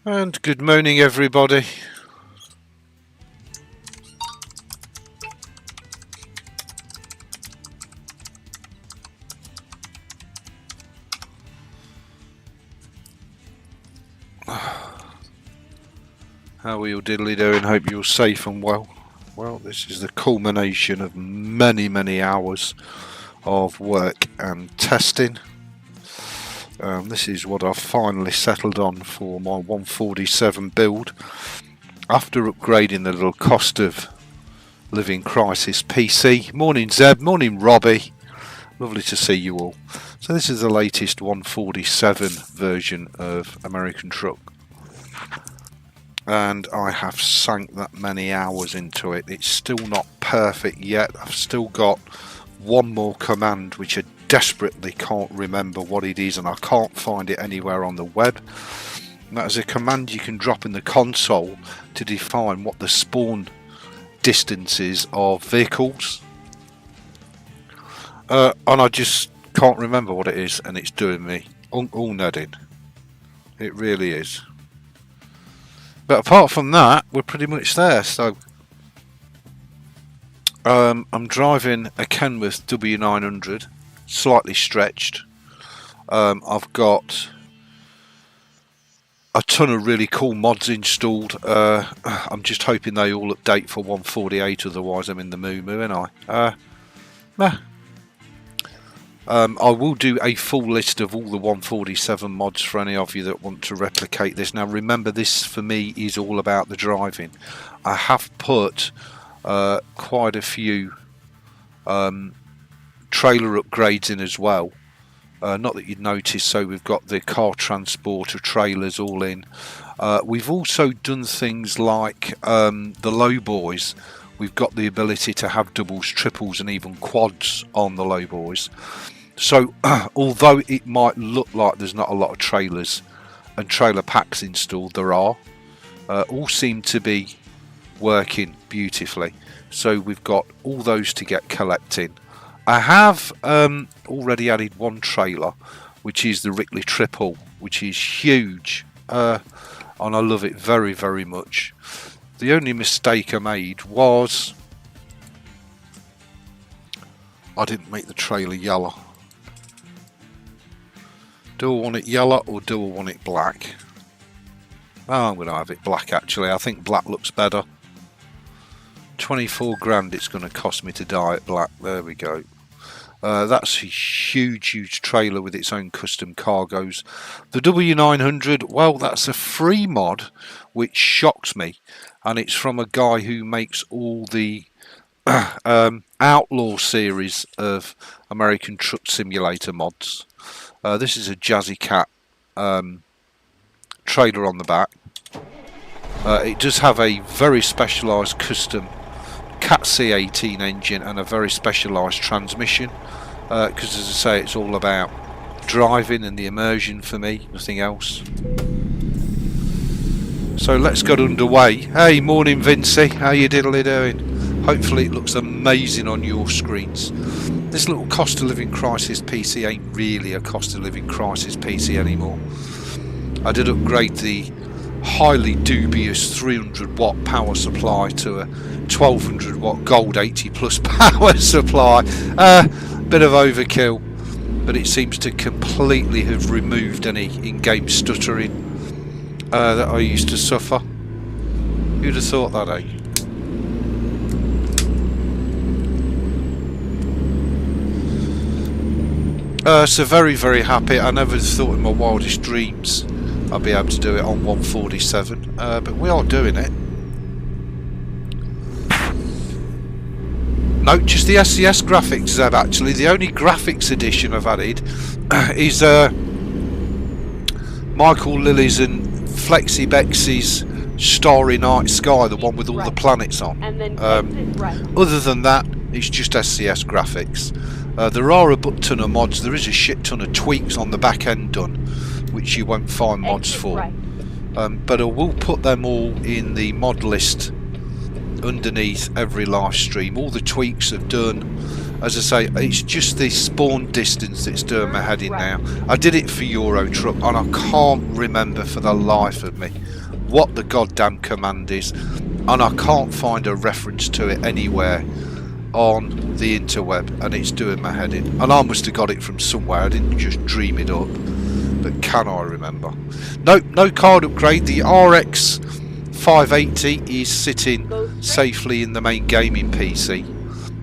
And good morning, everybody. How are you all diddly doing? Hope you're safe and well. Well, this is the culmination of many hours of work and testing. This is what I've finally settled on for my 147 build after upgrading the little cost of living crisis PC. Morning Zeb, morning Robbie, lovely to see you all. So this is the latest 147 version of American Truck, and I have sank that many hours into it. It's still not perfect yet. I've still got one more command which I desperately can't remember what it is, and I can't find it anywhere on the web. And that is a command you can drop in the console to define what the spawn distance is of vehicles, and I just can't remember what it is, and it's doing me all nutting. It really is. But apart from that, we're pretty much there. So I'm driving a Kenworth W900, slightly stretched. I've got a ton of really cool mods installed. I'm just hoping they all update for 148, otherwise I'm in the moo-moo, ain't I? I will do a full list of all the 147 mods for any of you that want to replicate this. Now remember, this for me is all about the driving. I have put quite a few trailer upgrades in as well. Not that you'd notice. So we've got the car transporter trailers all in. We've also done things like the low boys. We've got the ability to have doubles, triples and even quads on the low boys. So although it might look like there's not a lot of trailers and trailer packs installed, there are. All seem to be working beautifully. So we've got all those to get collecting. I have already added one trailer, which is the Rickley Triple, which is huge, and I love it very much. The only mistake I made was I didn't make the trailer yellow. Do I want it yellow or do I want it black? Oh, I'm going to have it black actually. I think black looks better. 24 grand it's going to cost me to dye it black. There we go. That's a huge trailer with its own custom cargoes. The W900, well, that's a free mod, which shocks me, and it's from a guy who makes all the Outlaw series of American Truck Simulator mods. This is a Jazzy Cat trailer on the back. It does have a very specialised custom Cat C18 engine and a very specialised transmission, because as I say, it's all about driving and the immersion for me, nothing else. So let's get underway. Hey, morning Vincey, how you diddly doing? Hopefully it looks amazing on your screens. This little cost of living crisis PC ain't really a cost of living crisis PC anymore. I did upgrade the highly dubious 300 watt power supply to a 1200 watt gold 80 plus power supply. Bit of overkill, but it seems to completely have removed any in-game stuttering that I used to suffer. Who'd have thought that, eh? So very happy. I never thought in my wildest dreams I'll be able to do it on 147, but we are doing it. No, just the SCS graphics, Zeb, actually. The only graphics edition I've added is Michael Lilly's and Flexi Bexy's Starry Night Sky, the one with all the planets on. Other than that, it's just SCS graphics. There are a ton of mods. There is a shit ton of tweaks on the back end done, which you won't find mods for. But I will put them all in the mod list underneath every live stream. All the tweaks I've done. As I say, it's just the spawn distance that's doing my head in now. I did it for Euro Truck and I can't remember for the life of me what the goddamn command is, and I can't find a reference to it anywhere on the interweb, and it's doing my head in. And I must have got it from somewhere, I didn't just dream it up, but can I remember? No card upgrade. The RX 580 is sitting safely in the main gaming PC,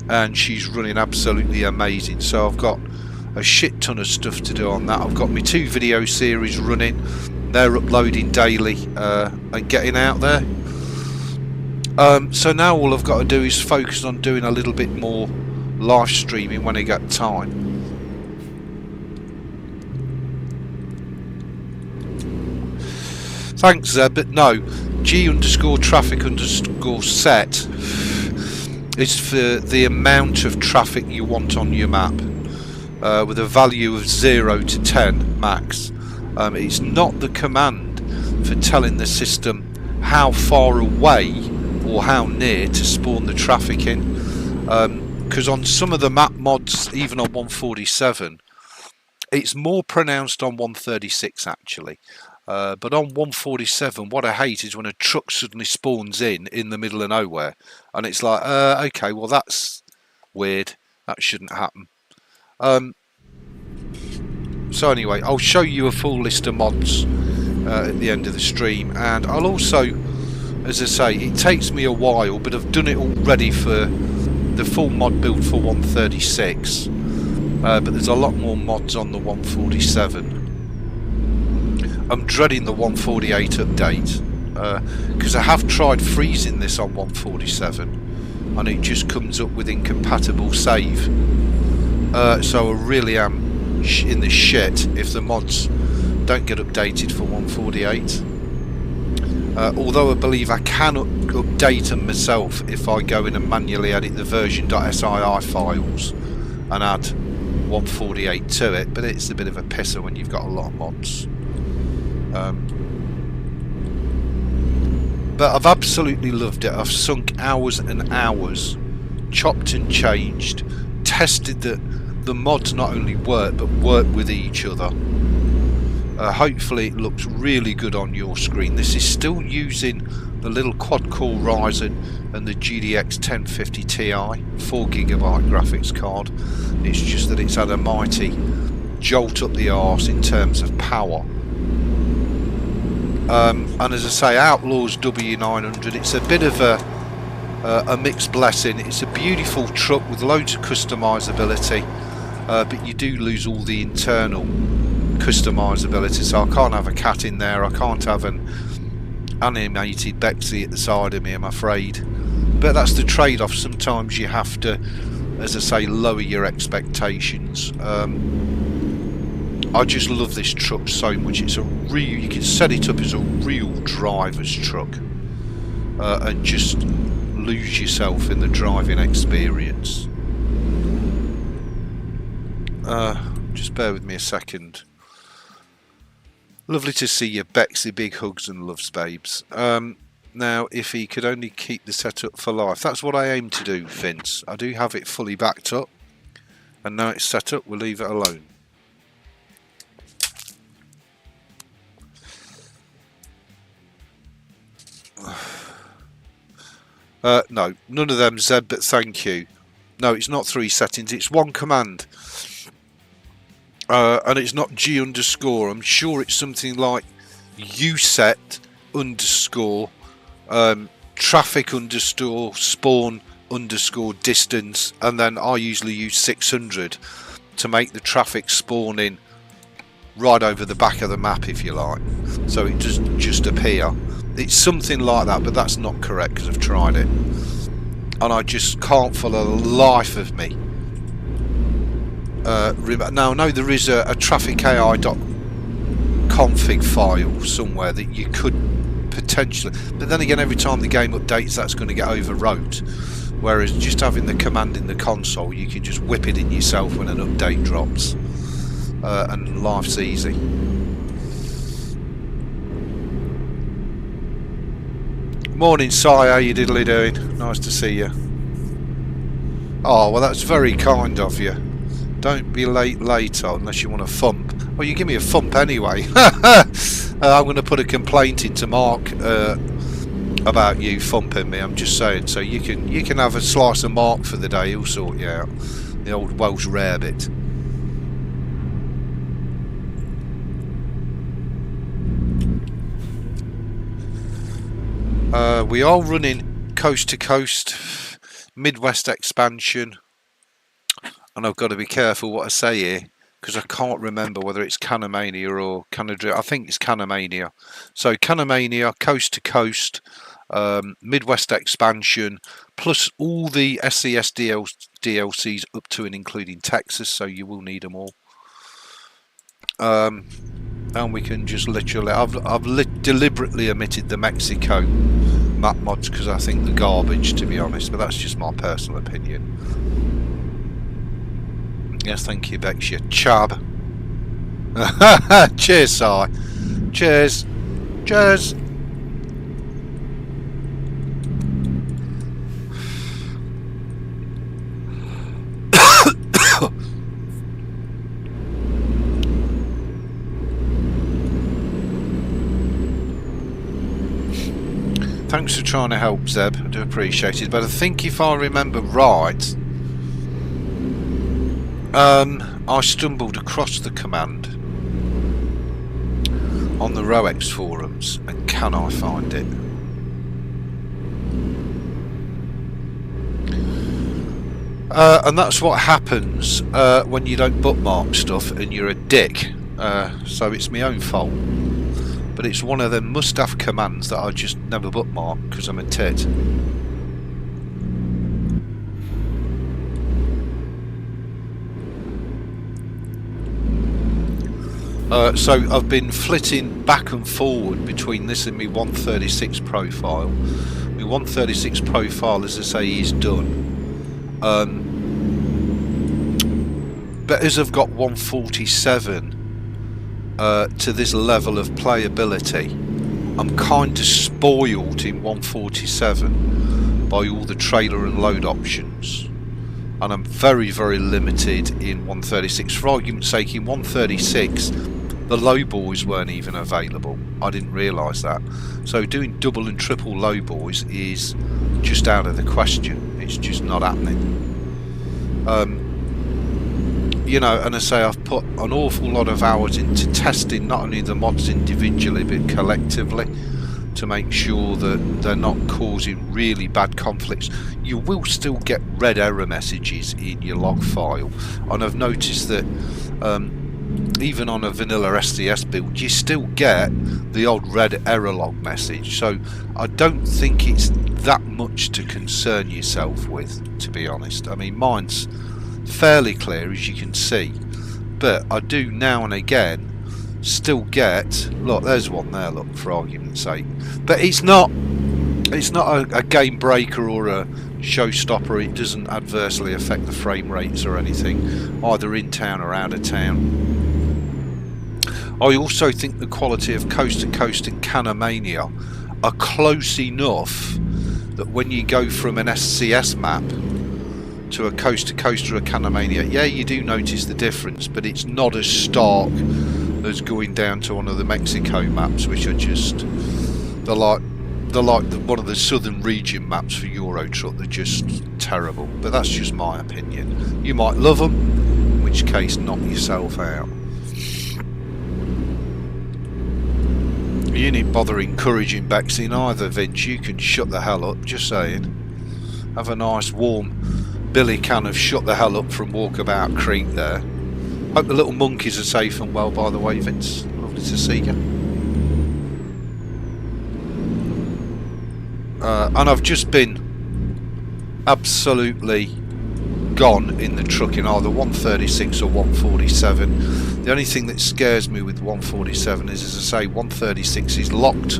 and she's running absolutely amazing. So I've got a shit ton of stuff to do on that. I've got my 2 video series running, they're uploading daily and getting out there. So now all I've got to do is focus on doing a little bit more live streaming when I get time. Thanks, Zeb, but no, G_traffic_set is for the amount of traffic you want on your map, with a value of 0 to 10 max. It's not the command for telling the system how far away or how near to spawn the traffic in, because on some of the map mods, even on 147, it's more pronounced on 136 actually. But on 147, what I hate is when a truck suddenly spawns in the middle of nowhere, and it's like, okay, well that's weird, that shouldn't happen. So anyway, I'll show you a full list of mods at the end of the stream, and I'll also, as I say, it takes me a while, but I've done it already for the full mod build for 136, but there's a lot more mods on the 147. I'm dreading the 148 update, because I have tried freezing this on 147 and it just comes up with incompatible save. So I really am in the shit if the mods don't get updated for 148. Although I believe I can update them myself if I go in and manually edit the version.sii files and add 148 to it, but it's a bit of a pisser when you've got a lot of mods. But I've absolutely loved it. I've sunk hours and hours, chopped and changed, tested that the mods not only work but work with each other. Hopefully it looks really good on your screen. This is still using the little quad-core Ryzen and the GTX 1050 Ti 4GB graphics card. It's just that it's had a mighty jolt up the arse in terms of power. And as I say, Outlaws W900, it's a bit of a mixed blessing. It's a beautiful truck with loads of customizability, but you do lose all the internal customizability. So I can't have a cat in there, I can't have an animated Bexley at the side of me, I'm afraid. But that's the trade-off. Sometimes you have to, as I say, lower your expectations. I just love this truck so much. It's a real, you can set it up as a real driver's truck, and just lose yourself in the driving experience. Just bear with me a second. Lovely to see you, Bexley. Big hugs and loves, babes. Now, if he could only keep the setup for life. That's what I aim to do, Vince. I do have it fully backed up, and now it's set up, we'll leave it alone. No, none of them, Zeb, but thank you. No, it's not 3 settings, it's 1 command. And it's not G underscore. I'm sure it's something like uset underscore traffic underscore spawn underscore distance, and then I usually use 600 to make the traffic spawn in right over the back of the map, if you like, so it doesn't just appear. It's something like that, but that's not correct because I've tried it and I just can't for the life of me. Now I know there is a trafficai.config file somewhere that you could potentially, but then again, every time the game updates, that's going to get overwrote, whereas just having the command in the console, you can just whip it in yourself when an update drops, and life's easy. Morning, Si, how you diddly doing? Nice to see you. Oh, well, that's very kind of you. Don't be late later unless you want a thump. Well, you give me a thump anyway. I'm going to put a complaint into Mark about you thumping me. I'm just saying, so you can have a slice of Mark for the day. He'll sort you out. The old Welsh rarebit. We are running coast to coast, Midwest expansion, and I've got to be careful what I say here because I can't remember whether it's Canamania or Canada. I think it's Canamania. So Canamania, coast to coast, Midwest expansion, plus all the SES DLCs up to and including Texas. So you will need them all. And we can just literally, I've deliberately omitted the Mexico map mods because I think they're garbage, to be honest, but that's just my personal opinion. Yes, thank you, Bex, you chab. Cheers, Si. Cheers. Cheers. Thanks for trying to help, Zeb. I do appreciate it. But I think if I remember right, I stumbled across the command on the ROEX forums, and can I find it? And that's what happens when you don't bookmark stuff and you're a dick. So it's my own fault. But it's one of them must-have commands that I just never bookmark because I'm a tit. So I've been flitting back and forward between this and my 136 profile. My 136 profile, as I say, is done. But as I've got 147 to this level of playability, I'm kind of spoiled in 147 by all the trailer and load options, and I'm very, very limited in 136. For argument's sake, in 136 the low boys weren't even available. I didn't realise that. So doing double and triple low boys is just out of the question. It's just not happening. You know, and I say I've put an awful lot of hours into testing not only the mods individually but collectively to make sure that they're not causing really bad conflicts. You will still get red error messages in your log file, and I've noticed that even on a vanilla SDS build you still get the odd red error log message, so I don't think it's that much to concern yourself with, to be honest. I mean, mine's fairly clear, as you can see, but I do now and again still get, look, there's one there, look, for argument's sake, but it's not a game breaker or a showstopper. It doesn't adversely affect the frame rates or anything, either in town or out of town. I also think the quality of Coast to Coast and Canamania are close enough that when you go from an SCS map to a Coast to Coast or a Canamania, yeah, you do notice the difference, but it's not as stark as going down to one of the Mexico maps, which are just they're like one of the southern region maps for Euro Truck. They're just terrible, but that's just my opinion. You might love them, in which case knock yourself out. You needn't bother encouraging Bexing either, Vince. You can shut the hell up, just saying. Have a nice warm billy can of shut the hell up from Walkabout Creek there. Hope the little monkeys are safe and well, by the way, Vince. Lovely to see you. And I've just been absolutely gone in the truck in either 136 or 147. The only thing that scares me with 147 is, as I say, 136 is locked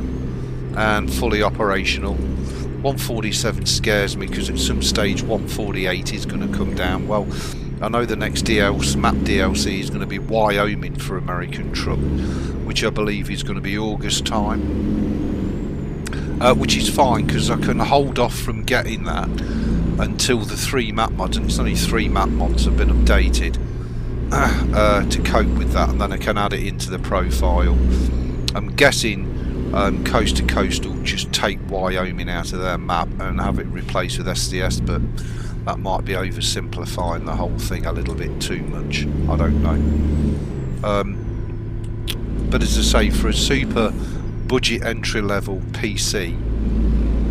and fully operational. 147 scares me because at some stage 148 is going to come down. Well, I know the next map DLC is going to be Wyoming for American Truck, which I believe is going to be August time, which is fine because I can hold off from getting that until the 3 map mods, and it's only 3 map mods have been updated to cope with that, and then I can add it into the profile I'm guessing Coast to Coast will just take Wyoming out of their map and have it replaced with SDS, but that might be oversimplifying the whole thing a little bit too much. I don't know. But as I say, for a super budget entry level PC,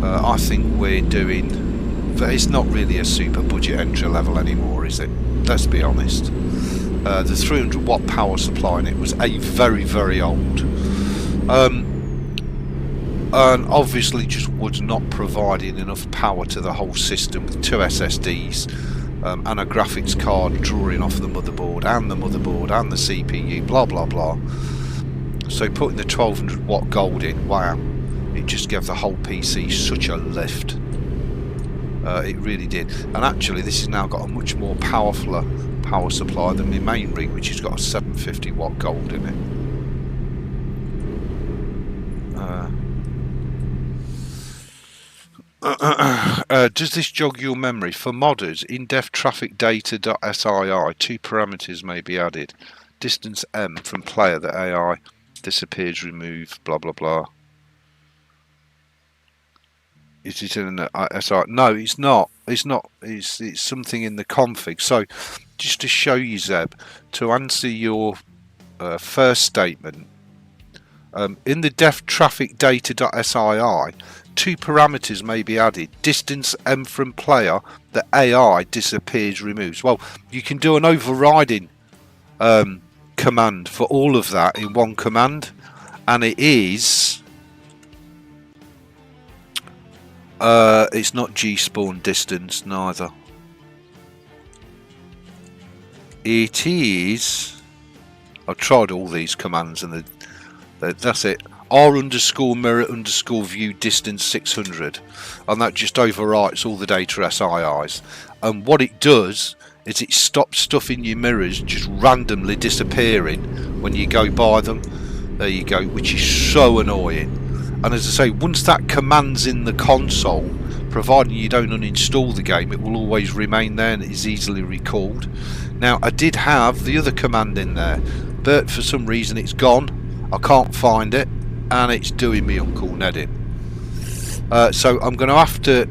I think we're doing... It's not really a super budget entry level anymore, is it? Let's be honest. The 300 watt power supply in it was a very, very old. And obviously just was not providing enough power to the whole system with 2 SSDs and a graphics card drawing off the motherboard and the CPU, blah blah blah. So putting the 1200 watt gold in, wow, it just gave the whole PC such a lift. It really did. And actually this has now got a much more powerful power supply than my main rig, which has got a 750 watt gold in it. Does this jog your memory? For modders, in-depth traffic data.sii, 2 parameters may be added. Distance M from player, the AI disappears, remove, blah blah blah. Is it in the SI? No, it's not. It's not. It's something in the config. So, just to show you, Zeb, to answer your first statement, in the def traffic data.sii, 2 parameters may be added. Distance M from player, the AI disappears, removes. Well, you can do an overriding command for all of that in one command, and it is it's not gspawn distance neither. It is, I've tried all these commands and that's it. R underscore mirror underscore view distance 600, and that just overwrites all the data SIIs. And what it does is it stops stuff in your mirrors just randomly disappearing when you go by them. There you go, which is so annoying. And as I say, once that command's in the console, providing you don't uninstall the game, it will always remain there and it is easily recalled. Now, I did have the other command in there, but for some reason it's gone. I can't find it, and it's doing me Uncle Ned in. So I'm going to have to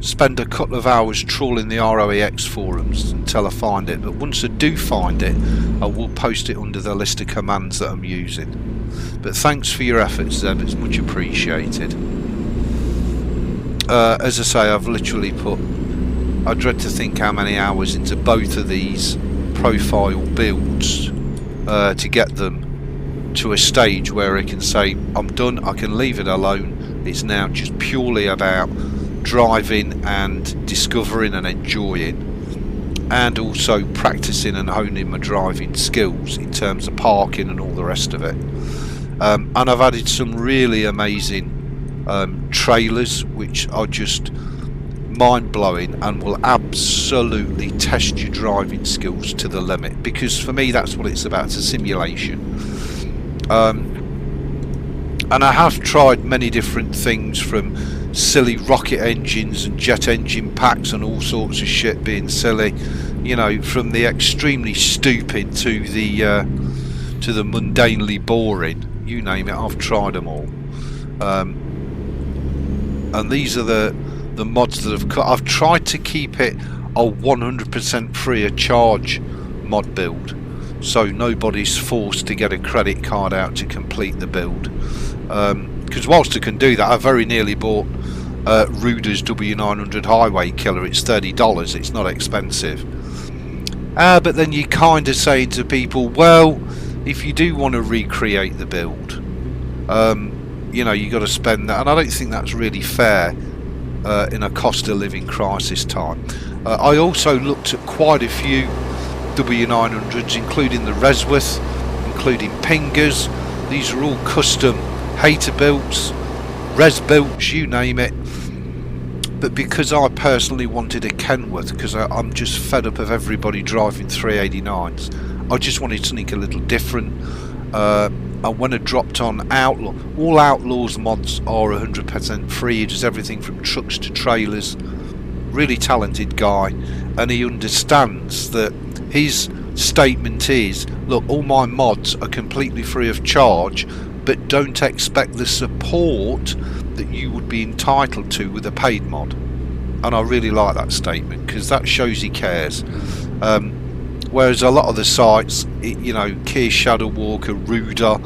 spend a couple of hours trawling the ROEX forums until I find it, but once I do find it, I will post it under the list of commands that I'm using. But thanks for your efforts, Zeb, it's much appreciated. As I say, I've literally put, I dread to think how many hours into both of these profile builds to get them to a stage where I can say I'm done, I can leave it alone. It's now just purely about driving and discovering and enjoying, and also practicing and honing my driving skills in terms of parking and all the rest of it. And I've added some really amazing trailers which are just mind-blowing and will absolutely test your driving skills to the limit, because for me that's what it's about. It's a simulation. And I have tried many different things, from silly rocket engines and jet engine packs and all sorts of shit being silly, you know, from the extremely stupid to the mundanely boring, you name it, I've tried them all. And these are the mods that I've tried to keep it a 100% free of charge mod build, so nobody's forced to get a credit card out to complete the build. Because whilst I can do that, I very nearly bought Ruder's W900 Highway Killer. It's $30, it's not expensive. But then you kind of say to people, well, if you do want to recreate the build, you know, you got to spend that, and I don't think that's really fair in a cost of living crisis time. I also looked at quite a few W900s, including the Resworth, including Pingers. These are all custom hater builds, res builds, you name it. But because I personally wanted a Kenworth, because I'm just fed up of everybody driving 389s, I just wanted something a little different. And when I dropped on Outlaw, all Outlaw's mods are 100% free. He does everything from trucks to trailers. Really talented guy, and he understands that his statement is, look, all my mods are completely free of charge, but don't expect the support that you would be entitled to with a paid mod. And I really like that statement, because that shows he cares. Whereas a lot of the sites, you know, Keir Shadow Walker, Ruder,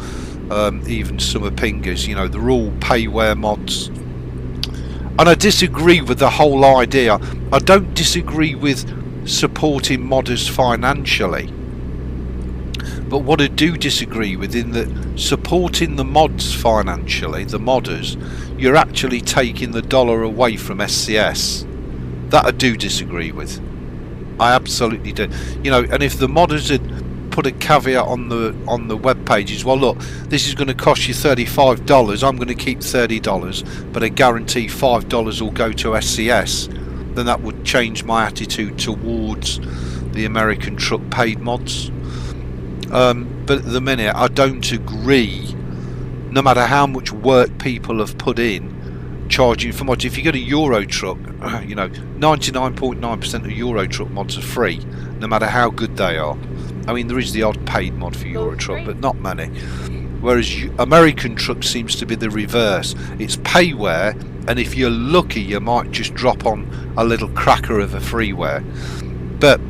even Summer Pingers, you know, they're all payware mods. And I disagree with the whole idea. I don't disagree with supporting modders financially, but what I do disagree with, in that supporting the mods financially, the modders, you're actually taking the dollar away from SCS. That I do disagree with. I absolutely do. You know, and if the modders had put a caveat on the web pages, well, look, this is going to cost you $35, I'm going to keep $30, but I guarantee $5 will go to SCS, then that would change my attitude towards the American truck paid mods. But at the minute, I don't agree, no matter how much work people have put in, charging for mods. If you go to Euro Truck, you know, 99.9% of Euro Truck mods are free, no matter how good they are. I mean, there is the odd paid mod for Euro Truck, but not many. Whereas American Truck seems to be the reverse. It's payware, and if you're lucky, you might just drop on a little cracker of a freeware. But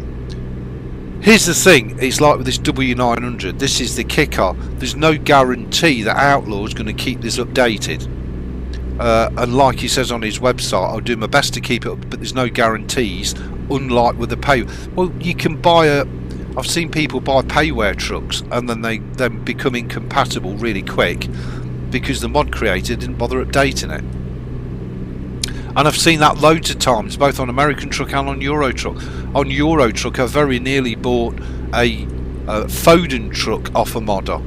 here's the thing, it's like with this W900, this is the kicker. There's no guarantee that Outlaw is going to keep this updated. And like he says on his website, I'll do my best to keep it up, but there's no guarantees, unlike with the pay. Well, you can buy I've seen people buy payware trucks and then they then become incompatible really quick because the mod creator didn't bother updating it. And I've seen that loads of times, both on American Truck and on Euro Truck. On Euro Truck, I very nearly bought a Foden truck off a modder,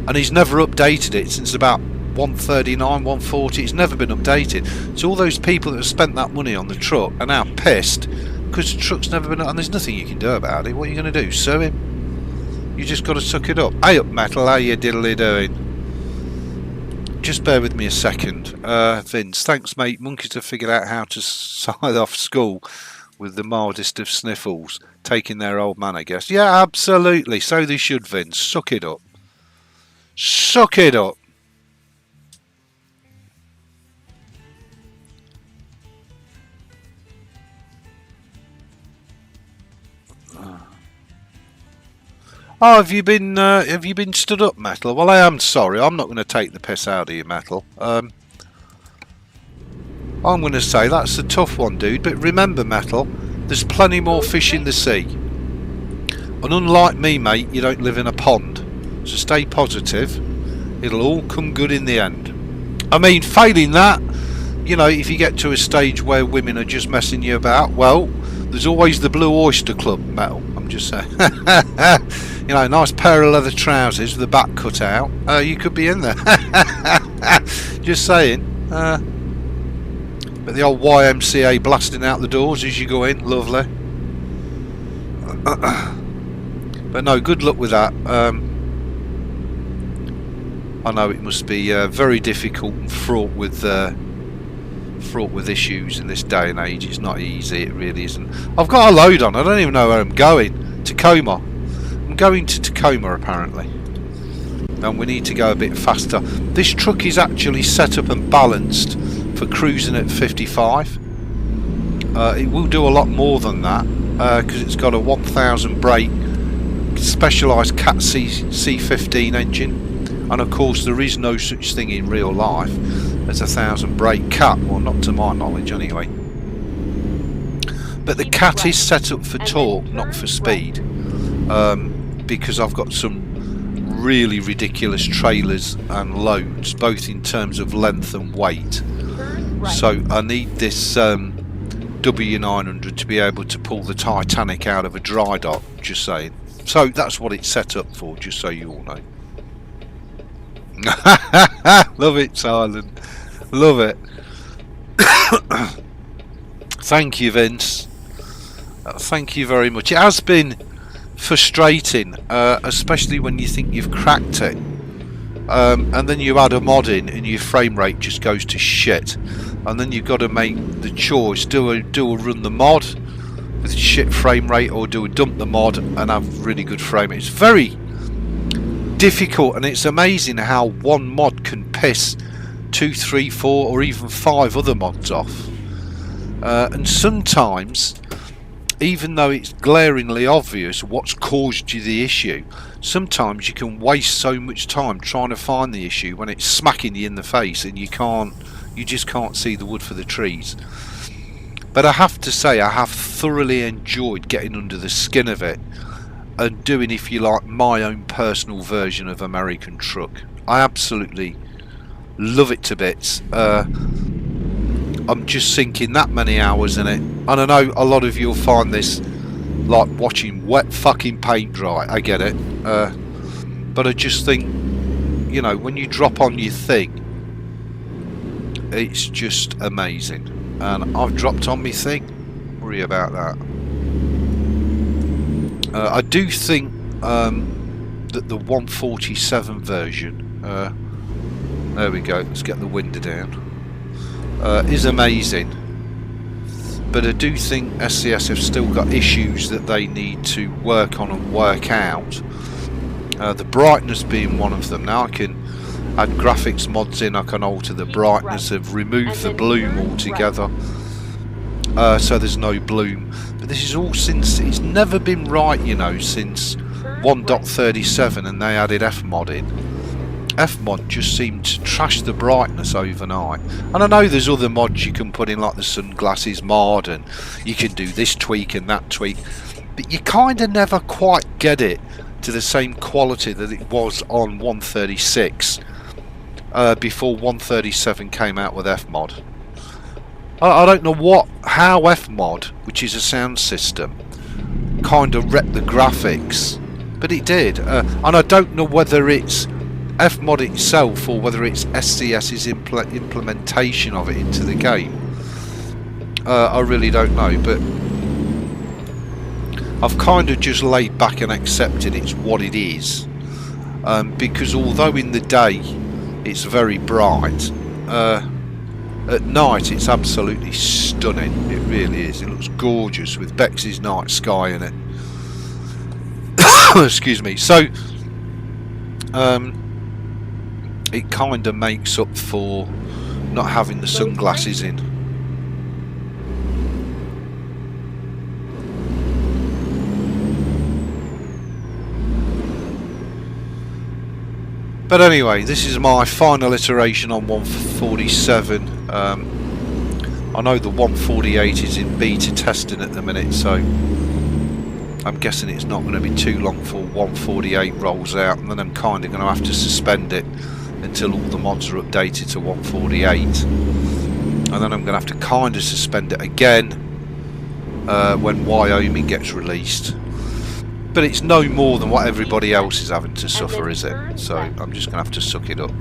and he's never updated it since about 139, 140. It's never been updated. So all those people that have spent that money on the truck are now pissed because the truck's never been, and there's nothing you can do about it. What are you going to do? Sue him? You just got to suck it up. Hey up, Metal, how you diddly doing? Just bear with me a second. Vince, thanks mate. Monkeys have figured out how to side off school with the mildest of sniffles, taking their old man, I guess. Yeah, absolutely. So they should, Vince. Suck it up. Suck it up. Oh, have you been stood up, Metal? Well, I am sorry. I'm not going to take the piss out of you, Metal. I'm going to say that's a tough one, dude. But remember, Metal, there's plenty more fish in the sea. And unlike me, mate, you don't live in a pond. So stay positive. It'll all come good in the end. I mean, failing that, you know, if you get to a stage where women are just messing you about, well, there's always the Blue Oyster Club, Metal. I'm just saying. You know, a nice pair of leather trousers with the back cut out. You could be in there. Just saying. But the old YMCA blasting out the doors as you go in. Lovely. But no, good luck with that. I know it must be very difficult and fraught with issues in this day and age. It's not easy, it really isn't. I've got a load on, I don't even know where I'm going. Tacoma. I'm going to Tacoma apparently, and we need to go a bit faster. This truck is actually set up and balanced for cruising at 55. It will do a lot more than that because it's got a 1000 brake specialised Cat C15 engine, and of course there is no such thing in real life as a 1000 brake Cat, well, not to my knowledge anyway. But the Cat is set up for torque, not for speed, because I've got some really ridiculous trailers and loads, both in terms of length and weight. So I need this W900 to be able to pull the Titanic out of a dry dock, just saying. So that's what it's set up for, just so you all know. Love it, Silent. Love it. Thank you, Vince. Thank you very much. It has been frustrating, especially when you think you've cracked it, and then you add a mod in and your frame rate just goes to shit, and then you've got to make the choice: do a run the mod with shit frame rate, or do a dump the mod and have really good frame rate. It's very difficult, and it's amazing how one mod can piss 2, 3, 4 or even 5 other mods off. And sometimes, even though it's glaringly obvious what's caused you the issue, sometimes you can waste so much time trying to find the issue when it's smacking you in the face and you just can't see the wood for the trees. But I have to say, I have thoroughly enjoyed getting under the skin of it and doing, if you like, my own personal version of American Truck. I absolutely love it to bits. I'm just sinking that many hours in it, and I know a lot of you'll find this like watching wet fucking paint dry. I get it, but I just think, you know, when you drop on your thing, it's just amazing. And I've dropped on my thing. Worry about that. I do think that the 147 version, there we go, let's get the window down, is amazing, but I do think SCS have still got issues that they need to work on and work out, the brightness being one of them. Now I can add graphics mods in, I can alter the brightness, of remove the bloom altogether, so there's no bloom. But this is all since, it's never been right, you know, since 1.37 and they added Fmod in. Fmod just seemed to trash the brightness overnight. And I know there's other mods you can put in, like the sunglasses mod, and you can do this tweak and that tweak, but you kind of never quite get it to the same quality that it was on 136 before 137 came out with Fmod. I don't know how Fmod, which is a sound system, kind of wrecked the graphics, but it did. And I don't know whether it's Fmod itself or whether it's SCS's implementation of it into the game. I really don't know, but I've kind of just laid back and accepted it's what it is, because although in the day it's very bright, at night it's absolutely stunning. It really is. It looks gorgeous with Bex's night sky in it. Excuse me. So it kind of makes up for not having the sunglasses in. But anyway, this is my final iteration on 147. I know the 148 is in beta testing at the minute, so I'm guessing it's not going to be too long before 148 rolls out, and then I'm kind of going to have to suspend it until all the mods are updated to 148, and then I'm going to have to kind of suspend it again when Wyoming gets released. But it's no more than what everybody else is having to suffer, is it? So I'm just going to have to suck it up,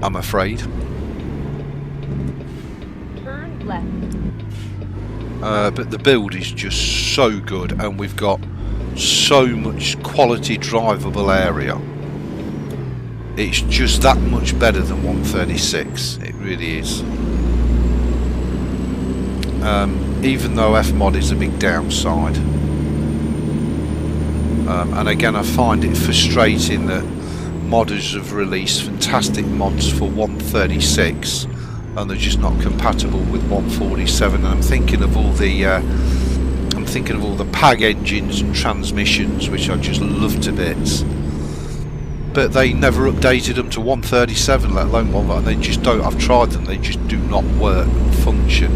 I'm afraid. Turn left. But the build is just so good, and we've got so much quality drivable area. It's just that much better than 136. It really is. Even though Fmod is a big downside. And again, I find it frustrating that modders have released fantastic mods for 136 and they're just not compatible with 147. And I'm thinking of all the PAAG engines and transmissions, which I just love to bits. But they never updated them to 137, let alone one. And they just don't. I've tried them; they just do not work and function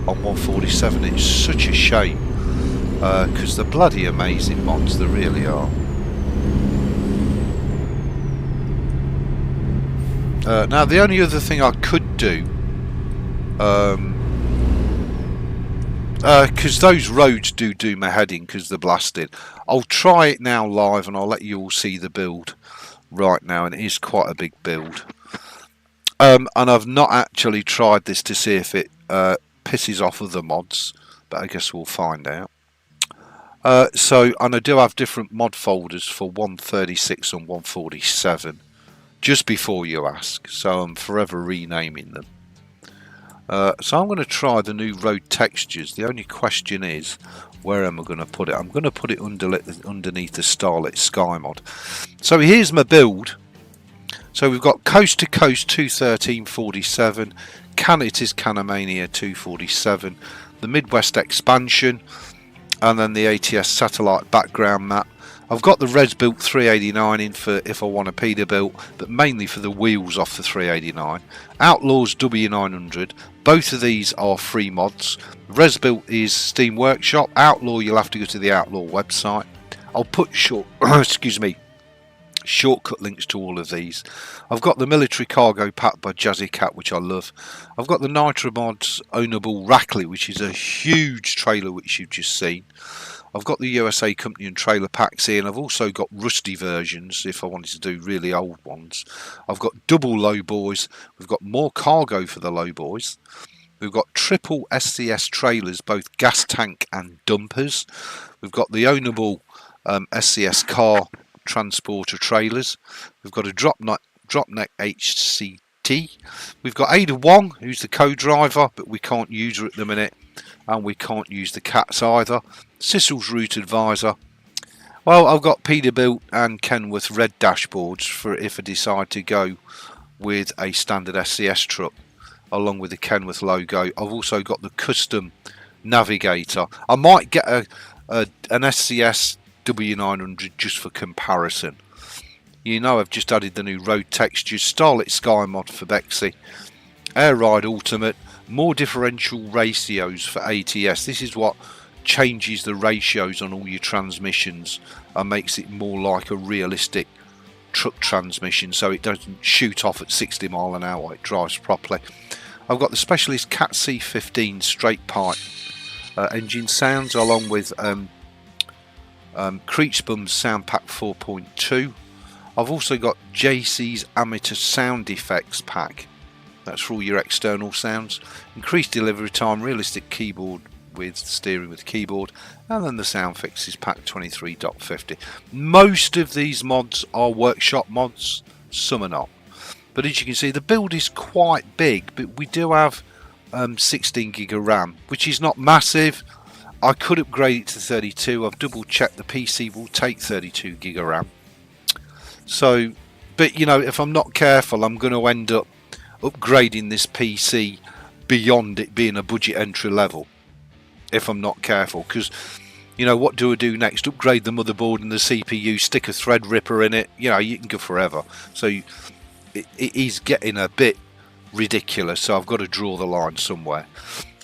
on 147. It's such a shame. Because they're bloody amazing mods, they really are. Now the only other thing I could do, because those roads do my head in because they're blasted, I'll try it now live and I'll let you all see the build right now, and it is quite a big build. And I've not actually tried this to see if it pisses off other mods, but I guess we'll find out. So, and I do have different mod folders for 136 and 147, just before you ask, so I'm forever renaming them. So I'm going to try the new road textures. The only question is, where am I going to put it? I'm going to put it underneath the Starlit Sky mod. So here's my build. So we've got Coast to Coast 213.47, it is Canamania 247, the Midwest expansion, and then the ATS satellite background map. I've got the Resbuilt 389 in for if I want a Peterbilt, but mainly for the wheels off the 389. Outlaws W900. Both of these are free mods. Resbuilt is Steam Workshop. Outlaw, you'll have to go to the Outlaw website. I'll put shortcut links to all of these. I've got the Military Cargo Pack by Jazzy Cat, which I love. I've got the Nitro Mods Ownable Rackley, which is a huge trailer which you've just seen. I've got the USA Company and trailer packs here, and I've also got rusty versions if I wanted to do really old ones. I've got double low boys. We've got more cargo for the low boys. We've got triple SCS trailers, both gas tank and dumpers. We've got the ownable SCS car transporter trailers. We've got a drop neck HCT. We've got Ada Wong, who's the co-driver, but we can't use her at the minute, and we can't use the Cats either. Sissel's Route Advisor. Well, I've got Peterbilt and Kenworth red dashboards for if I decide to go with a standard SCS truck along with the Kenworth logo. I've also got the custom navigator. I might get an SCS W900 just for comparison. You know, I've just added the new road textures, Starlit Sky mod for Bexy, AirRide Ultimate, more differential ratios for ATS. This is what changes the ratios on all your transmissions and makes it more like a realistic truck transmission, so it doesn't shoot off at 60 mile an hour, it drives properly. I've got the Specialist Cat C15 straight pipe engine sounds, along with Creechbum's Sound Pack 4.2. I've also got JC's Amateur Sound Effects pack. That's for all your external sounds. Increased delivery time, realistic keyboard with steering with keyboard, and then the Sound Fixes pack 23.50. Most of these mods are workshop mods, some are not. But as you can see, the build is quite big, but we do have 16 gig of RAM, which is not massive. I could upgrade it to 32. I've double checked the PC will take 32 gig of RAM. So, but you know, if I'm not careful, I'm going to end up upgrading this PC beyond it being a budget entry level. If I'm not careful, because you know, what do I do next? Upgrade the motherboard and the CPU, stick a Threadripper in it. You know, you can go forever. So it is getting a bit ridiculous. So I've got to draw the line somewhere.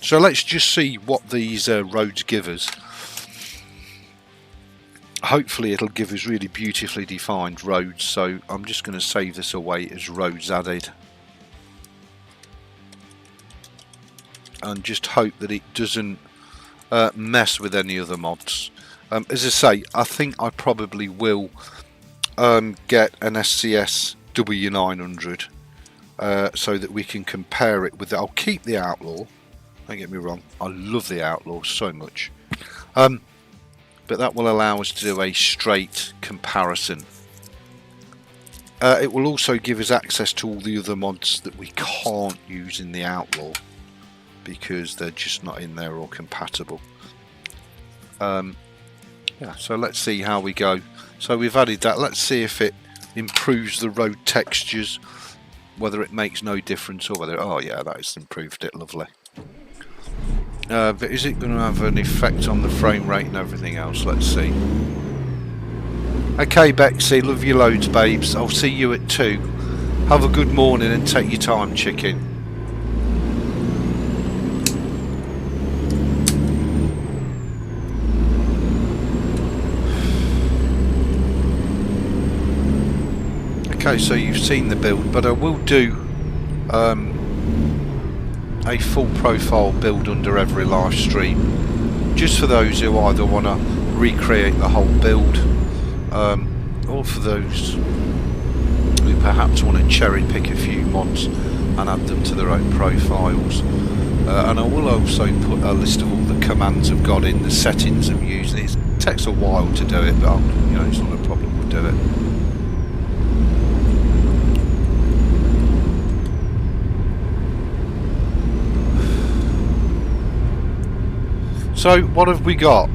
So let's just see what these roads give us. Hopefully it'll give us really beautifully defined roads. So I'm just going to save this away as roads added, and just hope that it doesn't mess with any other mods. As I say, I think I probably will get an SCS W900 so that we can compare it with. I'll keep the Outlaw, don't get me wrong, I love the Outlaw so much, but that will allow us to do a straight comparison. It will also give us access to all the other mods that we can't use in the Outlaw because they're just not in there or compatible. Yeah, so let's see how we go. So we've added that. Let's see if it improves the road textures, whether it makes no difference or whether, oh yeah, that has improved it, lovely. But is it going to have an effect on the frame rate and everything else? Let's see. Okay, Bexy, love you loads, babes. I'll see you at 2. Have a good morning and take your time, chicken. Okay, so you've seen the build, but I will do a full profile build under every live stream, just for those who either want to recreate the whole build, or for those who perhaps want to cherry pick a few mods and add them to their own profiles. And I will also put a list of all the commands I've got in, the settings I'm using. It takes a while to do it, but you know, it's not a problem, we'll do it. So what have we got?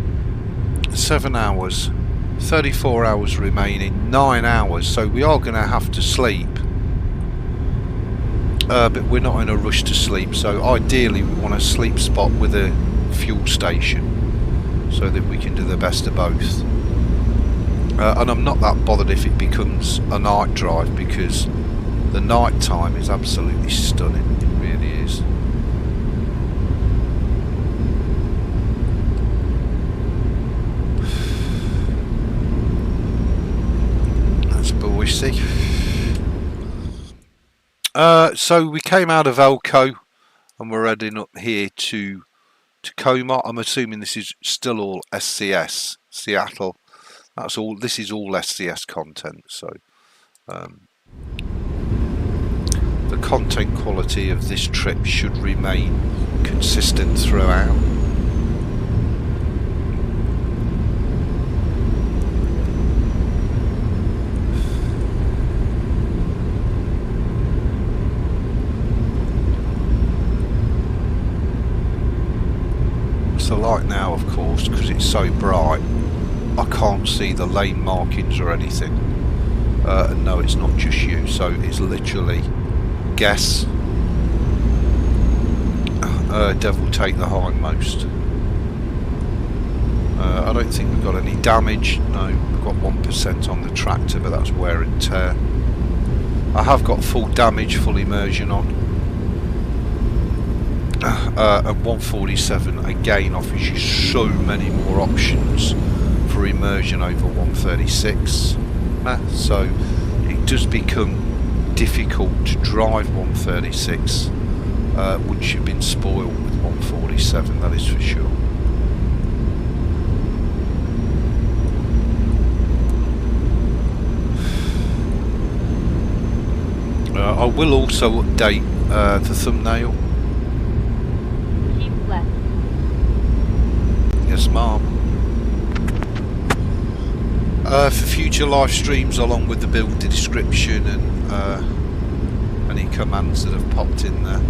7 hours, 34 hours remaining, 9 hours, so we are going to have to sleep. But we're not in a rush to sleep, so ideally we want a sleep spot with a fuel station so that we can do the best of both. And I'm not that bothered if it becomes a night drive, because the night time is absolutely stunning. It really is. That's buoyancy. So we came out of Elko and we're heading up here to Tacoma. I'm assuming this is still all SCS, Seattle. That's all. This is all SCS content. So the content quality of this trip should remain consistent throughout. The light now, of course, because it's so bright, I can't see the lane markings or anything. And no, it's not just you, so it's literally guess. Devil take the hindmost. I don't think we've got any damage. No, we've got 1% on the tractor, but that's wear and tear. I have got full damage, full immersion on. At 147 again offers you so many more options for immersion over 136, so it does become difficult to drive 136 once you've been spoiled with 147, that is for sure. I will also update the thumbnail. Yes, ma'am. For future live streams, along with the build description and any commands that have popped in there.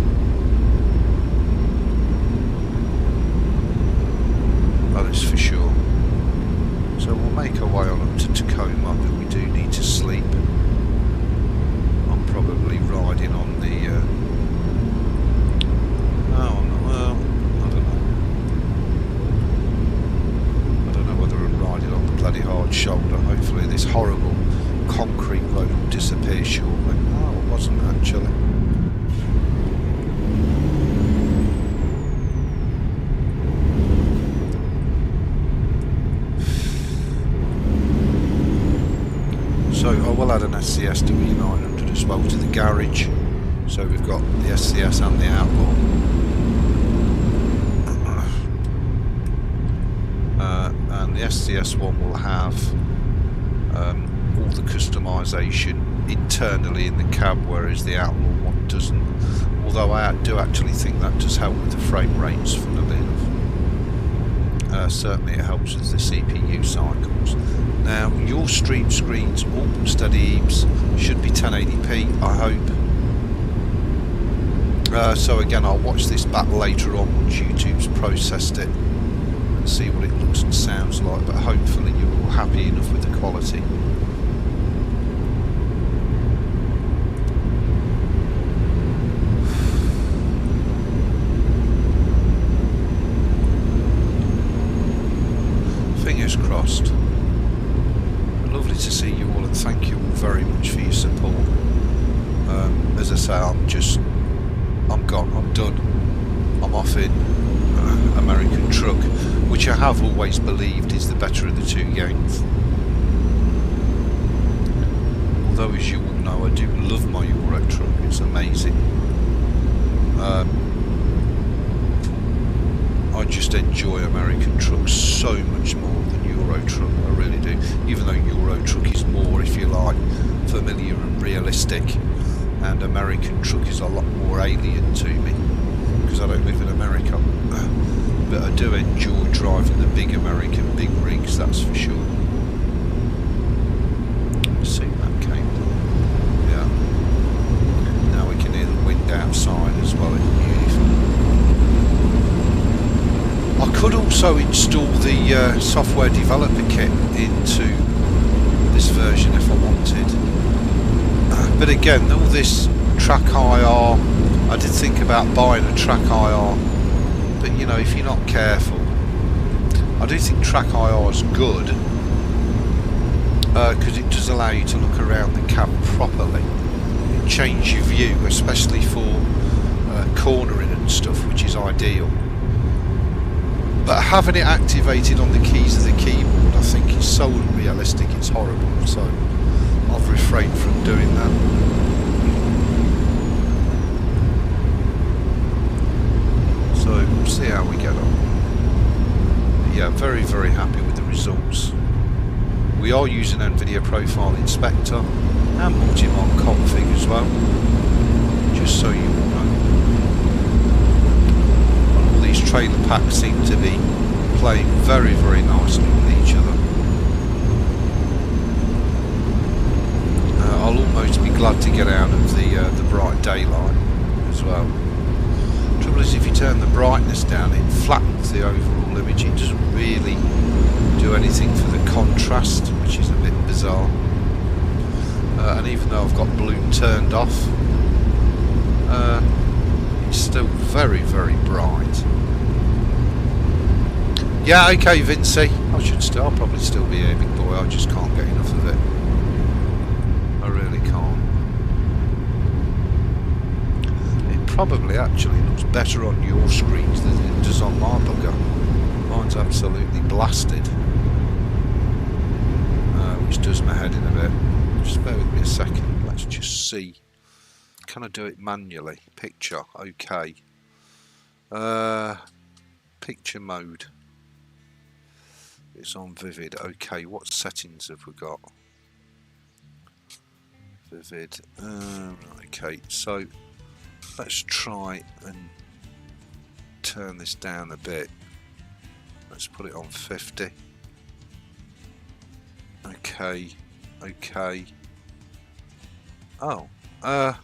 That is for sure. So we'll make our way on up to Tacoma, but we do need to sleep. I'm probably riding on the bloody hard shoulder. Hopefully this horrible concrete road will disappear shortly. Oh, it wasn't actually. So I will add an SCS to E900 as well to the garage. So we've got the SCS and the Outlaw. And the SCS one will have all the customisation internally in the cab, whereas the Outlaw one doesn't. Although I do actually think that does help with the frame rates, funnily enough. Certainly it helps with the CPU cycles. Now your stream screens, all steady eaves, should be 1080p, I hope. So again, I'll watch this back later on once YouTube's processed it and see what it looks and sounds like, but hopefully you're all happy enough with the quality. Fingers crossed. Lovely to see you all, and thank you all very much for your support. As I say, I'm gone, I'm done. I'm off in American Truck, which I have always believed is the better of the two gangs. Although, as you all know, I do love my Euro Truck, it's amazing. I just enjoy American Truck so much more than Euro Truck, I really do. Even though Euro Truck is more, if you like, familiar and realistic, and American Truck is a lot more alien to me because I don't live in America. But I do enjoy driving the big American big rigs, that's for sure. See that cable? Yeah. Now we can hear the wind outside as well. It's beautiful. I could also install the software developer kit into this version if I wanted. But again, all this track IR, I did think about buying a track IR, but you know, if you're not careful, I do think track IR is good because it does allow you to look around the cab properly, change your view, especially for cornering and stuff, which is ideal. But having it activated on the keys of the keyboard, I think is so unrealistic, it's horrible, so I've refrained from doing that. So we'll see how we get on. But yeah, very, very happy with the results. We are using nVidia Profile Inspector and Multimon config as well, just so you all know. And all these trailer packs seem to be playing very, very nicely with each other. I'll almost be glad to get out of the bright daylight as well. Trouble is, if you turn the brightness down, it flattens the overall image. It doesn't really do anything for the contrast, which is a bit bizarre. And even though I've got bloom turned off, it's still very, very bright. Yeah, okay, Vincey. I'll probably still be here, big boy. I just can't get enough of it. I really can't. It probably actually looks better on your screens than it does on my bugger. Mine's absolutely blasted, which does my head in a bit. Just bear with me a second. Let's just see. Can I do it manually? Picture, okay. Picture mode. It's on vivid. Okay, what settings have we got? Vivid. Okay, so let's try and turn this down a bit. Let's put it on 50. Okay, okay. Oh, can't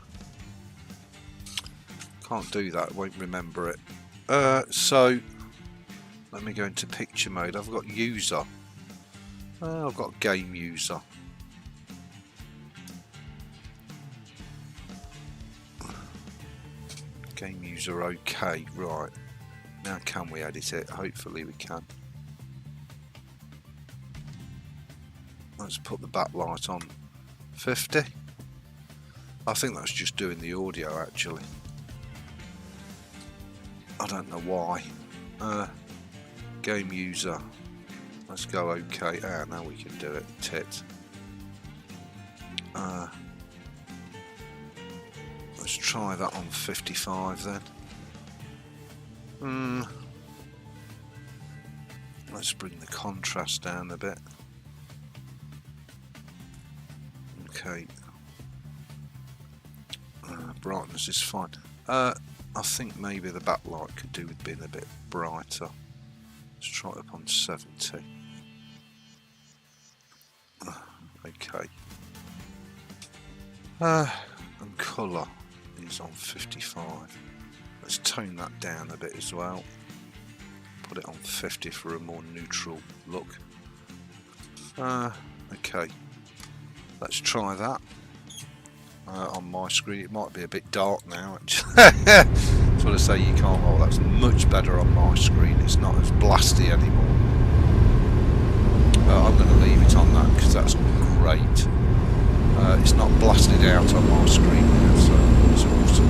do that, won't remember it. So let me go into picture mode. I've got user. I've got game user. Game user, okay, right. Now can we edit it? Hopefully we can. Let's put the backlight on 50. I think that's just doing the audio actually. I don't know why. Game user. Let's go okay. Now we can do it. Tit. Let's try that on 55 then. Let's bring the contrast down a bit. Okay. Brightness is fine. I think maybe the backlight could do with being a bit brighter. Let's try it up on 70. Okay. And colour is on 55. Let's tone that down a bit as well. Put it on 50 for a more neutral look. Okay. Let's try that. On my screen, it might be a bit dark now actually. That's what I say, you can't. Oh, that's much better on my screen. It's not as blasty anymore. I'm going to leave it on that because that's great. It's not blasted out on my screen now, so it's awesome.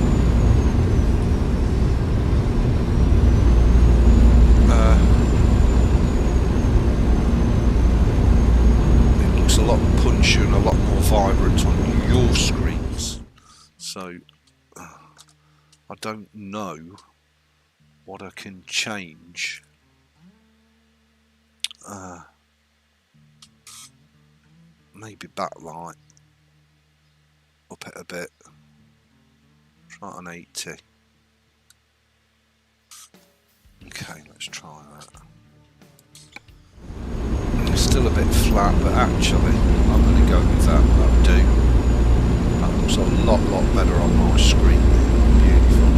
It looks a lot punchier and a lot more vibrant on your screens. So I don't know what I can change. Maybe backlight. Up it a bit. Try it on 80. Okay, let's try that. It's still a bit flat, but actually I'm going to go with that. That'll do. That looks a lot better on my screen. Beautiful.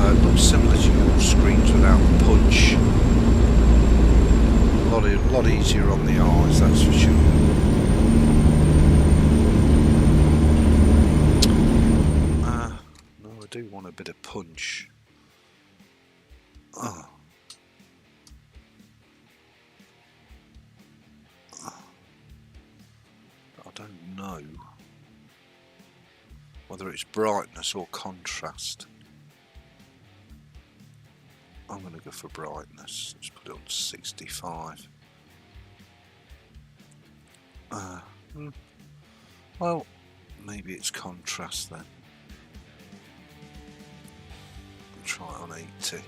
It looks similar to your screens without the punch. A lot easier on the eyes, that's for sure. No, I do want a bit of punch. Oh. I don't know whether it's brightness or contrast. I'm going to go for brightness. Let's put it on 65. Well, maybe it's contrast then. I'll try it on 80.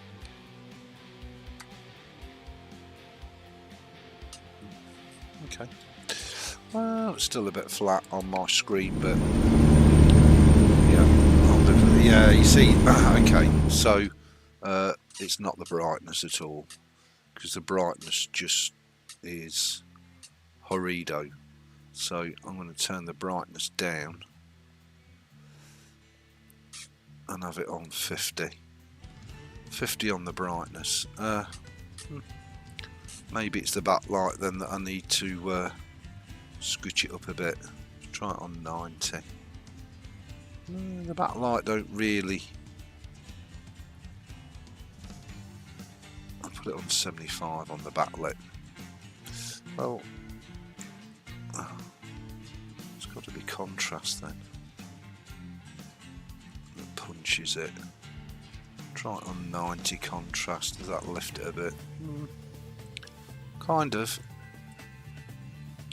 Okay. Well, it's still a bit flat on my screen, but yeah, you see, okay, so it's not the brightness at all, because the brightness just is horrido. So I'm going to turn the brightness down and have it on 50. 50 on the brightness. Maybe it's the backlight then that I need to scooch it up a bit. Try it on 90. The backlight don't really. I'll put it on 75 on the backlit. Well, it's got to be contrast then. That punches it. Try it on 90 contrast. Does that lift it a bit? Kind of.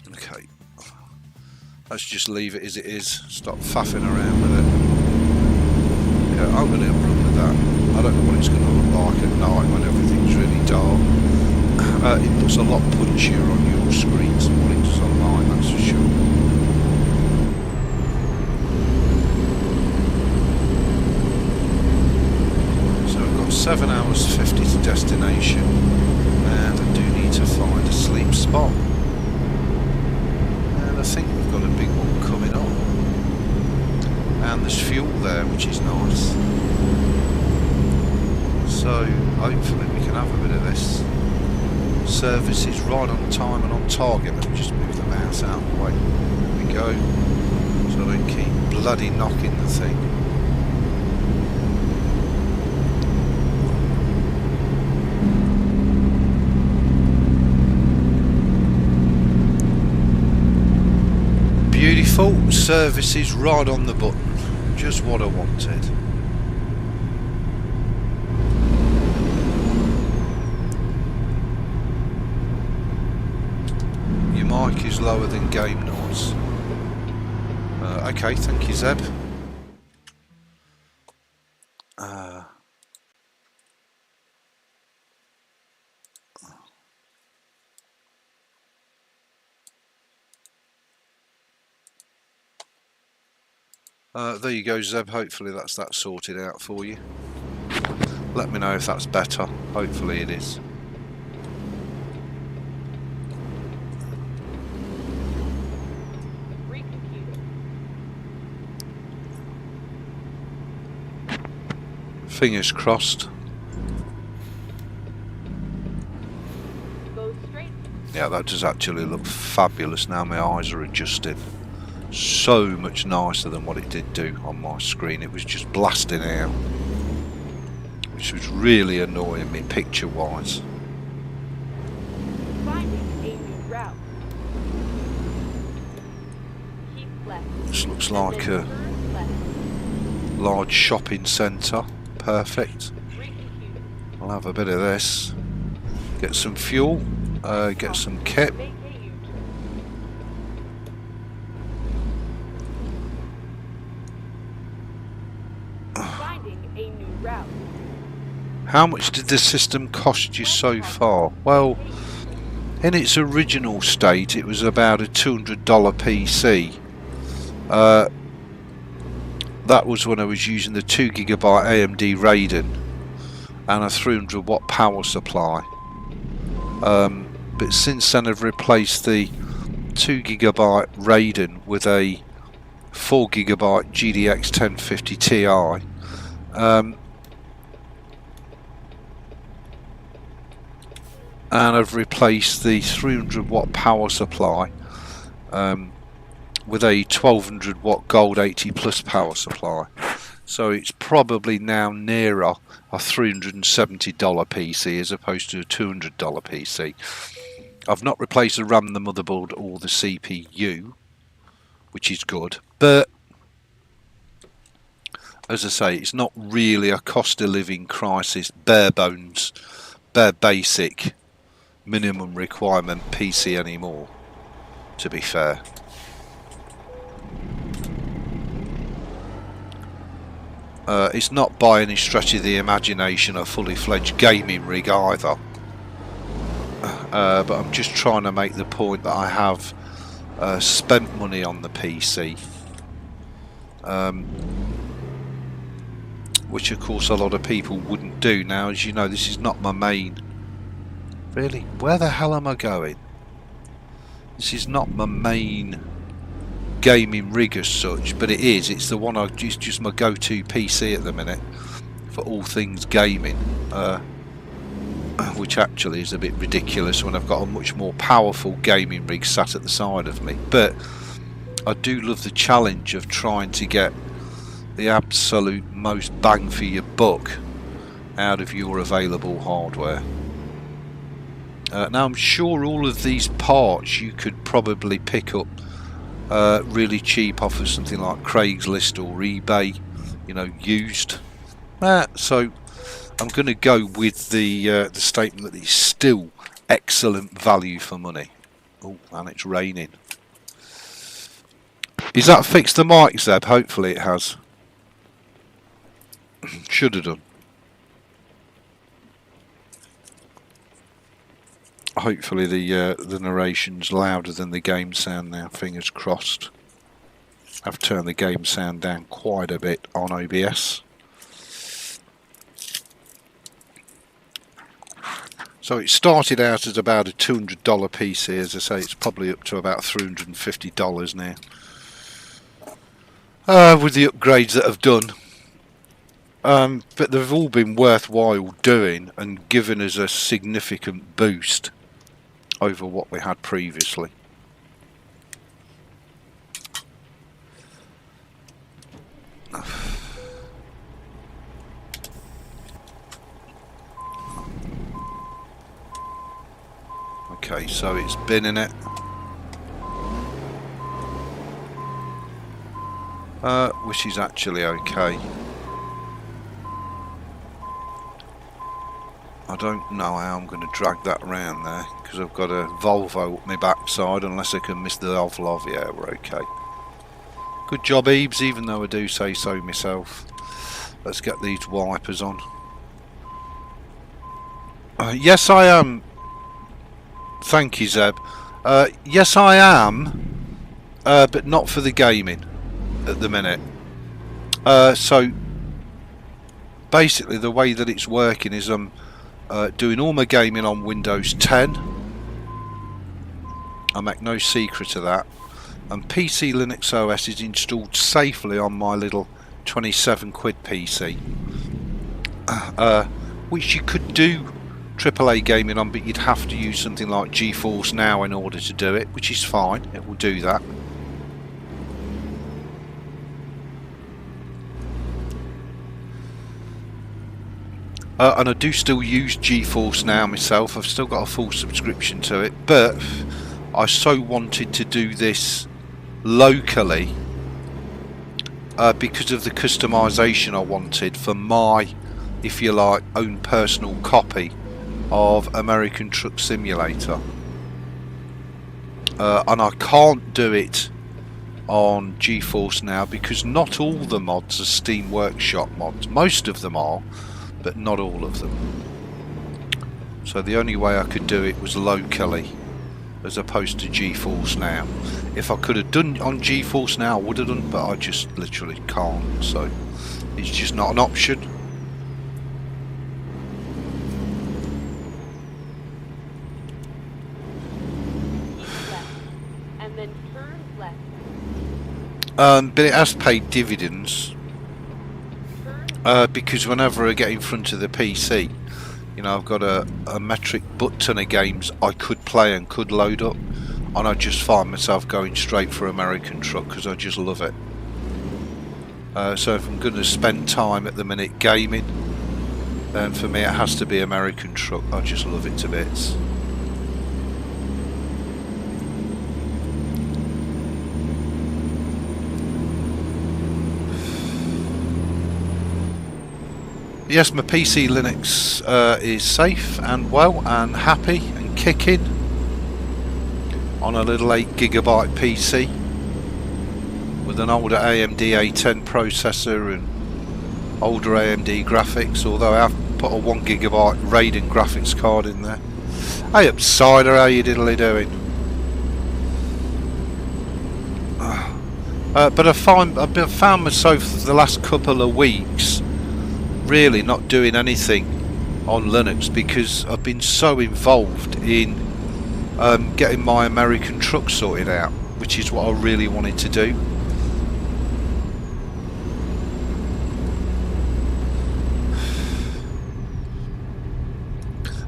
Okay. Let's just leave it as it is. Stop faffing around with it. Yeah, I'm going to run with that. I don't know what it's going to look like at night when everything's really dark. It looks a lot punchier on your screens than what it does on mine, that's for sure. So I've got 7 hours 50 to destination, and I do need to find a sleep spot. I think we've got a big one coming on, and there's fuel there, which is nice, so hopefully we can have a bit of this. Service is right on time and on target. Let me just move the mouse out of the way. There we go, so I don't keep bloody knocking the thing. Beautiful, service is right on the button, just what I wanted. Your mic is lower than game noise. Okay, thank you, Zeb. There you go, Zeb. Hopefully that's that sorted out for you. Let me know if that's better. Hopefully it is. Fingers crossed. Yeah, that does actually look fabulous now. My eyes are adjusted. So much nicer than what it did do on my screen. It was just blasting out, which was really annoying me picture wise. This looks like a large shopping centre. Perfect. I'll have a bit of this, get some fuel, get some kit. How much did the system cost you so far? Well, in its original state it was about a $200 PC. That was when I was using the 2GB AMD Radeon and a 300 watt power supply. But since then I've replaced the 2GB Radeon with a 4GB GDX 1050 Ti. and I've replaced the 300 watt power supply with a 1200 watt Gold 80 plus power supply. So it's probably now nearer a $370 PC as opposed to a $200 PC. I've not replaced the RAM, the motherboard or the CPU, which is good, but as I say, it's not really a cost of living crisis, bare bones, bare basic, minimum requirement PC anymore, to be fair. It's not by any stretch of the imagination a fully fledged gaming rig either, but I'm just trying to make the point that I have spent money on the PC, which of course a lot of people wouldn't do. Now, as you know, this is not my main... Really? Where the hell am I going? This is not my main gaming rig as such, but it is. It's the one it's just my go-to PC at the minute for all things gaming, which actually is a bit ridiculous when I've got a much more powerful gaming rig sat at the side of me. But I do love the challenge of trying to get the absolute most bang for your buck out of your available hardware. Now, I'm sure all of these parts you could probably pick up really cheap off of something like Craigslist or eBay, you know, used. So I'm going to go with the statement that it's still excellent value for money. Oh, and it's raining. Is that fixed the mic, Zeb? Hopefully it has. Should have done. Hopefully the narration's louder than the game sound now, fingers crossed. I've turned the game sound down quite a bit on OBS. So it started out as about a $200 PC, as I say, it's probably up to about $350 now. With the upgrades that I've done. But they've all been worthwhile doing and given us a significant boost over what we had previously. Okay, so it's been in it. Which is actually okay. I don't know how I'm going to drag that around there because I've got a Volvo up my backside, unless I can miss the Ovlov. Yeah, we're okay. Good job, Ebes, even though I do say so myself. Let's get these wipers on. Yes, I am. Thank you, Zeb. Yes, I am, but not for the gaming at the minute. So basically the way that it's working is I'm doing all my gaming on Windows 10. I make no secret of that. And PC Linux OS is installed safely on my little 27 quid PC, which you could do AAA gaming on, but you'd have to use something like GeForce Now in order to do it, which is fine, it will do that. And I do still use GeForce Now myself. I've still got a full subscription to it, but I so wanted to do this locally because of the customization I wanted for my, if you like, own personal copy of American Truck Simulator. And I can't do it on GeForce Now because not all the mods are Steam Workshop mods. Most of them are, but not all of them. So the only way I could do it was locally as opposed to GeForce Now. If I could have done on GeForce Now I would have done, but I just literally can't, so it's just not an option. And then turn left. But it has paid dividends. Because whenever I get in front of the PC, You know, I've got a metric butt ton of games I could play and could load up, and I just find myself going straight for American truck because I just love it. So if I'm going to spend time at the minute gaming, then for me it has to be American truck. I just love it to bits. Yes, my PC Linux is safe and well and happy and kicking on a little 8GB PC with an older AMD A10 processor and older AMD graphics, although I have put a 1GB Radeon graphics card in there. Hey up Cider, how you diddly doing? But I've found myself the last couple of weeks really not doing anything on Linux because I've been so involved in getting my American truck sorted out, which is what I really wanted to do.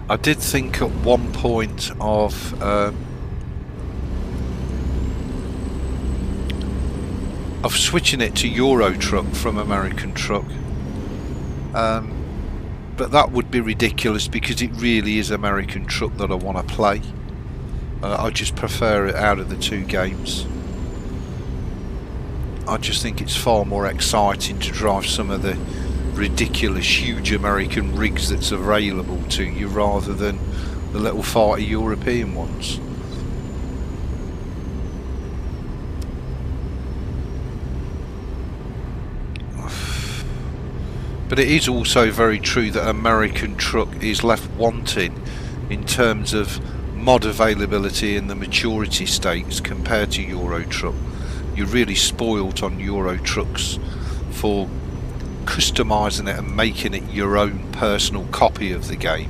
I did think at one point of switching it to Euro truck from American truck. But that would be ridiculous because it really is American truck that I want to play. I just prefer it out of the two games. I just think it's far more exciting to drive some of the ridiculous huge American rigs that's available to you rather than the little farty European ones. But it is also very true that American truck is left wanting in terms of mod availability in the maturity states compared to Euro truck. You're really spoilt on Euro trucks for customizing it and making it your own personal copy of the game.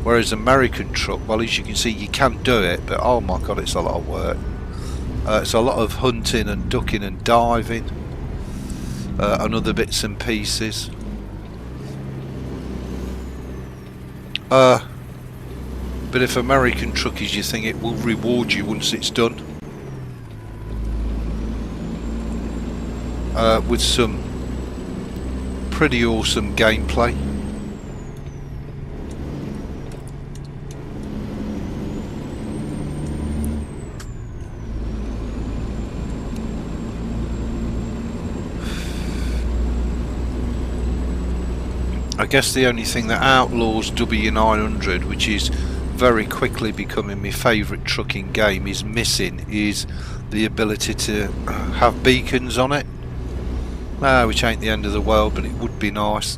Whereas American truck, well, as you can see, you can do it, but oh my god, it's a lot of work. It's a lot of hunting and ducking and diving and other bits and pieces. But if American truck is your thing, it will reward you once it's done. With some pretty awesome gameplay. I guess the only thing that outlaws W900, which is very quickly becoming my favourite trucking game, is missing is the ability to have beacons on it, which ain't the end of the world, but it would be nice.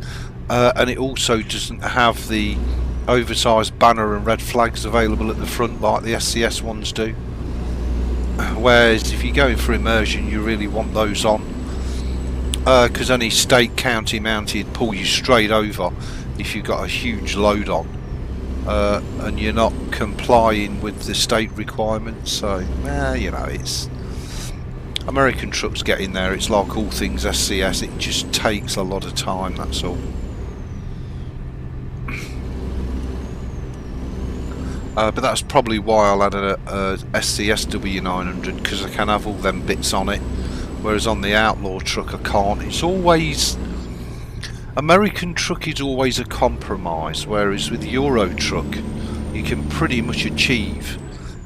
And it also doesn't have the oversized banner and red flags available at the front like the SCS ones do, whereas if you're going for immersion you really want those on, because any state county mounted pull you straight over if you've got a huge load on and you're not complying with the state requirements. So you know, it's American trucks getting there. It's like all things SCS, it just takes a lot of time, that's all. But that's probably why I'll add a SCS W900, because I can have all them bits on it, whereas on the Outlaw truck I can't. It's always, American truck is always a compromise, whereas with Euro truck you can pretty much achieve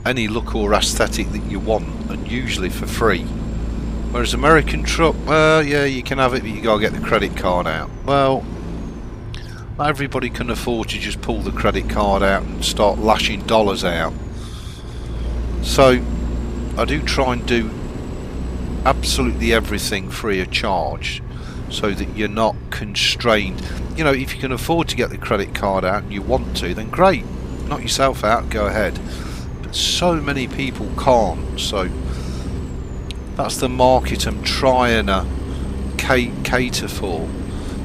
any look or aesthetic that you want, and usually for free. Whereas American truck, yeah, you can have it, but you gotta get the credit card out. Well, not everybody can afford to just pull the credit card out and start lashing dollars out. So I do try and do absolutely everything free of charge, so that you're not constrained. You know, if you can afford to get the credit card out and you want to, then great, knock yourself out, go ahead. But so many people can't, so that's the market I'm trying to cater for.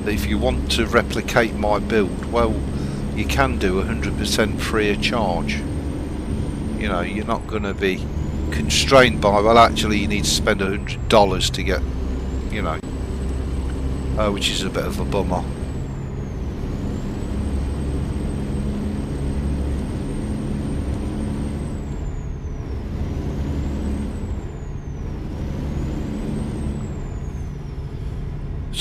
That if you want to replicate my build, well, you can do 100% free of charge. You know, you're not going to be constrained by, well, actually you need to spend $100 to get, you know, which is a bit of a bummer.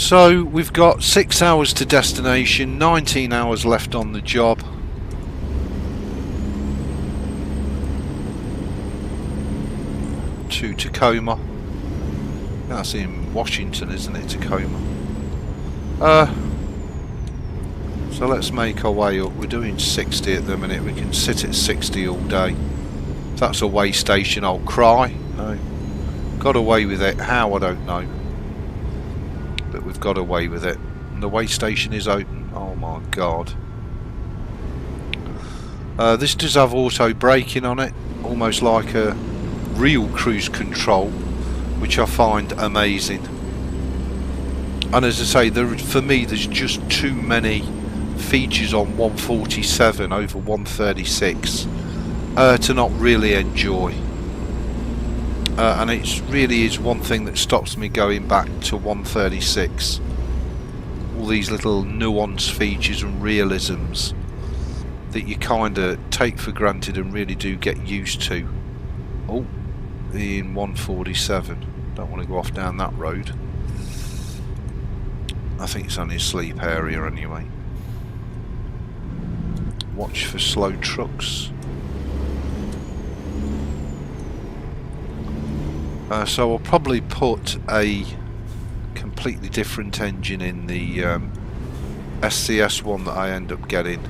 So we've got 6 hours to destination, 19 hours left on the job. To Tacoma. That's in Washington, isn't it? Tacoma. So let's make our way up. We're doing 60 at the minute. We can sit at 60 all day. If that's a way station, I'll cry. No. Got away with it. How, I don't know. But we've got away with it. And the way station is open. Oh my god. This does have auto braking on it. Almost like a real cruise control, which I find amazing. And as I say, for me there's just too many features on 147 over 136 to not really enjoy, and it really is one thing that stops me going back to 136. All these little nuance features and realisms that you kind of take for granted and really do get used to. Oh, in 147, don't want to go off down that road. I think it's only a sleep area anyway. Watch for slow trucks. So I'll probably put a completely different engine in the SCS one that I end up getting.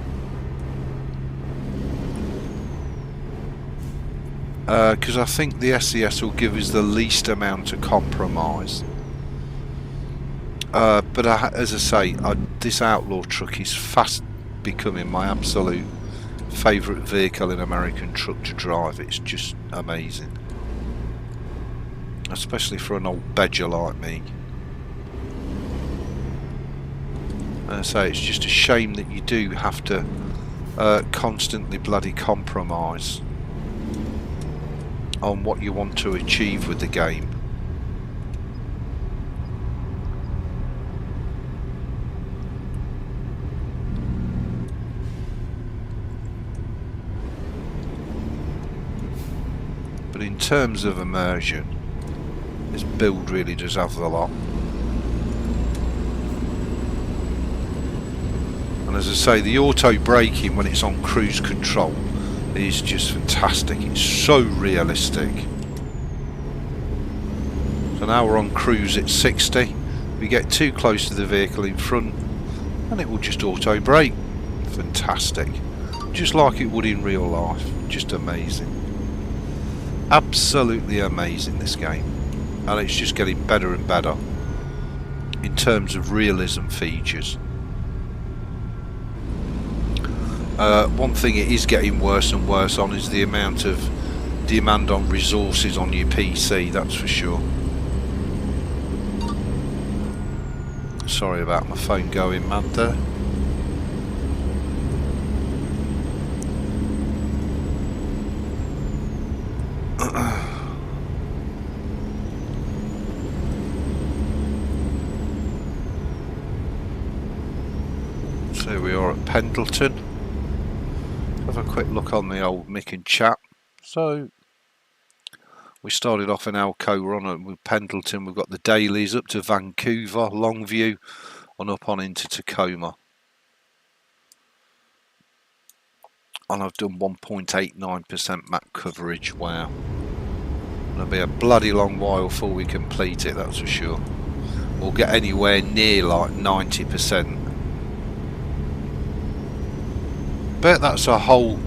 Because I think the SCS will give us the least amount of compromise. But as I say, this Outlaw truck is fast becoming my absolute favourite vehicle in American truck to drive. It's just amazing, especially for an old badger like me. And I say, it's just a shame that you do have to constantly bloody compromise on what you want to achieve with the game. But in terms of immersion, this build really does have the lot. And as I say, the auto braking when it's on cruise control is just fantastic. It's so realistic. So now we're on cruise at 60. We get too close to the vehicle in front and it will just auto brake. Fantastic. Just like it would in real life. Just amazing. Absolutely amazing, this game. And it's just getting better and better in terms of realism features. One thing it is getting worse and worse on is the amount of demand on resources on your PC, that's for sure. Sorry about my phone going mad there. So we are at Pendleton. Have a quick look on the old Mick and chat. So we started off in Alco, we're on with Pendleton, we've got the dailies up to Vancouver, Longview, and up on into Tacoma. And I've done 1.89% map coverage. Wow. It'll be a bloody long while before we complete it, that's for sure. We'll get anywhere near like 90%. Bet that's a whole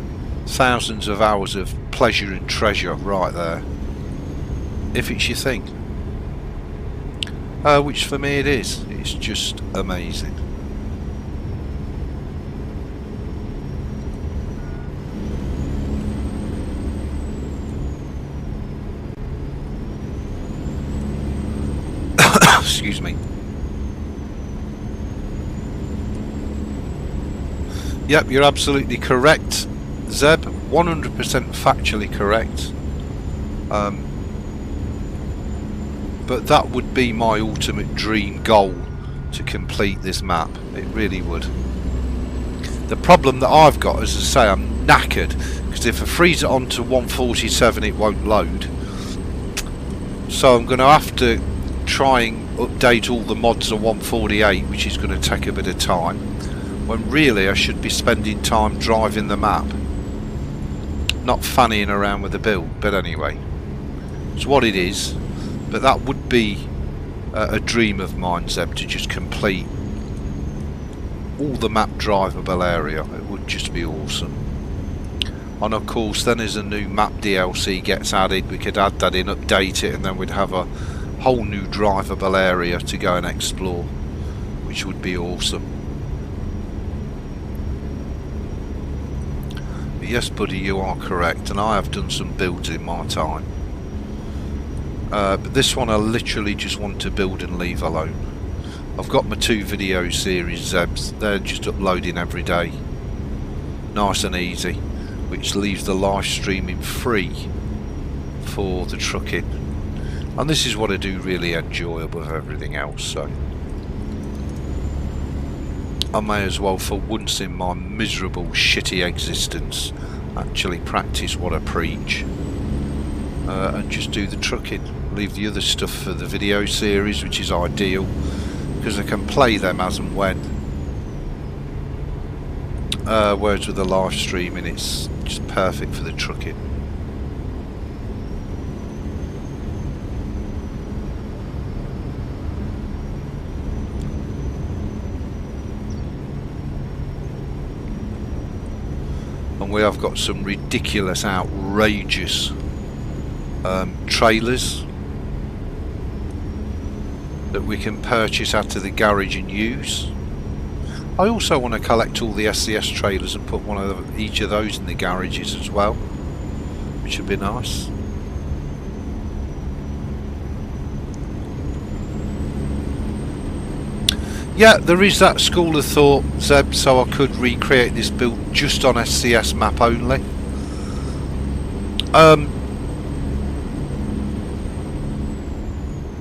thousands of hours of pleasure and treasure right there, if it's your thing. Which for me it is. It's just amazing. Excuse me. Yep, you're absolutely correct, Zeb. 100% factually correct. But that would be my ultimate dream goal, to complete this map. It really would. The problem that I've got, as I say, I'm knackered, because if I freeze it onto 147 it won't load. So I'm going to have to try and update all the mods on 148, which is going to take a bit of time, when really I should be spending time driving the map, not fannying around with the build. But anyway, it's what it is. But that would be a dream of mine, Zeb, to just complete all the map drivable area. It would just be awesome. And of course, then as a new map DLC gets added, we could add that in, update it, and then we'd have a whole new drivable area to go and explore, which would be awesome. But yes, buddy, you are correct, and I have done some builds in my time. But this one I literally just want to build and leave alone. I've got my 2 video series, Zebs. They're just uploading every day, nice and easy, which leaves the live streaming free for the trucking. And this is what I do really enjoy above everything else, so I may as well, for once in my miserable shitty existence, actually practice what I preach, and just do the trucking. Leave the other stuff for the video series, which is ideal because I can play them as and when, whereas with the live streaming it's just perfect for the trucking. And we have got some ridiculous, outrageous trailers that we can purchase out of the garage and use. I also want to collect all the SCS trailers and put one of each of those in the garages as well, which would be nice. Yeah, there is that school of thought, Zeb, so I could recreate this build just on SCS map only.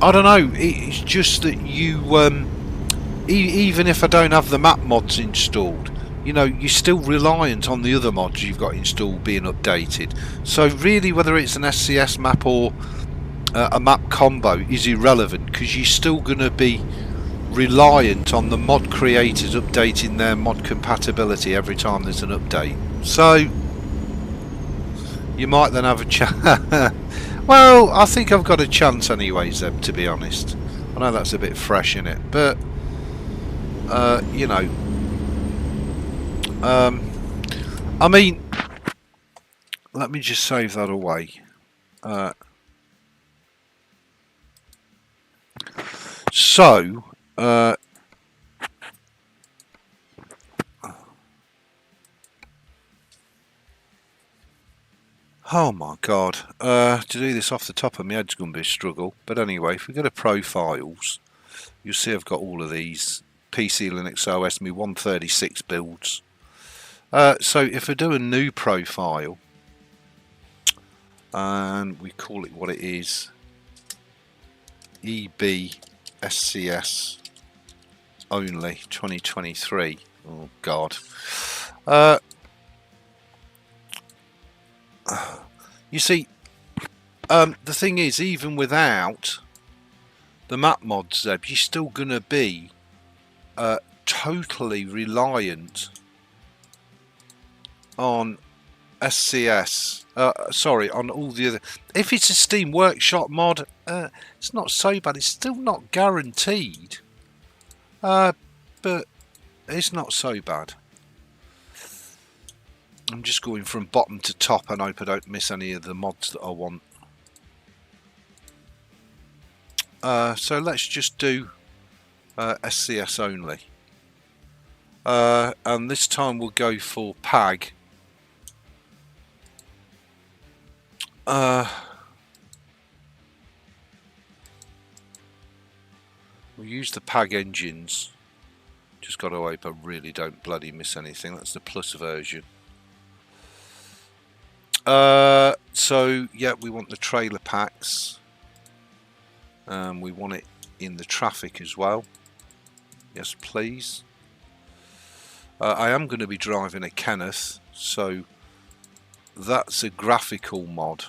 I don't know, it's just that you, even if I don't have the map mods installed, you know, you're still reliant on the other mods you've got installed being updated. So really, whether it's an SCS map or a map combo is irrelevant, because you're still going to be reliant on the mod creators updating their mod compatibility every time there's an update. So you might then have a chance. Well, I think I've got a chance anyway, Zeb, to be honest. I know that's a bit fresh in it, but you know, I mean, let me just save that away. Oh my god, to do this off the top of my head's going to be a struggle. But anyway, if we go to profiles, you'll see I've got all of these PC, Linux, OS, my 136 builds. So if I do a new profile, and we call it what it is, EB SCS only 2023. Oh god. You see, the thing is, even without the map mods, Zeb, you're still going to be totally reliant on SCS. Sorry, on all the other. If it's a Steam Workshop mod, it's not so bad. It's still not guaranteed, but it's not so bad. I'm just going from bottom to top and hope I don't miss any of the mods that I want. So let's just do SCS only. And this time we'll go for PAAG. We'll use the PAAG Engines. Just got to hope I really don't bloody miss anything. That's the plus version. So yeah, we want the trailer packs. We want it in the traffic as well. Yes, please. I am going to be driving a Kenneth, so that's a graphical mod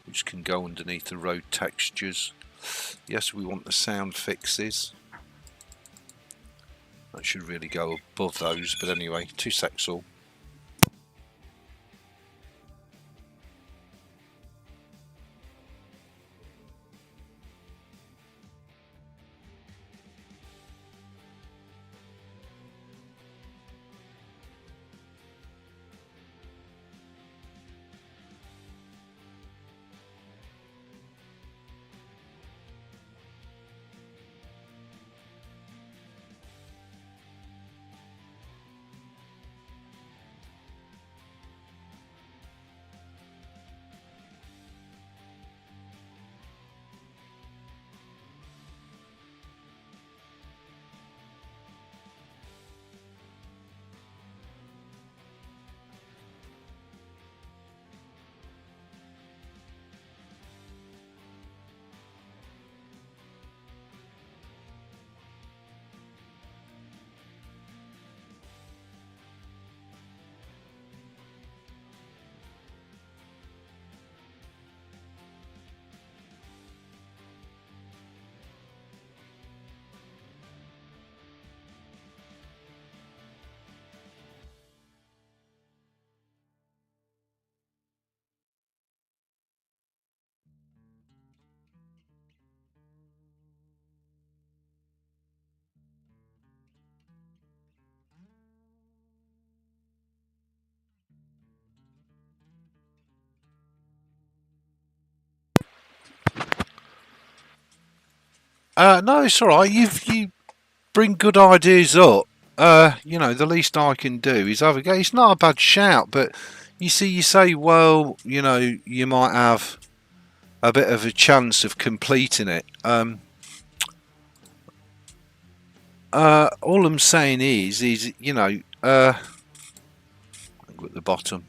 which can go underneath the road textures. Yes, we want the sound fixes. That should really go above those, but anyway, 2 secs all. No, it's alright. You bring good ideas up. You know, the least I can do is have a go. It's not a bad shout, but you see, you say, well, you know, you might have a bit of a chance of completing it. All I'm saying is you know, at the bottom.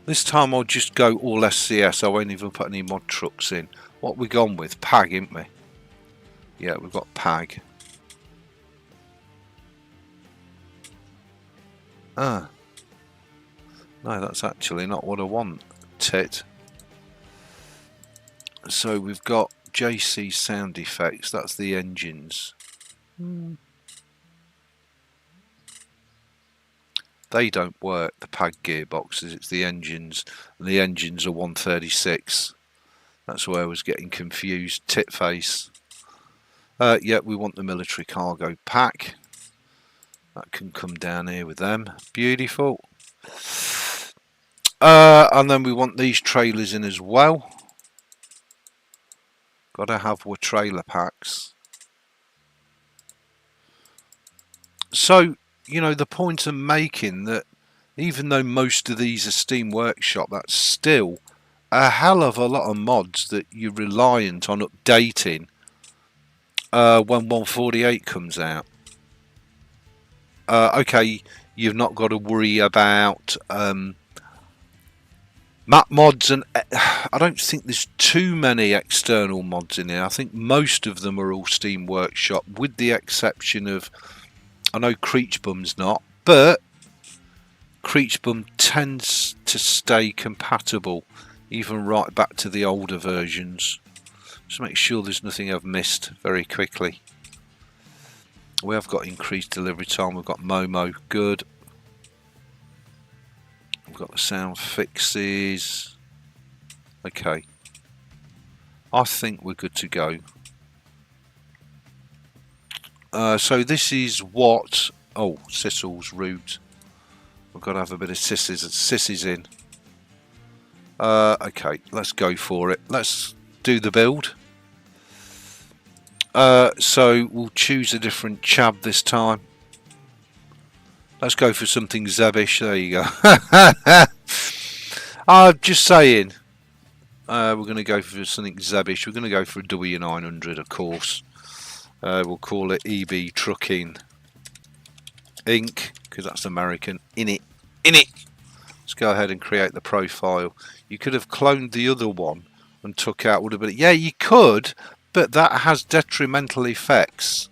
This time I'll just go all SCS. I won't even put any mod trucks in. What we gone with? PAAG, ain't we? Yeah, we've got PAAG. No, that's actually not what I want. Tit. So we've got JC sound effects. That's the engines. They don't work, the PAAG gearboxes. It's the engines. And the engines are 136. That's where I was getting confused. Tit face. Yeah, we want the military cargo pack. That can come down here with them. Beautiful. And then we want these trailers in as well. Gotta have our trailer packs. So, you know, the point I'm making that even though most of these are Steam Workshop, that's still a hell of a lot of mods that you're reliant on updating when 148 comes out. Okay, you've not got to worry about map mods, and I don't think there's too many external mods in here. I think most of them are all Steam Workshop, with the exception of, I know Creechbum's not, but Creechbum tends to stay compatible even right back to the older versions. Just make sure there's nothing I've missed very quickly. We have got increased delivery time. We've got Momo, good. We've got the sound fixes. Okay, I think we're good to go. So this is what, oh, Sissel's route. We've got to have a bit of sisses in. Okay, let's go for it. Let's do the build. So we'll choose a different chab this time. Let's go for something Zebish. There you go. I'm just saying. We're going to go for something Zebish. We're going to go for a W900, of course. We'll call it EB Trucking Inc. because that's American. In it. Let's go ahead and create the profile. You could have cloned the other one and took out, would have been, yeah, you could, but that has detrimental effects.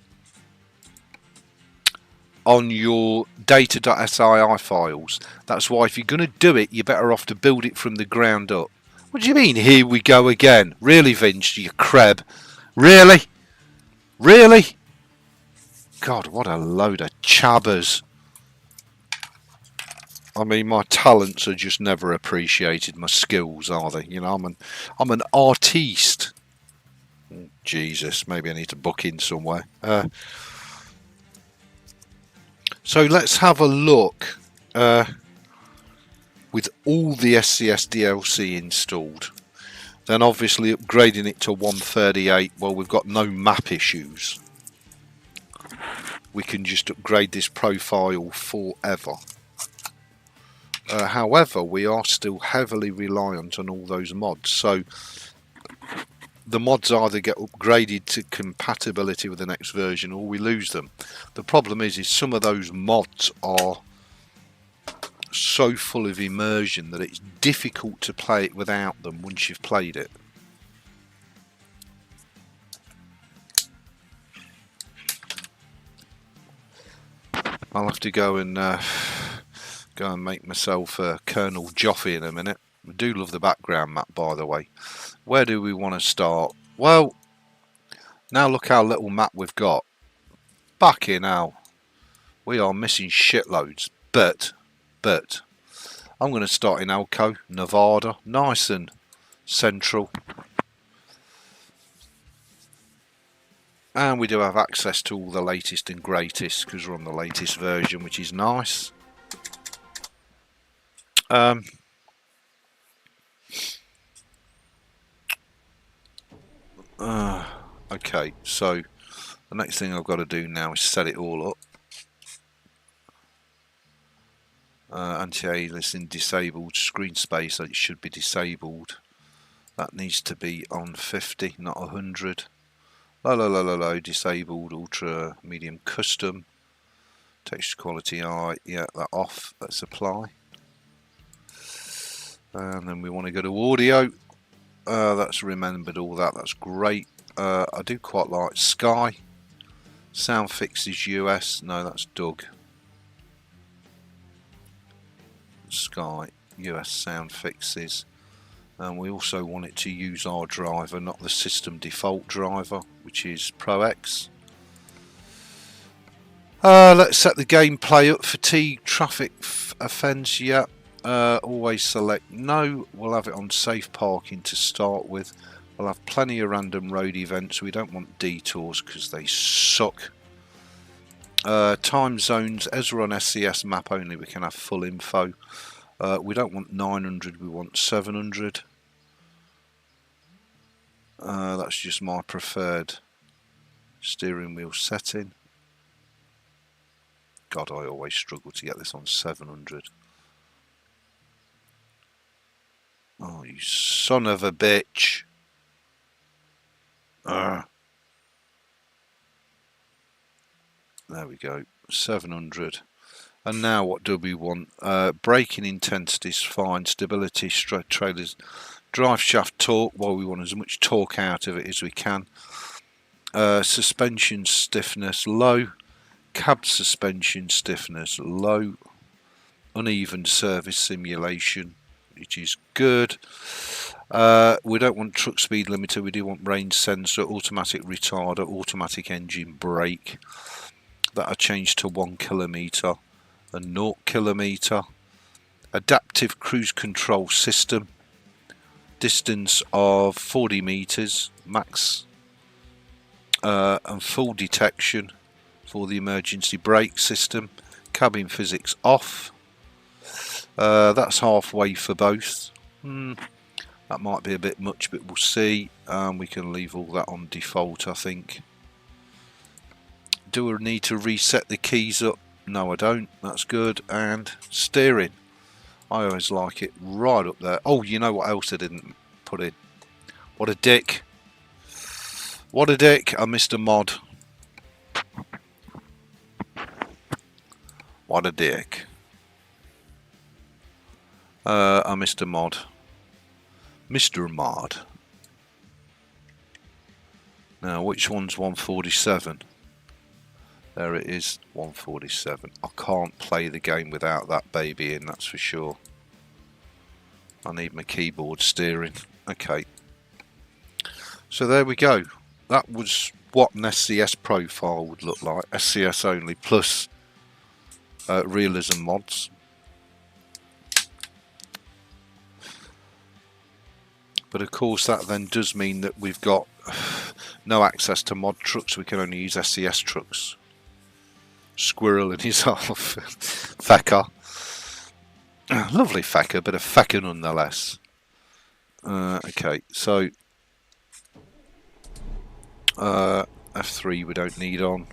on your data.sii files. That's why if you're going to do it, you're better off to build it from the ground up. What do you mean, here we go again? Really, Vince, you creb? Really? Really? God, what a load of chabbers. I mean, my talents are just never appreciated. My skills, are they? You know, I'm an artiste. Jesus, maybe I need to book in somewhere. So let's have a look with all the SCS DLC installed. Then obviously upgrading it to 138, well, we've got no map issues. We can just upgrade this profile forever. However, we are still heavily reliant on all those mods. So the mods either get upgraded to compatibility with the next version or we lose them. The problem is some of those mods are so full of immersion that it's difficult to play it without them once you've played it. I'll have to go and make myself a Colonel Joffy in a minute. I do love the background map, by the way. Where do we want to start? Well, now look how little map we've got. Back in now. We are missing shitloads. But I'm going to start in Elko, Nevada. Nice and central. And we do have access to all the latest and greatest because we're on the latest version, which is nice. Okay, so the next thing I've got to do now is set it all up. Anti-aliasing disabled, screen space, it should be disabled. That needs to be on 50, not 100. Low, disabled, ultra, medium, custom. Texture quality, yeah, that off, let's apply. And then we want to go to audio. That's remembered all that, that's great. I do quite like Sky. Sound fixes US, no, that's Doug. Sky, US sound fixes. And we also want it to use our driver, not the system default driver, which is ProX. Let's set the gameplay up. Fatigue, traffic offence, yeah. Always select no. We'll have it on safe parking to start with. We'll have plenty of random road events. We don't want detours because they suck. Time zones, as we're on SCS map only, we can have full info. We don't want 900, we want 700. That's just my preferred steering wheel setting. God, I always struggle to get this on 700. Oh, you son of a bitch. There we go, 700. And now what do we want? Braking intensity is fine, stability, trailers, drive shaft torque, well, we want as much torque out of it as we can. Suspension stiffness low, cab suspension stiffness low, uneven surface simulation, which is good. We don't want truck speed limiter, we do want range sensor, automatic retarder, automatic engine brake. That I changed to 1 kilometre and 0 kilometre. Adaptive cruise control system, distance of 40 metres max, and full detection for the emergency brake system. Cabin physics off. That's halfway for both. That might be a bit much, but we'll see. We can leave all that on default, I think. Do I need to reset the keys up? No, I don't. That's good. And steering. I always like it right up there. Oh, you know what else I didn't put in? What a dick. What a dick. I missed a mod. What a dick. I missed a mod. Mr. Mod. Now, which one's 147? There it is, 147. I can't play the game without that baby in, that's for sure. I need my keyboard steering. Okay. So there we go. That was what an SCS profile would look like. SCS only plus realism mods. But of course that then does mean that we've got no access to mod trucks. We can only use SCS trucks. Squirrel in his half. Fecker. Lovely fecker, but a fecker nonetheless. Okay, so F3 we don't need on.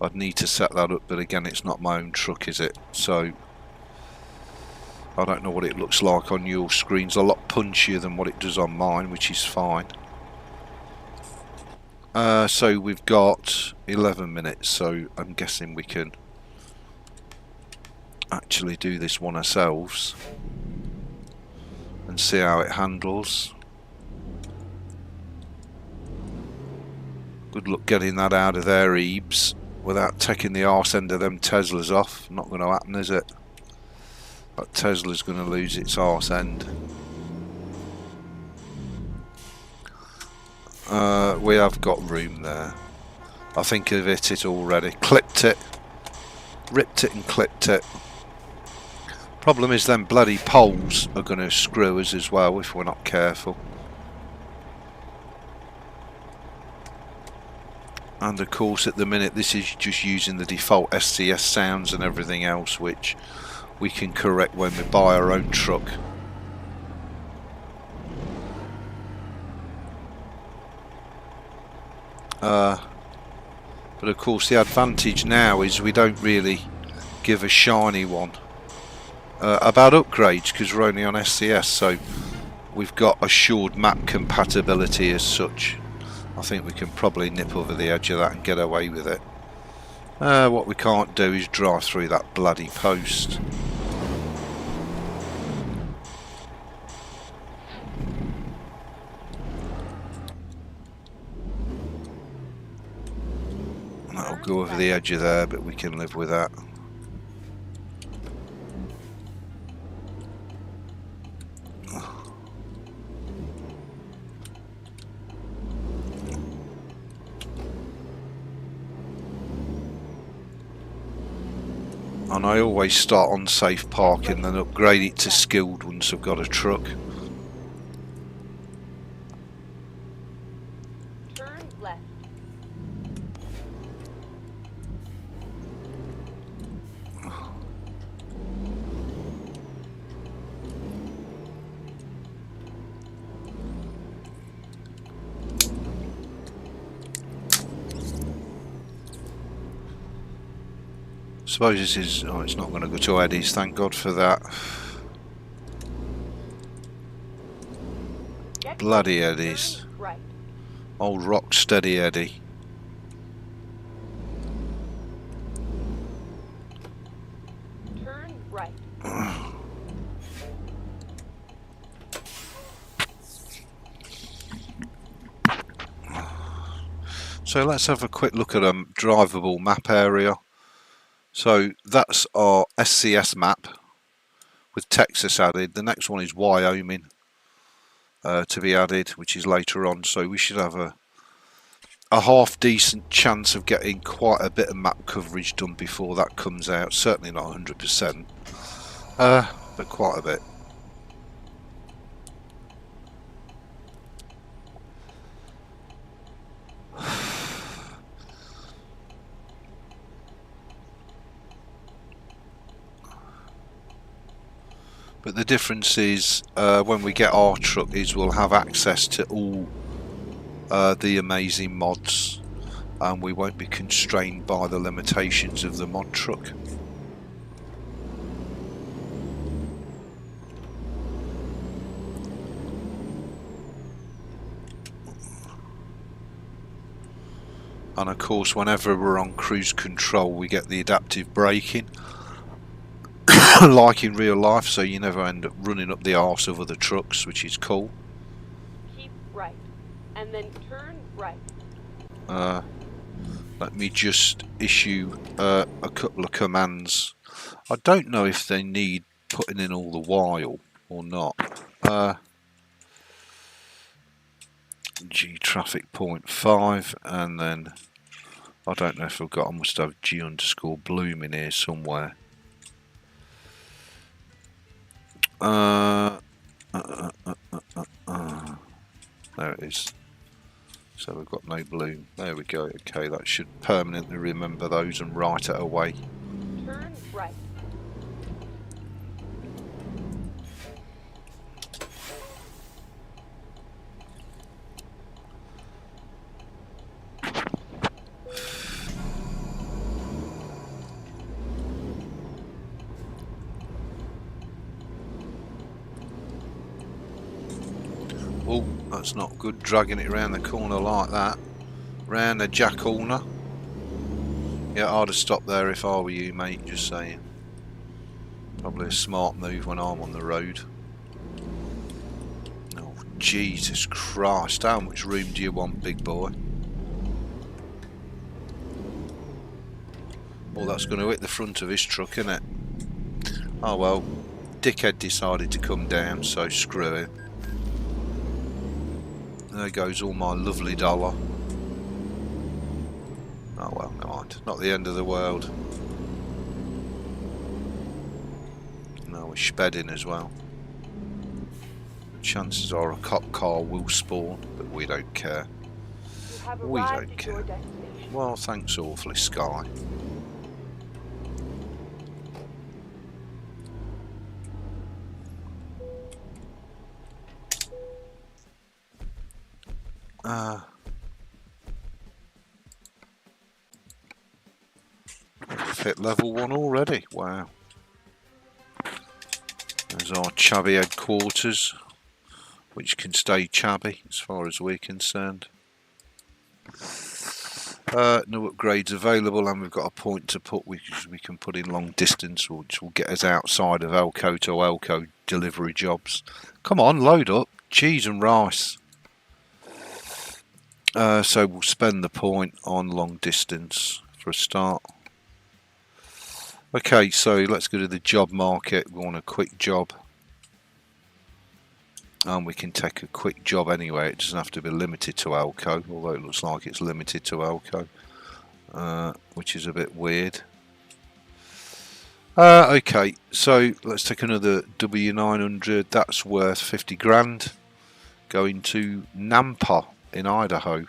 I'd need to set that up, but again it's not my own truck, is it? So I don't know what it looks like on your screens. A lot punchier than what it does on mine, which is fine. So we've got 11 minutes, so I'm guessing we can actually do this one ourselves and see how it handles. Good luck getting that out of there, Ebes, without taking the arse end of them Teslas off. Not going to happen, is it? But Tesla's going to lose its arse end. We have got room there. I think I've hit it already. Clipped it. Ripped it and clipped it. Problem is them bloody poles are going to screw us as well if we're not careful. And of course at the minute this is just using the default SCS sounds and everything else, which we can correct when we buy our own truck. But of course the advantage now is we don't really give a shiny one about upgrades because we're only on SCS, so we've got assured map compatibility as such. I think we can probably nip over the edge of that and get away with it. What we can't do is drive through that bloody post. That'll go over the edge of there, but we can live with that. And I always start on safe parking, then upgrade it to skilled once I've got a truck. Turn left. Suppose this is, oh, it's not going to go to Eddie's, thank God for that. Bloody Eddie's. Right. Old rock steady Eddie. Turn right. So let's have a quick look at a drivable map area. So that's our SCS map with Texas added. The next one is Wyoming to be added, which is later on. So we should have a half decent chance of getting quite a bit of map coverage done before that comes out. Certainly not 100%, but quite a bit. But the difference is when we get our truck is we'll have access to all the amazing mods and we won't be constrained by the limitations of the mod truck. And of course whenever we're on cruise control we get the adaptive braking like in real life, so you never end up running up the arse of other trucks, which is cool. Keep right. And then turn right. let me just issue a couple of commands. I don't know if they need putting in all the while or not. G traffic 0.5, and then I don't know if I've got, I must have G underscore bloom in here somewhere. There it is. So we've got no bloom. There we go. Okay, that should permanently remember those and write it away. Turn right. Oh, that's not good, dragging it around the corner like that. Round the jack corner. Yeah, I'd have stopped there if I were you, mate, just saying. Probably a smart move when I'm on the road. Oh, Jesus Christ, how much room do you want, big boy? Oh, that's going to hit the front of his truck, isn't it? Oh well, dickhead decided to come down, so screw him. There goes all my lovely dollar. Oh well, never mind. Not the end of the world. No, we're spedding as well. Chances are a cop car will spawn, but we don't care. You have We arrived don't at your care. destination. Well, thanks awfully, Sky. Hit level 1 already. Wow. There's our Chabby headquarters, which can stay Chabby as far as we're concerned. No upgrades available, and we've got a point to put, which we can put in long distance, which will get us outside of Elco to Elco delivery jobs. Come on, load up. Cheese and rice. So we'll spend the point on long distance for a start. Okay, so let's go to the job market. We want a quick job. And we can take a quick job anyway. It doesn't have to be limited to Elco, although it looks like it's limited to Elco, which is a bit weird. Okay, so let's take another W900. That's worth 50 grand. Going to Nampa in Idaho.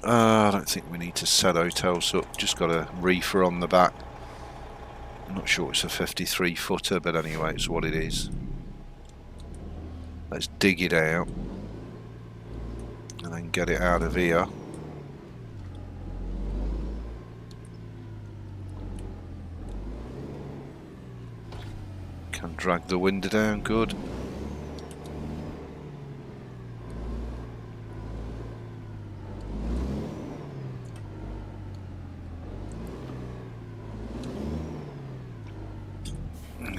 I don't think we need to set hotels up. Just got a reefer on the back. I'm not sure it's a 53 footer, but anyway, it's what it is. Let's dig it out and then get it out of here. Can drag the window down, good.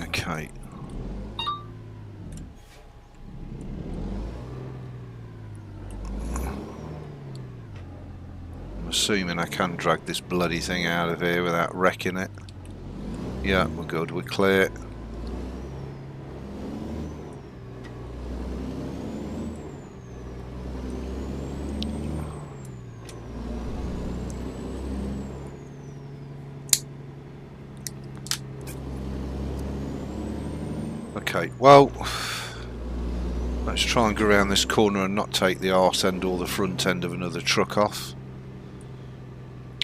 Okay. I'm assuming I can drag this bloody thing out of here without wrecking it. Yeah, we're good, we're clear. Okay, well, let's try and go around this corner and not take the arse end or the front end of another truck off.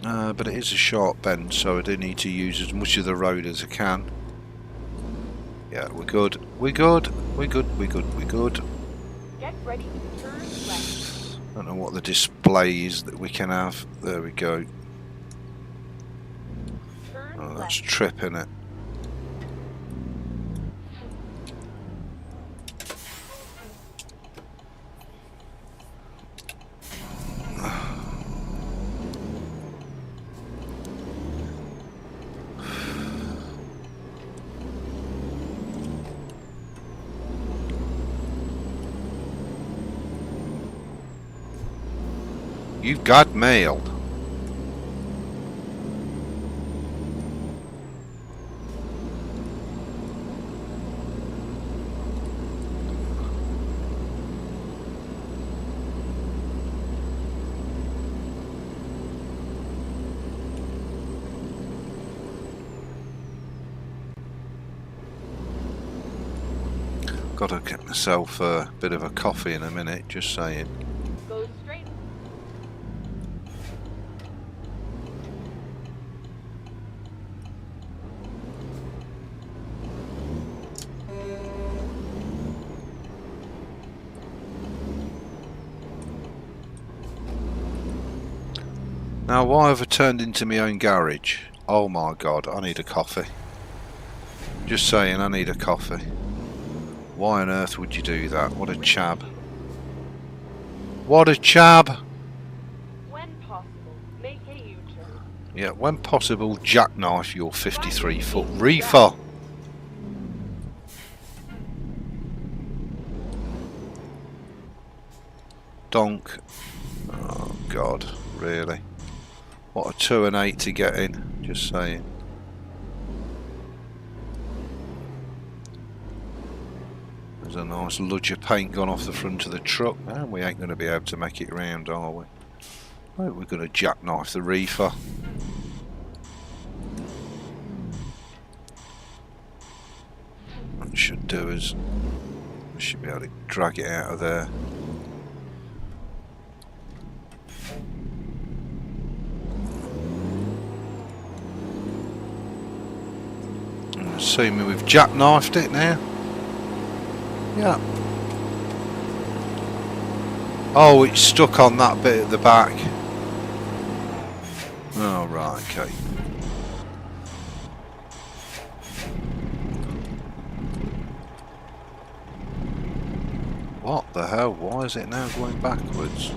But it is a sharp bend, so I do need to use as much of the road as I can. Yeah, we're good. We're good. We're good. We're good. We're good. Get ready to turn left. I don't know what the display is that we can have. There we go. Turn Oh, that's left. tripping it. You've got mail. Gotta get myself a bit of a coffee in a minute, just saying. Go straight. Now, why have I turned into my own garage? Oh my god, I need a coffee. Just saying, I need a coffee. Why on earth would you do that? What a chab. What a chab! When possible, make a U-turn. Yeah, when possible, jackknife your 53-foot reefer. Donk. Oh god, really? What a 2 and 8 to get in, just saying. There's a nice ludge of paint gone off the front of the truck, and we ain't going to be able to make it round, are we? Oh, we're going to jackknife the reefer. What should do is we should be able to drag it out of there. I'm assuming we've jackknifed it now. Yeah. Oh, it's stuck on that bit at the back. Oh, right, okay. What the hell? Why is it now going backwards?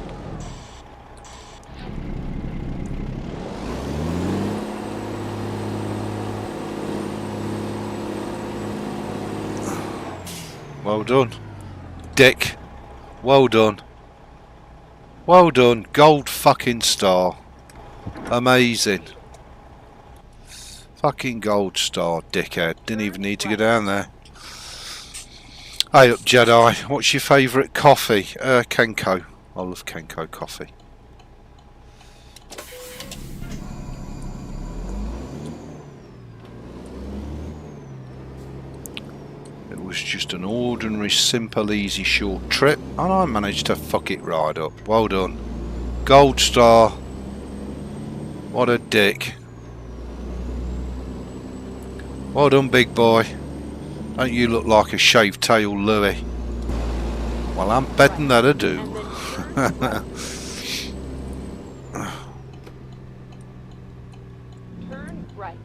Well done, Dick. Well done. Well done. Gold fucking star. Amazing. Fucking gold star, dickhead. Didn't even need to go down there. Hey up, Jedi. What's your favourite coffee? Kenko. I love Kenko coffee. It was just an ordinary, simple, easy, short trip, and I managed to fuck it right up. Well done. Gold star. What a dick. Well done, big boy. Don't you look like a shaved tail Louis? Well, I'm betting that I do. Turn right.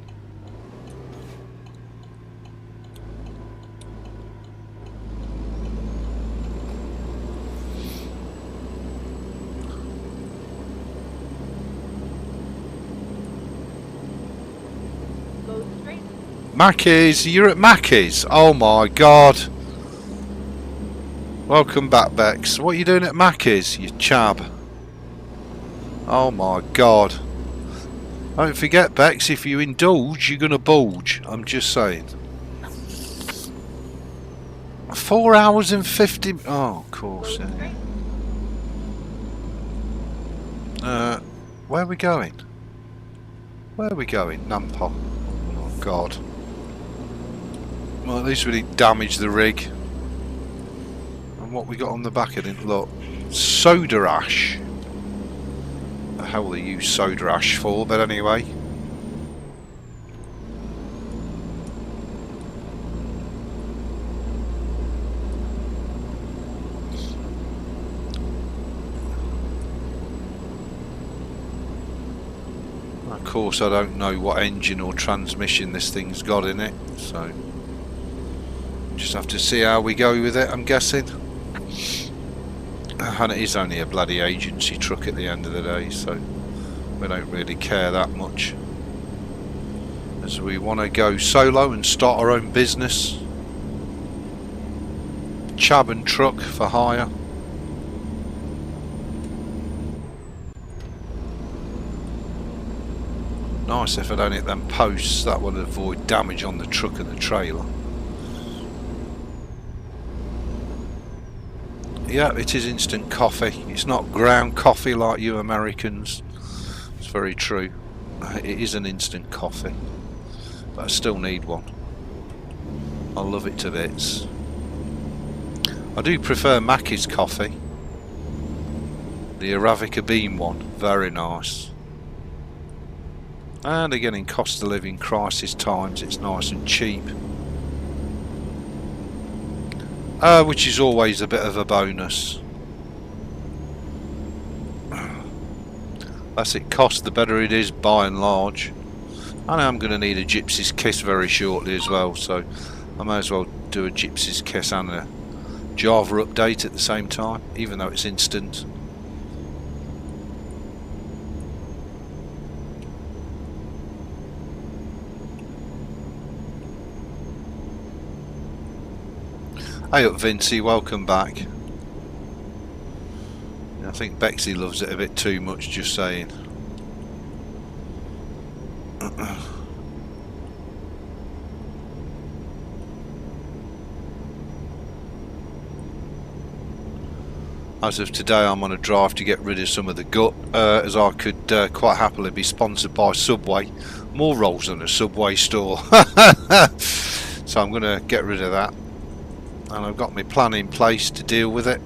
Go straight. Mackey's, you're at Mackey's. Oh my god. Welcome back, Bex. What are you doing at Mackey's, you chab? Oh my god. Don't forget, Bex, if you indulge, you're gonna bulge. I'm just saying. 4 hours and 50. Oh, of course. Yeah. Where are we going? Where are we going? Nampa. Oh god. Well, at least we didn't damage the rig. And what we got on the back of it, look. Soda ash. The hell they use soda ash for, but anyway. Of course, I don't know what engine or transmission this thing's got in it, so just have to see how we go with it, I'm guessing. And it is only a bloody agency truck at the end of the day, so we don't really care that much, as we want to go solo and start our own business. Chab and truck for hire. Nice if I don't hit them posts, that would avoid damage on the truck and the trailer. Yeah, it is instant coffee. It's not ground coffee like you Americans. It's very true. It is an instant coffee. But I still need one. I love it to bits. I do prefer Mackey's coffee. The Arabica bean one. Very nice. And again, in cost of living crisis times, it's nice and cheap. Which is always a bit of a bonus. Less it costs, the better it is by and large. I know I'm going to need a Gypsy's Kiss very shortly as well, so I may as well do a Gypsy's Kiss and a Java update at the same time, even though it's instant. Hey up Vincey, welcome back. I think Bexy loves it a bit too much, just saying. As of today, I'm on a drive to get rid of some of the gut, as I could quite happily be sponsored by Subway. More rolls than a Subway store. So I'm going to get rid of that. And I've got my plan in place to deal with it.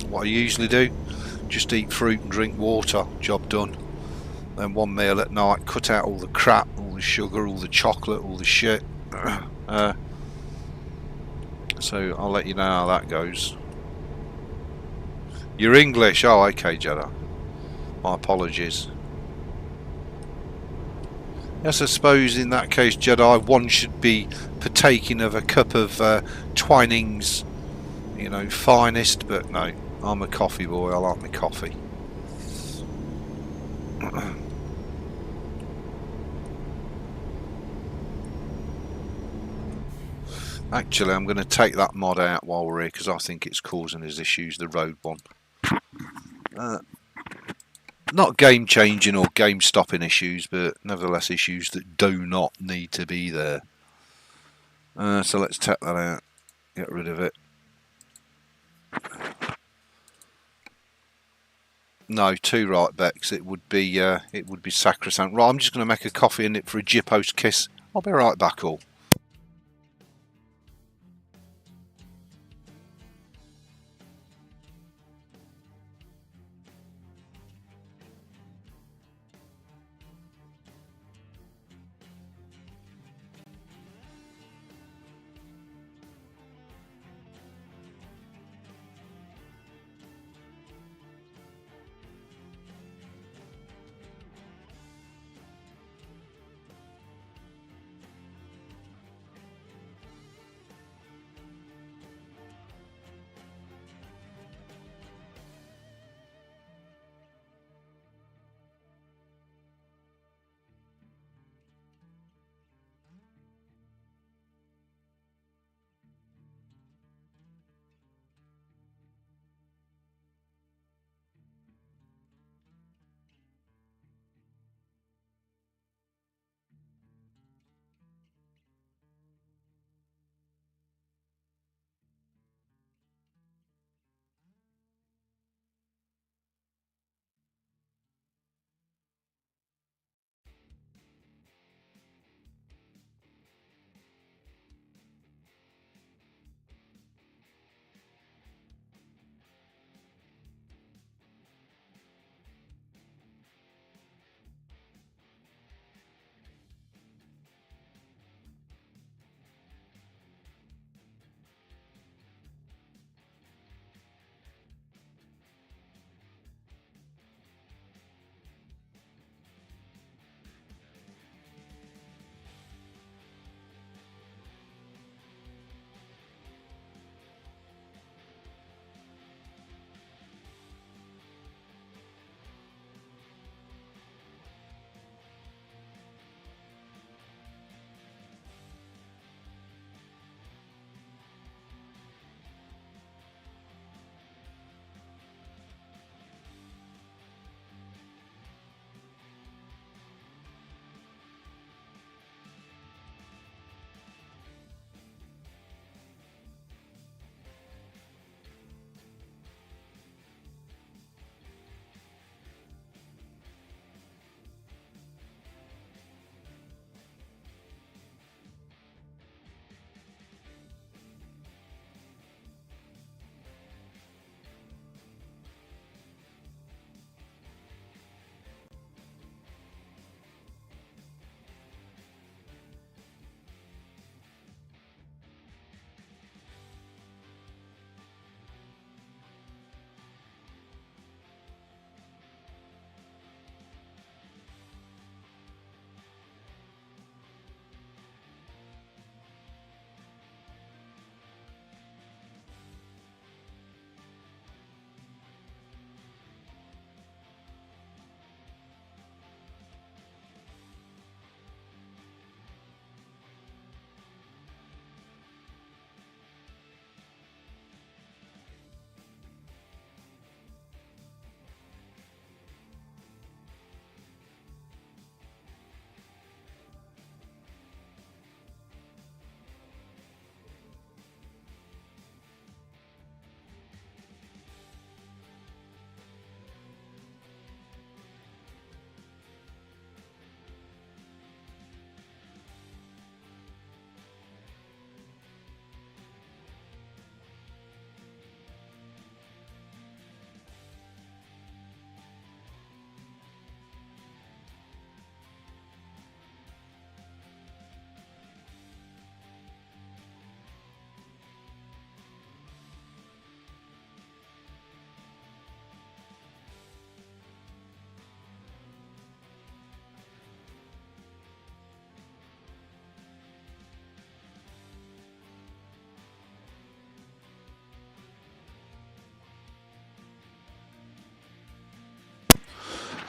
What I usually do, just eat fruit and drink water, job done. Then one meal at night, cut out all the crap, all the sugar, all the chocolate, all the shit. So I'll let you know how that goes. You're English? Oh, okay, Jedi. My apologies. Yes, I suppose in that case, Jedi, one should be partaking of a cup of Twinings, you know, finest, but no, I'm a coffee boy, I like my coffee. Actually, I'm going to take that mod out while we're here, because I think it's causing us issues, the road one. Not game changing or game stopping issues, but nevertheless issues that do not need to be there. So let's take that out, get rid of it. No, too right, Bex. It would be sacrosanct. Right, I'm just going to make a coffee in it for a Jippo's kiss. I'll be right back, all.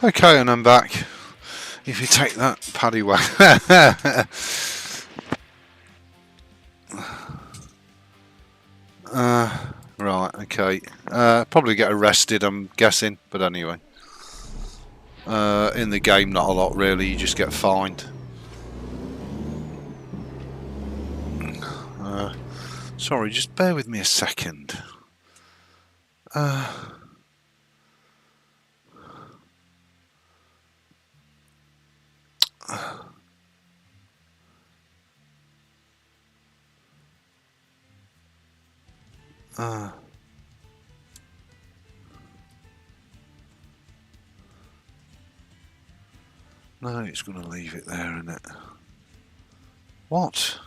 Okay, and I'm back. If you take that, paddy whack. Right, okay. Probably get arrested, I'm guessing, but anyway. In the game, not a lot really, you just get fined. Sorry, just bear with me a second. No, it's going to leave it there, isn't it? What?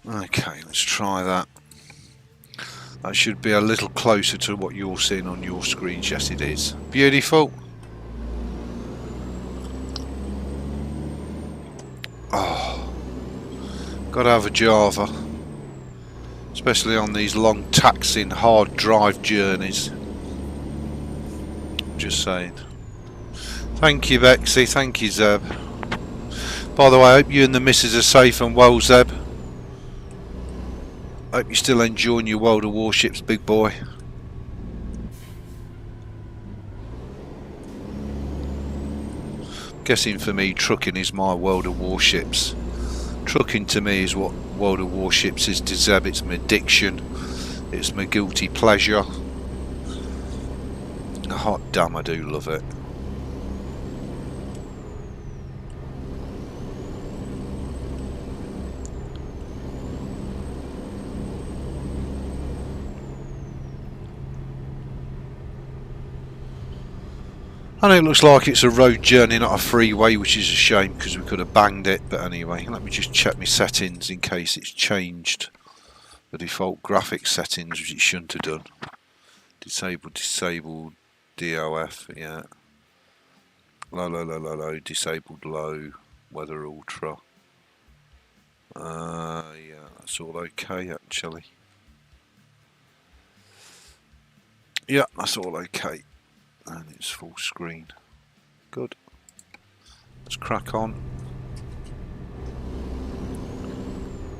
Okay, let's try that. That should be a little closer to what you're seeing on your screens. Yes, it is. Beautiful. Oh, gotta have a Java, especially on these long taxing hard drive journeys. Just saying. Thank you, Bexy. Thank you, Zeb. By the way, I hope you and the missus are safe and well, Zeb. Hope you're still enjoying your World of Warships, big boy. Guessing for me, trucking is my World of Warships. Trucking to me is what World of Warships is to Zeb. It's my addiction. It's my guilty pleasure. Hot damn, I do love it. And it looks like it's a road journey, not a freeway, which is a shame because we could have banged it. But anyway, let me just check my settings in case it's changed the default graphics settings, which it shouldn't have done. Disabled, DOF, yeah. Low, disabled low, weather ultra. Yeah, that's all okay actually. Yeah, that's all okay. And it's full screen. Good. Let's crack on.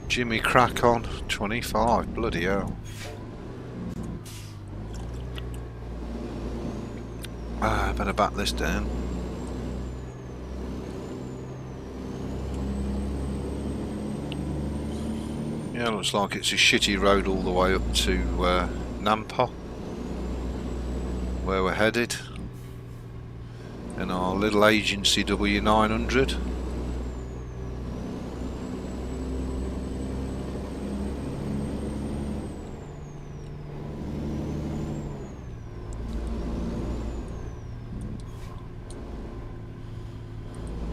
Jimmy, crack on. 25, bloody hell. I better back this down. Yeah, looks like it's a shitty road all the way up to Nampa, where we're headed in our little agency W900.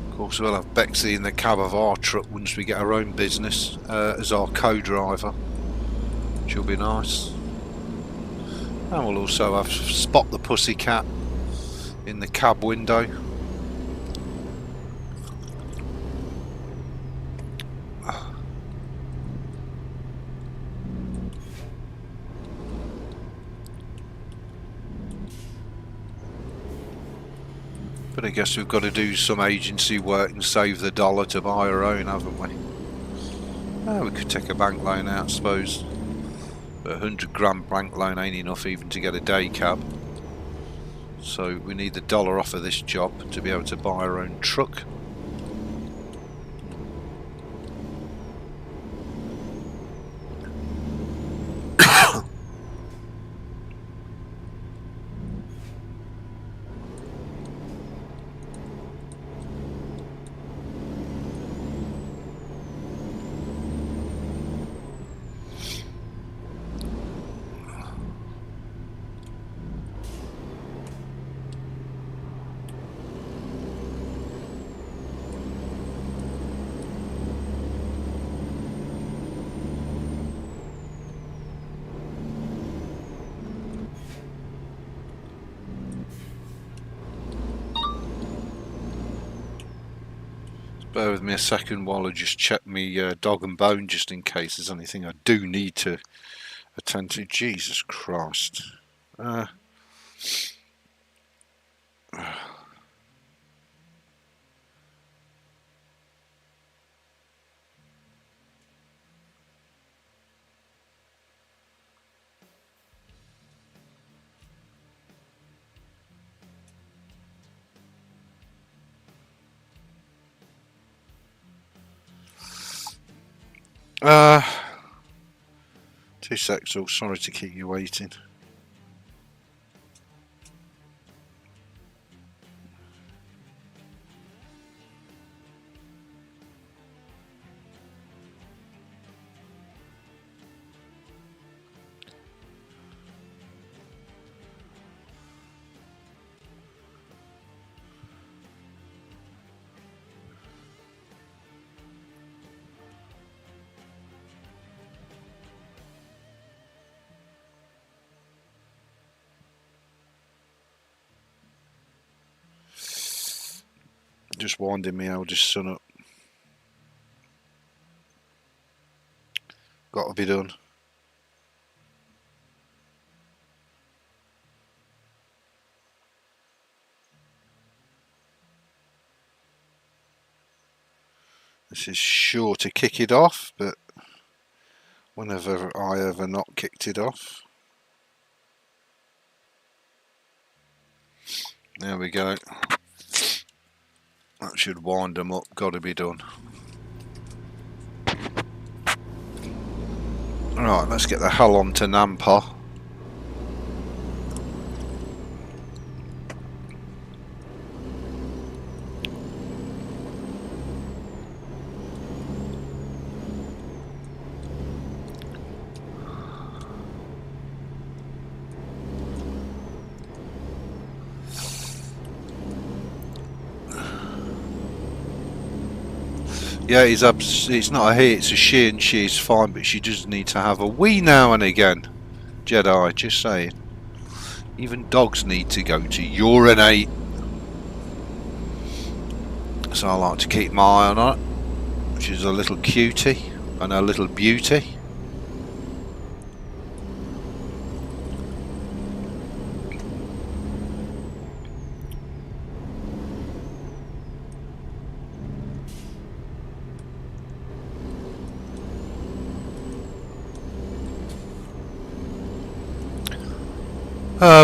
Of course we'll have Bexy in the cab of our truck once we get our own business as our co-driver, which will be nice. And we'll also have Spot the Pussycat in the cab window. But I guess we've got to do some agency work and save the dollar to buy our own, haven't we? We could take a bank loan out, I suppose. But £100 bank loan ain't enough even to get a day cab. So we need the dollar off of this job to be able to buy our own truck. bear with me a second while I just check me dog and bone, just in case there's anything I do need to attend to. Jesus Christ. Two secs, all. Sorry to keep you waiting. Just winding me eldest son up. Got to be done. This is sure to kick it off, but whenever I ever not kicked it off. There we go. That should wind them up. Got to be done. Alright, let's get the hell on to Nampa. Yeah, it's not a he, it's a she, and she's fine, but she does need to have a wee now and again. Jedi, just saying. Even dogs need to go to urinate. So I like to keep my eye on her. She's a little cutie and a little beauty.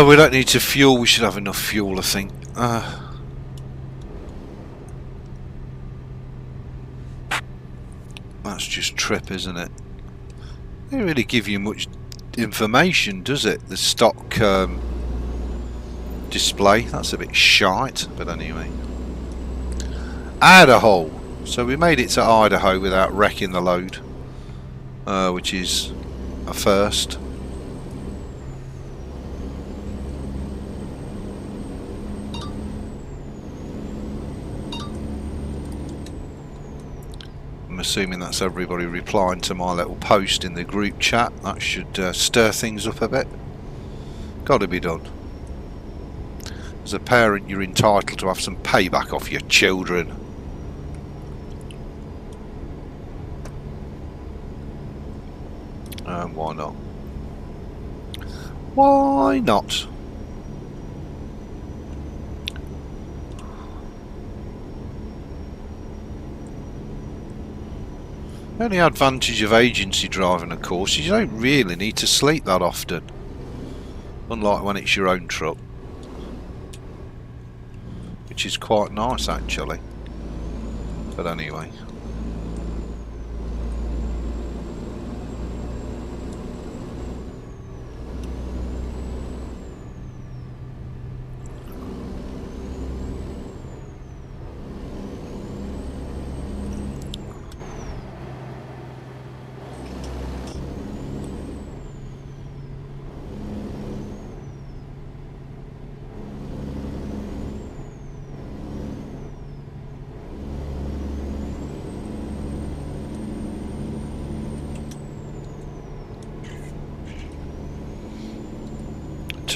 We don't need to fuel, we should have enough fuel, I think. That's just trip, isn't it? They don't really give you much information, does it? The stock display, that's a bit shite, but anyway. Idaho! So we made it to Idaho without wrecking the load, which is a first. I'm assuming that's everybody replying to my little post in the group chat. That should stir things up a bit. Got to be done. As a parent, you're entitled to have some payback off your children. Why not? Why not? The only advantage of agency driving, of course, is you don't really need to sleep that often. Unlike when it's your own truck. Which is quite nice, actually. But anyway.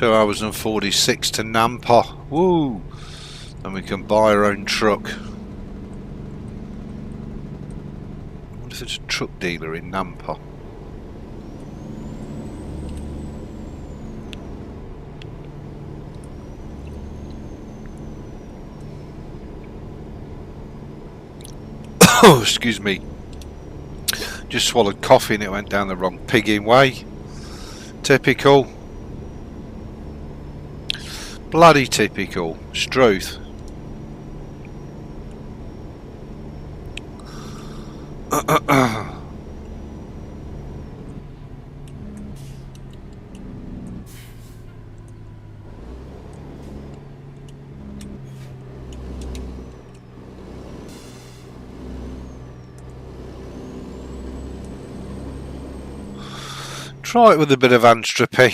Hours and 46 to Nampa. Woo! And we can buy our own truck. if it's a truck dealer in Nampa. Oh, excuse me. Just swallowed coffee and it went down the wrong pigging way. Typical. Bloody typical. Struth. Try it with a bit of entropy.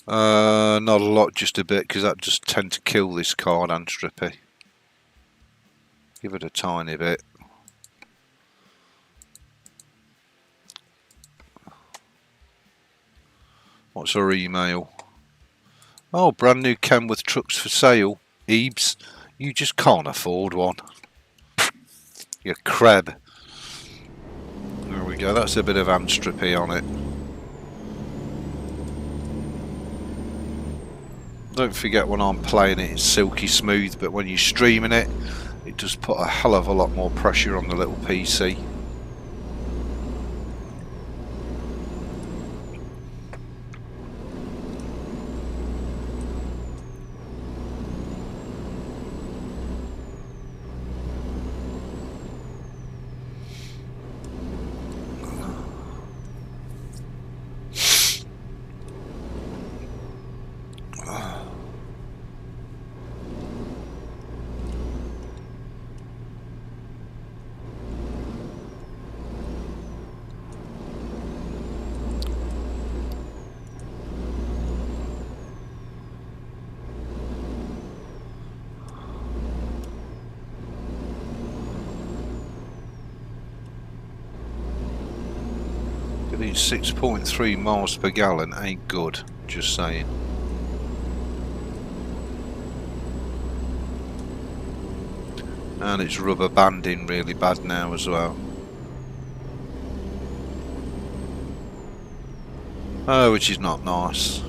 Not a lot, just a bit, because that just tend to kill this card, entropy. Give it a tiny bit. What's our email? Oh, brand new Kenworth trucks for sale. Ebs, you just can't afford one. You crab. There we go, that's a bit of entropy on it. Don't forget, when I'm playing it, it's silky smooth, but when you're streaming it, it does put a hell of a lot more pressure on the little PC. Getting 6.3 miles per gallon ain't good, just saying. And it's rubber banding really bad now as well. Oh, which is not nice.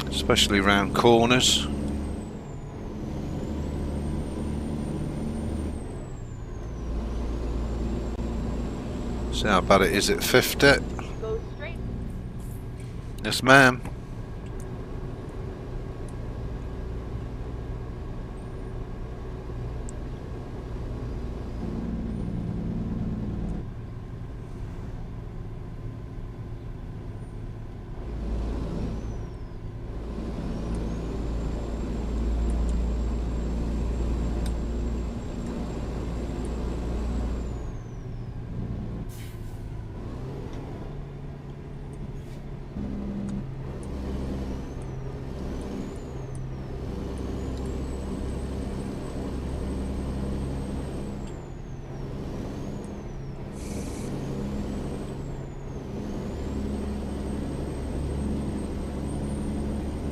Especially around corners. See how bad it is at 50. Go straight. Yes, ma'am.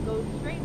Go straight.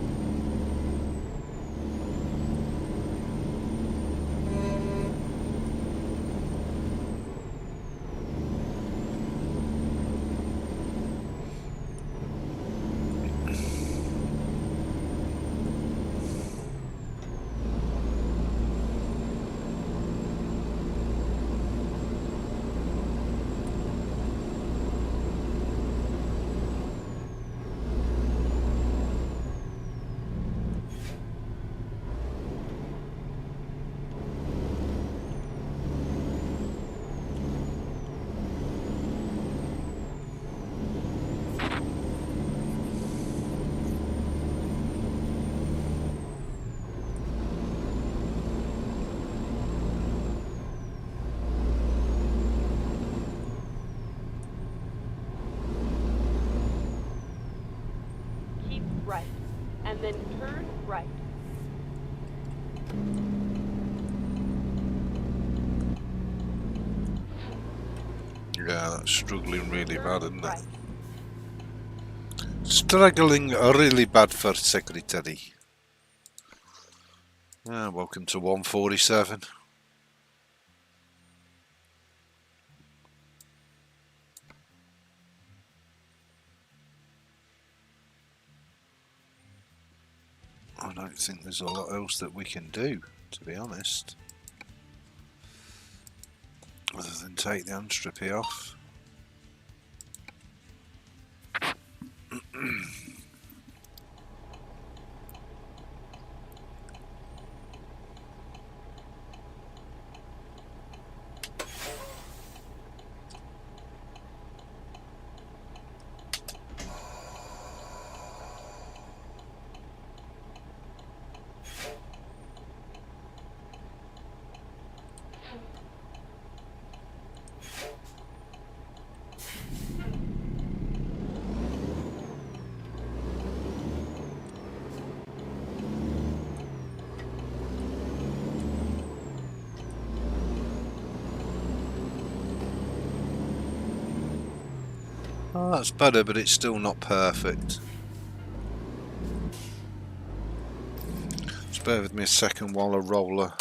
Keep right, and then turn right. Yeah, that's struggling really bad, isn't it? Right. Struggling really bad for secretary. Yeah, welcome to 147. I don't think there's a lot else that we can do, to be honest, other than take the unstrippy off. Oh, that's better, but it's still not perfect. Just bear with me a second while I roll a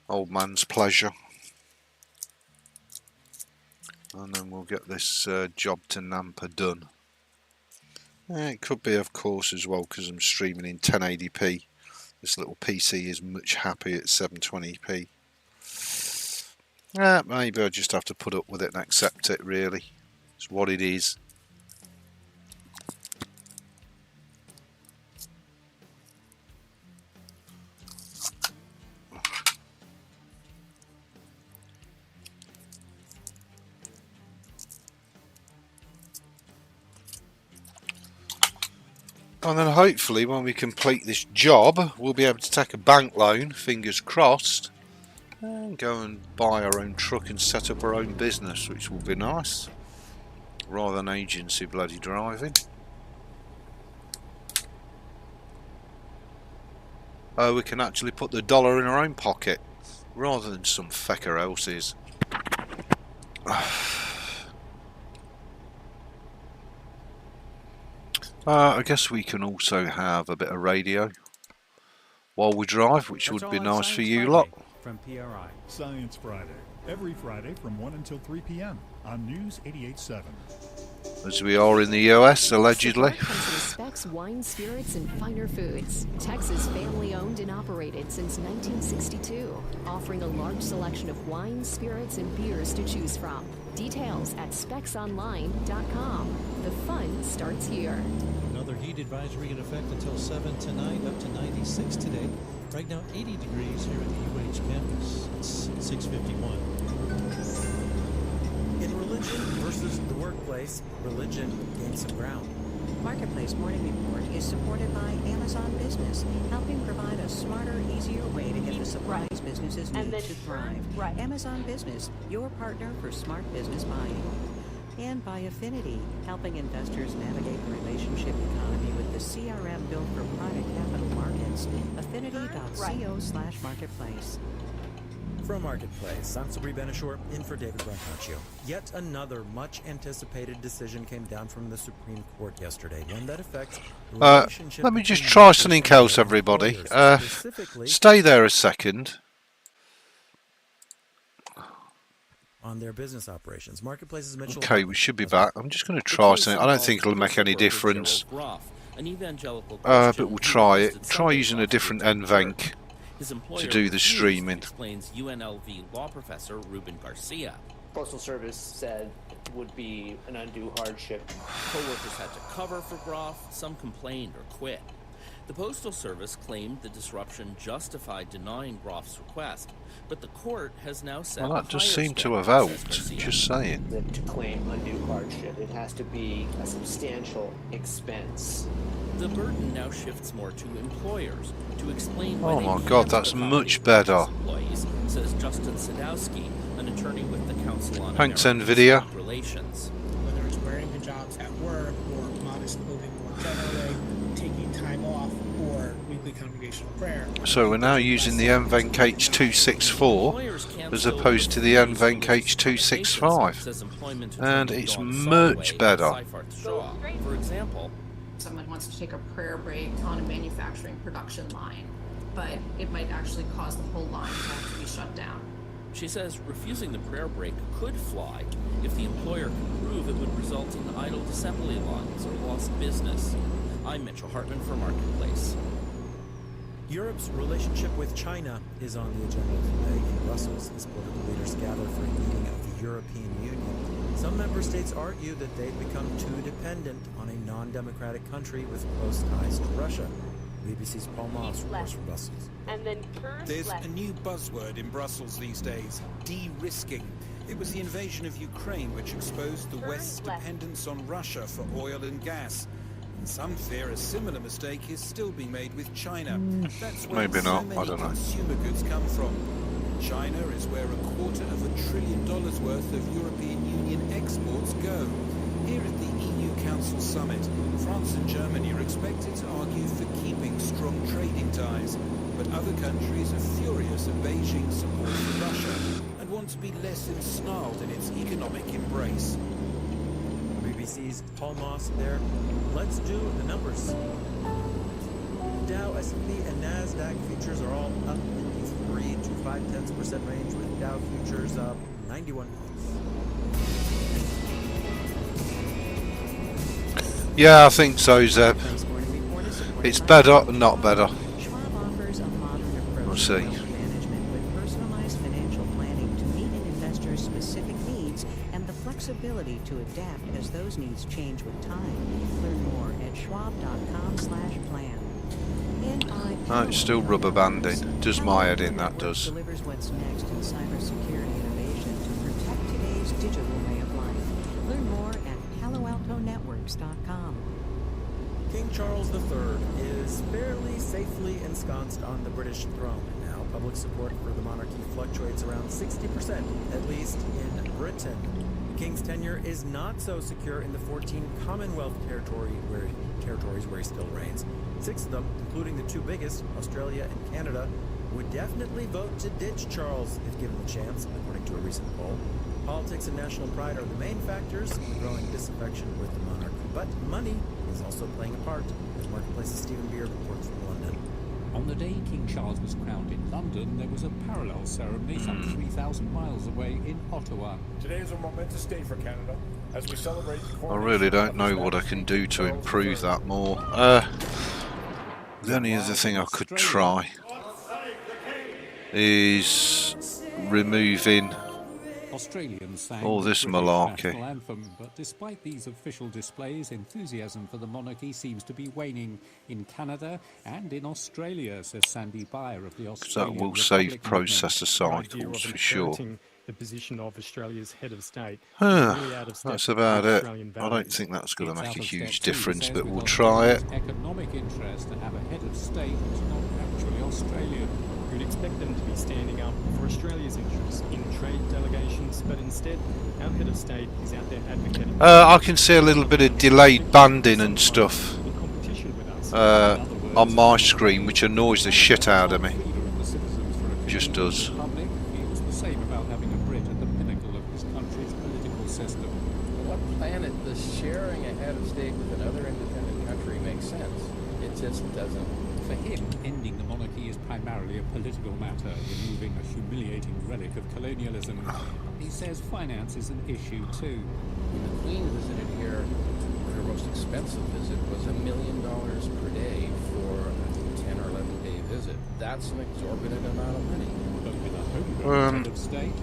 old man's pleasure. And then we'll get this job to Nampa done. It could be, of course, as well, because I'm streaming in 1080p. This little PC is much happier at 720p. Maybe I just have to put up with it and accept it, really. It's what it is. And then hopefully when we complete this job, we'll be able to take a bank loan, fingers crossed, and go and buy our own truck and set up our own business, which will be nice, rather than agency bloody driving. Oh, we can actually put the dollar in our own pocket, rather than some fecker else's. I guess we can also have a bit of radio while we drive, which would be nice for you lot. From PRI. Science Friday. Every Friday from 1 until 3 p.m. on News 88.7. As we are in the US, allegedly. Specs wine, spirits, and finer foods. Texas family owned and operated since 1962, offering a large selection of wines, spirits, and beers to choose from. Details at specsonline.com. The fun starts here. Another heat advisory in effect until 7 tonight, up to 96 today. Right now, 80 degrees here at the UH campus. It's 6:51. In religion versus the workplace, religion gains some ground. Marketplace Morning Report is supported by Amazon Business, helping provide a smarter, easier way to get the supplies businesses need to thrive. Right. Amazon Business, your partner for smart business buying. And by Affinity, helping investors navigate the relationship economy with the CRM built for private capital markets. Affinity.co/marketplace. From Marketplace, I'm Sabri Benishore, in for David Brancaccio. Yet another much-anticipated decision came down from the Supreme Court yesterday, one that affects the relationship. Let me just try something else, everybody. Stay there a second. On their business operations. Marketplace's Mitchell. Okay, we should be back. I'm just going to try something. I don't think it'll make any difference. But we'll try it. Try using a different NVenc to do the streaming. Explains UNLV law professor Ruben Garcia. Postal Service said it would be an undue hardship. Co-workers had to cover for Groff. Some complained or quit. The Postal Service claimed the disruption justified denying Groff's request, but the court has now set. Well, that does seem to have helped. Just saying. To claim undue hardship, it has to be a substantial expense. The burden now shifts more to employers to explain why. Oh my God, that's much better. Employees, says Justin Sadowski, an attorney with the Council on Thanks, American nVidia. Relations. Whether it's wearing hijabs at work or modest clothing more generally, taking time off or weekly congregational prayer. So we're now using the NVenc H264 as opposed to the NVenc H265, and it's much better. For example, someone wants to take a prayer break on a manufacturing production line, but it might actually cause the whole line to have to be shut down. She says refusing the prayer break could fly if the employer could prove it would result in idled assembly lines or lost business. I'm Mitchell Hartman for Marketplace. Europe's relationship with China is on the agenda today in Brussels as political leaders gather for a meeting of the European Union. Some member states argue that they've become too dependent on a non-democratic country with close ties to Russia. BBC's Paul Moss reports from Brussels. And then There's a new buzzword in Brussels these days, de-risking. It was the invasion of Ukraine which exposed the West's dependence on Russia for oil and gas. And some fear a similar mistake is still being made with China. That's where Maybe so not, many I don't know. consumer goods come from. China is where $250 billion worth of European Union exports go. Here at the EU Council Summit, France and Germany are expected to argue for keeping strong trading ties. But other countries are furious at Beijing's support for Russia and want to be less ensnarled in its economic embrace. BBC's Paul Moss there. Let's do the numbers. Dow, S&P, and NASDAQ futures are all up in the 3 to 0.5% range, with Dow futures up 91 points. Yeah, I think so, Zeb. It's better, not better. We'll see. With personalized financial planning to meet an investor's specific needs and the flexibility to adapt as those needs change with time. Learn more at schwab.com/plan. Oh, it's still rubber banding. Does my head in, that does. Delivers what's next in cybersecurity innovation to protect today's digital way of life. Learn more at PaloAltoNetworks.com. King Charles III is fairly safely ensconced on the British throne now. Public support for the monarchy fluctuates around 60%, at least in Britain. The king's tenure is not so secure in the 14 Commonwealth territories where he still reigns. 6 of them, including the 2 biggest, Australia and Canada, would definitely vote to ditch Charles if given the chance, according to a recent poll. Politics and national pride are the main factors in the growing disaffection with the monarchy, but money is also playing a part, as Marketplace's Stephen Beard reports from London. On the day King Charles was crowned in London, there was a parallel ceremony some 3,000 miles away in Ottawa. Today is a momentous day for Canada as we celebrate the I really don't know what I can do to improve that more. The only other thing I could try is removing Australians sang all this the British malarkey. national anthem, but despite these official displays, enthusiasm for the monarchy seems to be waning in Canada and in Australia, says Sandy Beyer of the Australian That will Republic save processor cycles for sure. The position of Australia's head of state. That's about it. I don't think that's going to make a huge difference, but we'll try it. Economic interest to have a head of state who's not actually Australian. You'd expect them to be standing up for Australia's interests in trade delegations, but instead, our head of state is out there advocating. I can see a little bit of delayed banding and stuff on my screen, which annoys the shit out of me. Just does. Feels the same about having a Brit at the pinnacle of his country's political system. On what planet does sharing a head of state with another independent country make sense? It just doesn't. For him, ending the monarchy is primarily a political matter, removing a humiliating relic of colonialism. He says finance is an issue too. When the Queen visited here, her most expensive visit was $1 million per day for a 10 or 11 day visit. That's an exorbitant amount of money. But with a homegrown head of state,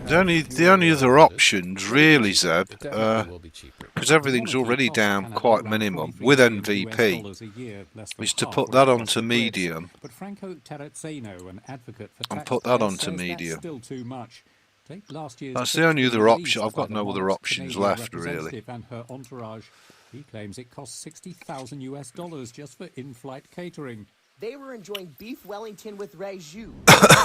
the only other options really, Zeb, because everything's already down quite minimum with NVP, is to put that onto medium but Franco Terrazzano, an advocate for and put that taxpayers, onto says medium. That's still too much. Take last year's That's the only other option. I've got by no the other monarch's options Canadian left, really. representative and her entourage. He claims it costs $60,000 just for in-flight catering. They were enjoying beef Wellington with ragout,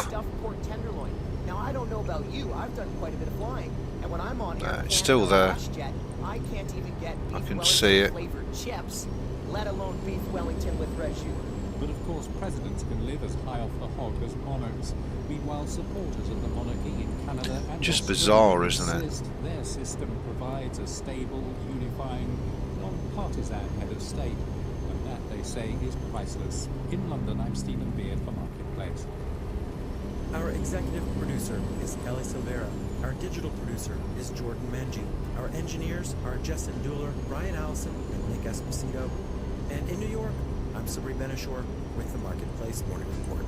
stuffed pork tenderloin. Now, I don't know about you, I've done quite a bit of flying, and when I'm on Air It's still there. Jet, I can't even get beef I can Wellington see it. flavored chips, let alone beef Wellington with ragout. But of course, presidents can live as high off the hog as monarchs. Meanwhile, supporters of the monarchy in Canada and Just Australia bizarre, isn't it? insist their system provides a stable, unifying, non-partisan head of state. And that, they say, is priceless. In London, I'm Stephen Beard for Marketplace. Our executive producer is Ellie Silvera. Our digital producer is Jordan Manji. Our engineers are Justin Dueller, Brian Allison, and Nick Esposito. And in New York, I'm Sabri Benishore with the Marketplace Morning Report.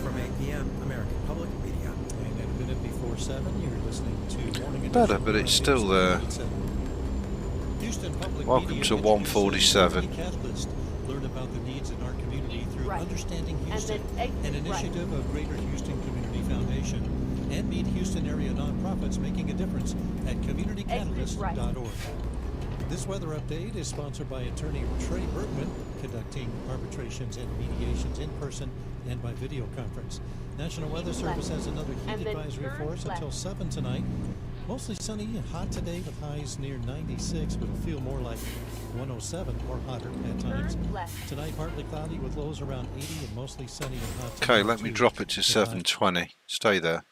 From 8 p.m., American Public Media. And at a minute before 7, you're listening to Morning Edition. Better, but it's still there. Houston Public Welcome Media to 147. Catalyst. Learn about the needs in our community through Understanding Houston, an initiative of Greater Houston Community Foundation, and meet Houston area nonprofits making a difference at communitycatalyst.org. This weather update is sponsored by attorney Trey Bergman, conducting arbitrations and mediations in person and by video conference. National Weather Service has another heat advisory for us until 7 tonight. Mostly sunny and hot today with highs near 96, but it'll feel more like 107 or hotter at times. Tonight, partly cloudy with lows around 80 and mostly sunny and hot. Okay, let me drop it to 720. Stay there.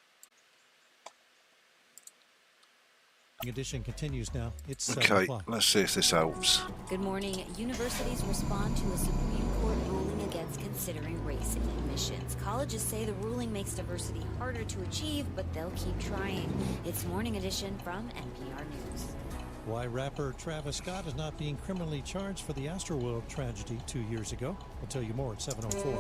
Edition continues now. It's 7 Okay, o'clock. let's see if this helps. Good morning. Universities respond to a Supreme Court ruling against considering race in admissions. Colleges say the ruling makes diversity harder to achieve, but they'll keep trying. It's Morning Edition from NPR News. Why rapper Travis Scott is not being criminally charged for the Astroworld tragedy 2 years ago. We'll tell you more at 7:04.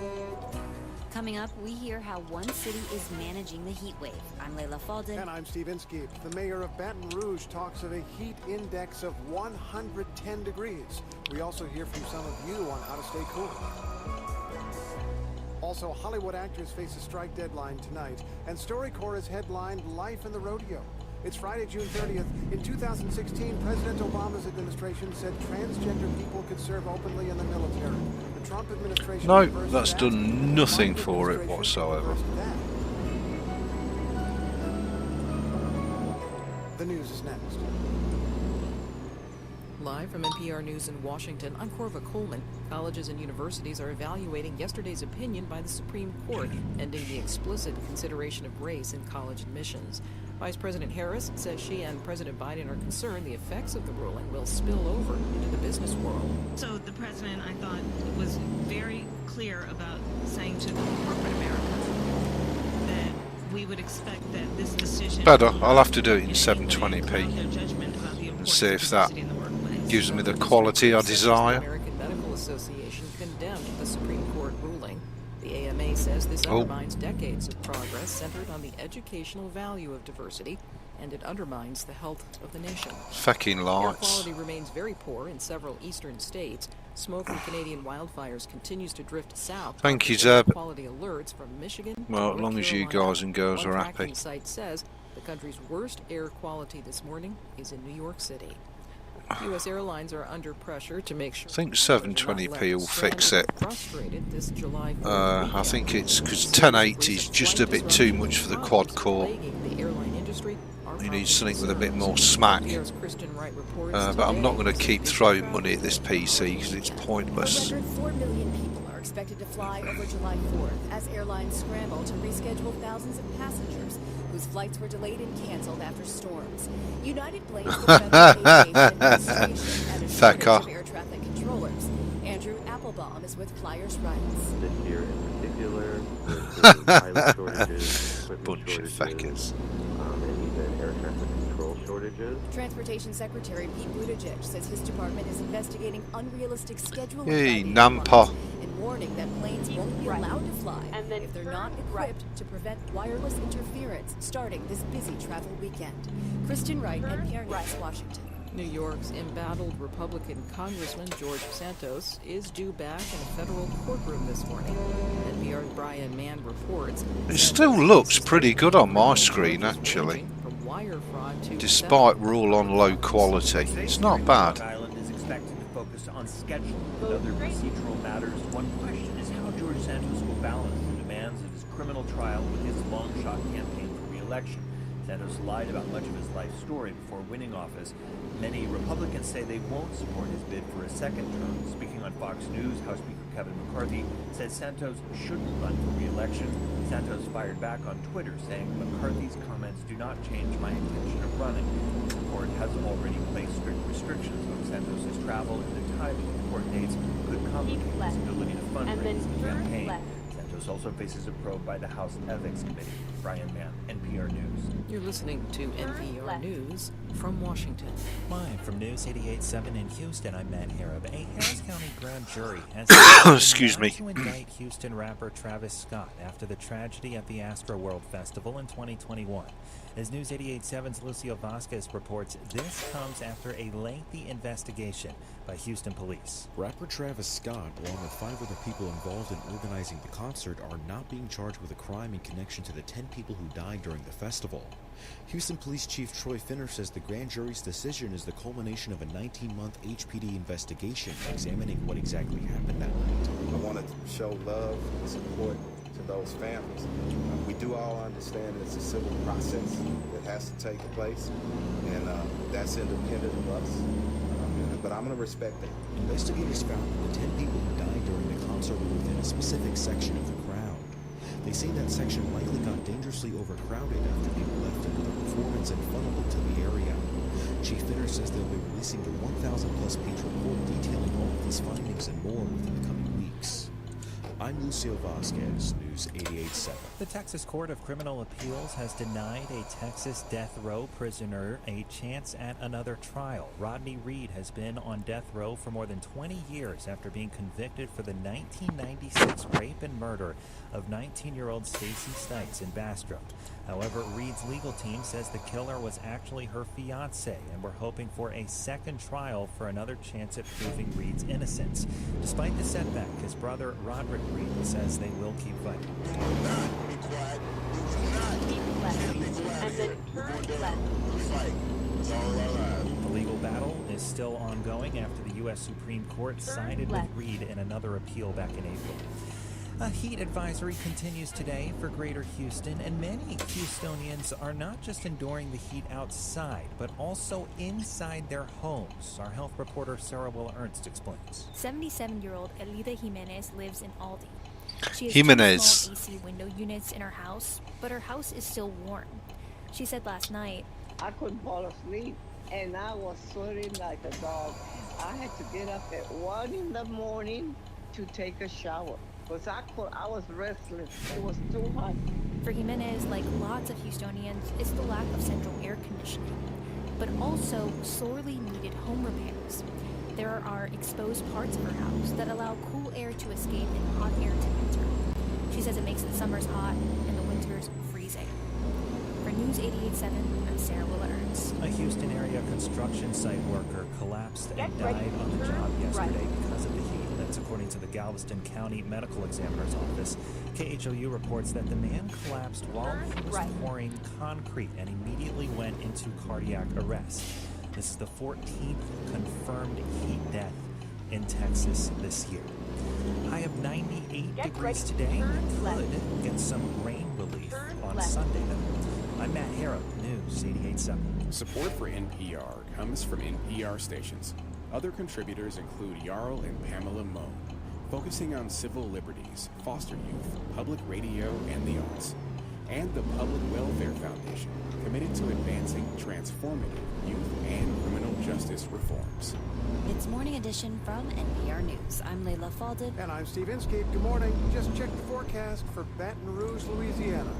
Coming up, we hear how one city is managing the heat wave. I'm Layla Falden. And I'm Steve Inskeep. The mayor of Baton Rouge talks of a heat index of 110 degrees. We also hear from some of you on how to stay cool. Also, Hollywood actors face a strike deadline tonight, and StoryCorps has headlined Life in the Rodeo. It's Friday, June 30th. In 2016, President Obama's administration said transgender people could serve openly in the military. The Trump administration... No, that's done nothing for it whatsoever. The news is next. Live from NPR News in Washington, I'm Corva Coleman. Colleges and universities are evaluating yesterday's opinion by the Supreme Court, ending the explicit consideration of race in college admissions. Vice President Harris says she and President Biden are concerned the effects of the ruling will spill over into the business world. So the president, I thought, was very clear about saying to corporate America that we would expect that this decision... Better, I'll have to do it in 720p. Let's see if that gives me the quality I desire. The American Medical Association condemned the Supreme Court ruling. The AMA says this undermines decades of progress centered on the educational value of diversity, and it undermines the health of the nation. Fucking Air lights. quality remains very poor in several eastern states. Smoke from Canadian wildfires continues to drift south. Thank you, Zeb. Quality alerts from Michigan. Well, to as long North as you Carolina. guys and girls One are tracking happy. site says the country's worst air quality this morning is in New York City. U.S. airlines are under pressure to make sure. I think 720p will fix it. Frustrated this July I think it's because 1080 is just a bit too much for the quad core. the airline industry. You need something with a bit more smack. But I'm not going to keep throwing money at this PC because it's pointless. A record 4 million people are expected to fly over July 4th as airlines scramble to reschedule thousands of passengers whose flights were delayed and cancelled after storms. United blames the Federal Aviation Administration and a shortage of air traffic controllers. Andrew Applebaum is with Flyers Rights. This year in particular, there's pilot shortages, equipment Bunch of shortages, and even air traffic control shortages. Transportation Secretary Pete Buttigieg says his department is investigating unrealistic scheduling Hey, by the Nampa. airlines and warning that planes won't be allowed to fly if they're not equipped to prevent wireless interference starting this busy travel weekend. Kristen Wright, NPR News, Washington. New York's embattled Republican Congressman George Santos is due back in a federal courtroom this morning. NPR's Brian Mann reports. It still looks pretty good on my screen, actually. From wire fraud to Despite we're all on low quality. It's not bad. Island is expected to focus on scheduling and other procedural matters. One question is how George Santos will balance the demands of his criminal trial with his long-shot campaign for re-election. Santos lied about much of his life story before winning office. Many Republicans say they won't support his bid for a second term. Speaking on Fox News, House Speaker Kevin McCarthy said Santos shouldn't run for re-election. Santos fired back on Twitter, saying McCarthy's comments do not change my intention of running. The court has already placed strict restrictions on Santos' travel, and the timing of court dates could complicate his ability to fundraise the campaign. Santos also faces a probe by the House Ethics Committee. Brian Mann, NPR News. You're listening to NPR News from Washington. Live from News 88.7 in Houston, I'm Matt Harrop. A Harris County grand jury has Excuse me. to indict Houston rapper Travis Scott after the tragedy at the Astroworld Festival in 2021. As News 88.7's Lucio Vasquez reports, this comes after a lengthy investigation by Houston police. Rapper Travis Scott, along with 5 other people involved in organizing the concert, are not being charged with a crime in connection to the 10 people who died during the festival. Houston Police Chief Troy Finner says the grand jury's decision is the culmination of a 19-month HPD investigation examining what exactly happened that night. I wanted to show love and support to those families. We do all understand it's a civil process that has to take place, and that's independent of us. But I'm going to respect that. Investigators found that the 10 people who died during the concert were within a specific section of the crowd. They say that section likely got dangerously overcrowded after people left another performance and funneled into the area. Chief Finner says they'll be releasing the 1,000-plus page report detailing all of these findings and more within the coming weeks. I'm Lucio Vasquez, News 88.7. The Texas Court of Criminal Appeals has denied a Texas death row prisoner a chance at another trial. Rodney Reed has been on death row for more than 20 years after being convicted for the 1996 rape and murder of 19-year-old Stacy Stites in Bastrop. However, Reed's legal team says the killer was actually her fiancé, and we're hoping for a second trial for another chance at proving Reed's innocence. Despite the setback, his brother Roderick Reed says they will keep fighting. The legal battle is still ongoing after the U.S. Supreme Court sided with Reed in another appeal back in April. A heat advisory continues today for Greater Houston, and many Houstonians are not just enduring the heat outside, but also inside their homes. Our health reporter Sarah Willa-Ernst explains. 77-year-old Elida Jimenez lives in Aldi. She has Jimenez. 2 small AC window units in her house, but her house is still warm. She said last night, I couldn't fall asleep, and I was sweating like a dog. I had to get up at 1 in the morning to take a shower. Because I was restless. It was too hot. For Jimenez, like lots of Houstonians, it's the lack of central air conditioning, but also sorely needed home repairs. There are exposed parts of her house that allow cool air to escape in hot air to enter. She says it makes the summers hot and the winters freezing. For News 88.7, I'm Sarah Willa-Ernst. A Houston area construction site worker collapsed and died on the job yesterday because of the heat. That's according to the Galveston County Medical Examiner's Office. KHOU reports that the man collapsed while he was pouring concrete and immediately went into cardiac arrest. This is the 14th confirmed heat death in Texas this year. High of 98 degrees today. Could get some rain relief on Sunday, though. I'm Matt Harrop, News 88.7. Support for NPR comes from NPR stations. Other contributors include Jarl and Pamela Moe, focusing on civil liberties, foster youth, public radio, and the arts. And the Public Welfare Foundation, committed to advancing transformative youth and criminal justice reforms. It's Morning Edition from NPR News. I'm Layla Falded. And I'm Steve Inskeep. Good morning. Just check the forecast for Baton Rouge, Louisiana.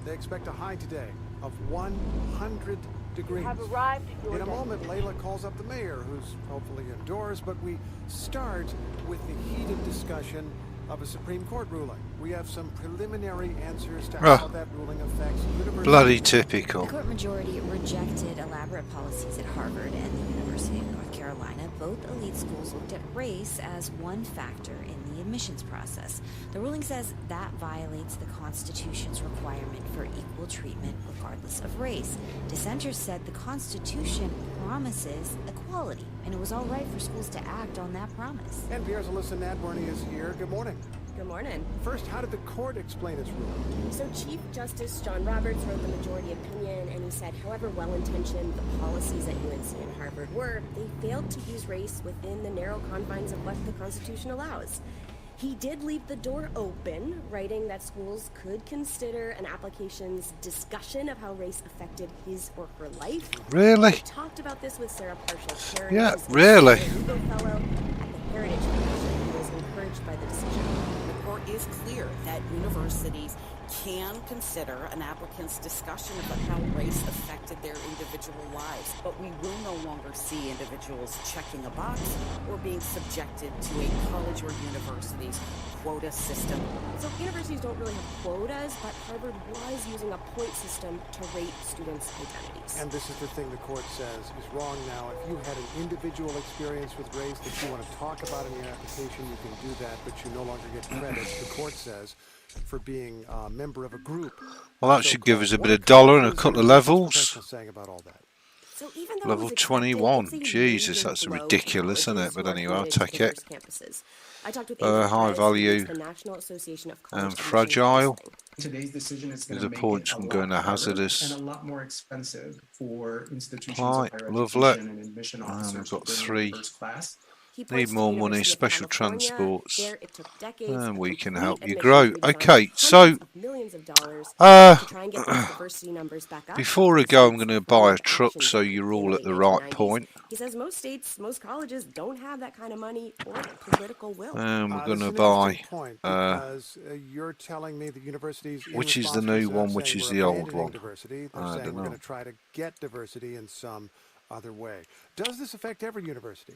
They expect a high today of 100 degrees. You have arrived at your In a moment, Layla calls up the mayor, who's hopefully indoors, but we start with the heated discussion of a Supreme Court ruling. We have some preliminary answers to how that ruling affects universities. Bloody typical. The court majority rejected elaborate policies at Harvard and the University of North Carolina. Both elite schools looked at race as one factor in the admissions process. The ruling says that violates the Constitution's requirement for equal treatment regardless of race. Dissenters said the Constitution promises equality, and it was all right for schools to act on that promise. NPR's Alyssa Nadworny is here. Good morning. Good morning. First, how did the court explain its ruling? So Chief Justice John Roberts wrote the majority opinion, and he said, however well-intentioned the policies at UNC and Harvard were, they failed to use race within the narrow confines of what the Constitution allows. He did leave the door open, writing that schools could consider an application's discussion of how race affected his or her life. Really? I talked about this with Sarah Parshall. Yeah, really. Legal fellow at the Heritage Commission, who was encouraged by the decision. The court is clear that universities can consider an applicant's discussion about how race affected their individual lives, but we will no longer see individuals checking a box or being subjected to a college or university's quota system. So universities don't really have quotas, but Harvard was using a point system to rate students' identities. And this is the thing the court says is wrong now. If you had an individual experience with race that you want to talk about in your application, you can do that, but you no longer get credit, the court says, for being a member of a group. Well, that should give us a bit of dollar and a couple of levels. Saying about all that. So even though Level 21. Jesus, that's ridiculous, isn't it? But anyway, I'll take it. High value and fragile. Today's decision is the points from going to hazardous. And a lot more expensive for institutions right, of higher lovely. education and admission officers. We've got to bring in 3. first class. Need more money, special transports, and we can help you grow. Okay, so before I go, I'm going to buy a truck so you're all at the right point. He says most states, most colleges don't have that kind of money or political will. And we're going to buy, you're telling me that universities, which is the new one, which is the old one? I don't know. We're going to try to get diversity in some other way. Does this affect every university?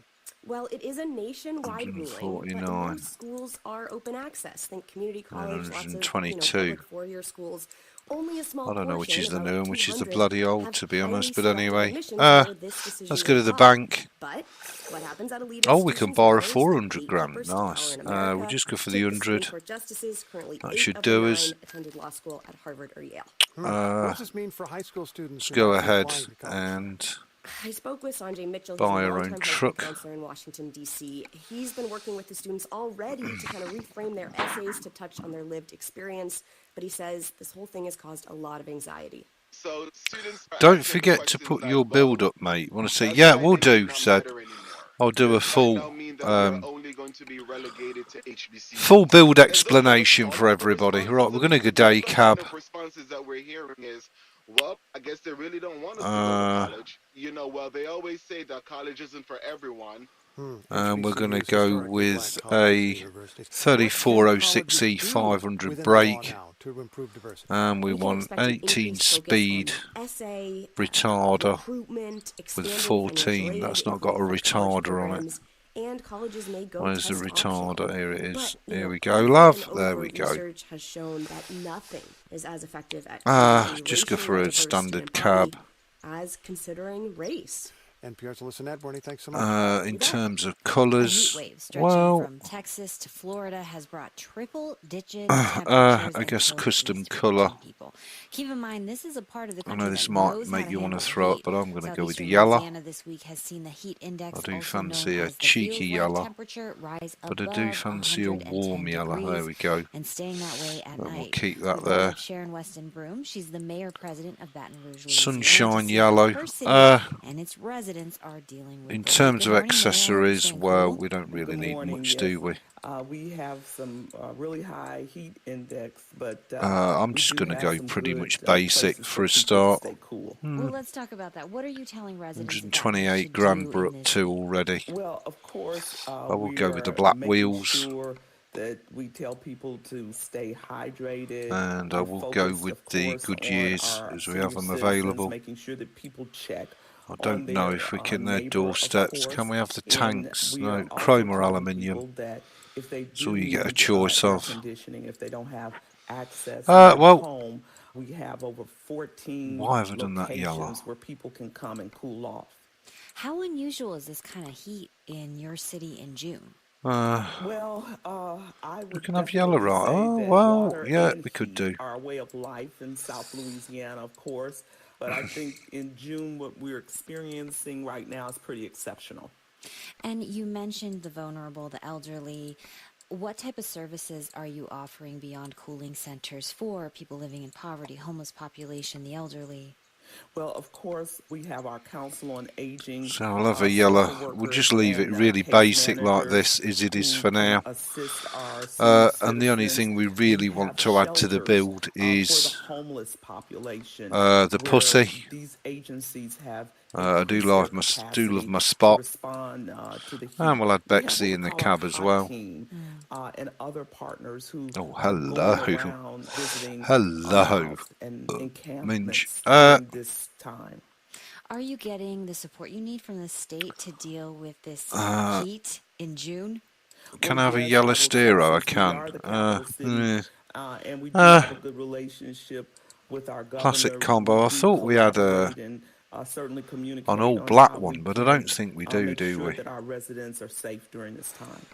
Well, it is a nationwide ruling, but most schools are open access. Think community college, lots of public four-year schools. Only a small I don't know which is the portion, new about one, which is the 200, bloody old, have to be honest. But highly anyway, selective admissions where this decision let's go to is the law. bank. But what happens at a leader Oh, we can institution's borrow lowest 400 the grand. upper scholar Nice. in America. We'll just go for Take the the 100. Supreme Court justices, currently That 8 should of do the us. 9 attended law school at Harvard or Yale. What does this mean for high school students? Let's go ahead and I spoke with Sanjay Mitchell, buy who's a our own longtime truck. counselor in Washington, D.C. He's been working with the students already to kind of reframe their essays to touch on their lived experience, but he says this whole thing has caused a lot of anxiety. So students Don't forget to put your build up, mate. Want to say, yeah, we'll do, said. I'll do a full full build explanation for everybody. Right, we're going to go day cab. Responses that we're hearing is, well, I guess they really don't want us to go to college. You know, well, they always say that college isn't for everyone. And we're going to go with a 3406E 500 brake, and we want 18 speed retarder with 14. That's not got a retarder on it. And colleges may go Where's the test retarder? optional. Here it is. But, Here we go, love. There we go. Research has shown that nothing is as effective at just go for a racial standard diversity cab. as considering race. NPR's Alyssa Nedborny, thanks so much. In terms of colours, A heat wave stretching well, from Texas to Florida has brought triple-digit I guess custom colour. Keep in mind, this is a part of the I country know this that might knows make how you to want to handle throw heat. up, but I'm going to go with the Southeastern yellow. Louisiana this week has seen the heat index, I do also known fancy a as the cheeky field-wide yellow, temperature, rise but I above do fancy a 110 warm yellow. There we go. and staying that way at But night. we'll keep that We go there. with Sharon Weston Broom. She's the mayor-president of Baton Rouge, Sunshine Louisiana, to see yellow. how her city and its residents are dealing with In it. terms Good of morning, Mayor. accessories, Staying well, cool? we don't really Good need morning, much, yes. do we? We have some really high heat index, but I'm we just do going to have go some pretty good, much basic places for a people to start. stay cool. Well, let's talk about that. What are you telling residents? 128 grand we're up to already. Well, of course, I will we go with the are black making wheels. Sure that we tell people to stay hydrated. And I will go Focus, with of the course, Goodyears on our as we have senior them citizens, available. Making sure that people check. I don't know if we can their neighbor, of doorsteps. course, Can we have the and tanks? we No, are also chrome or telling aluminium. people that if they That's all you do get a need, choice air of. conditioning, if they don't have access Well, at home, we have over 14 why have I done that yellow? locations where people can come and cool off. How unusual is this kind of heat in your city in June? Well, I would we can have yellow, definitely right? say Oh, that well, water yeah, and we could heat do. are a way of life in South Louisiana, of course. But I think in June, what we're experiencing right now is pretty exceptional. And you mentioned the vulnerable, the elderly. What type of services are you offering beyond cooling centers for people living in poverty, homeless population, the elderly? Well, of course, we have our Council on Aging, So I'll have a social yellow. We'll workers just leave it and really case basic like managers this, as it is who for can now. assist our senior And the only citizens. thing we We really want have to add to the shelters build for the is homeless population the where pussy. these agencies have I do increased their love capacity my to spot. respond to the heat. And we'll add We have what Bexy we in the call our cab as HOT well. team and other partners who Oh, are going hello. around visiting Hello. mosques and Minge. encampments during this time. Are you getting the support you need from the state to deal with this heat in June? Can I have a yellow steero? I can. And we do have a good relationship with our governor. Classic combo. I thought we had and certainly an communicate all on black how one, we but I can don't think we make do sure we? that our residents are safe during this time.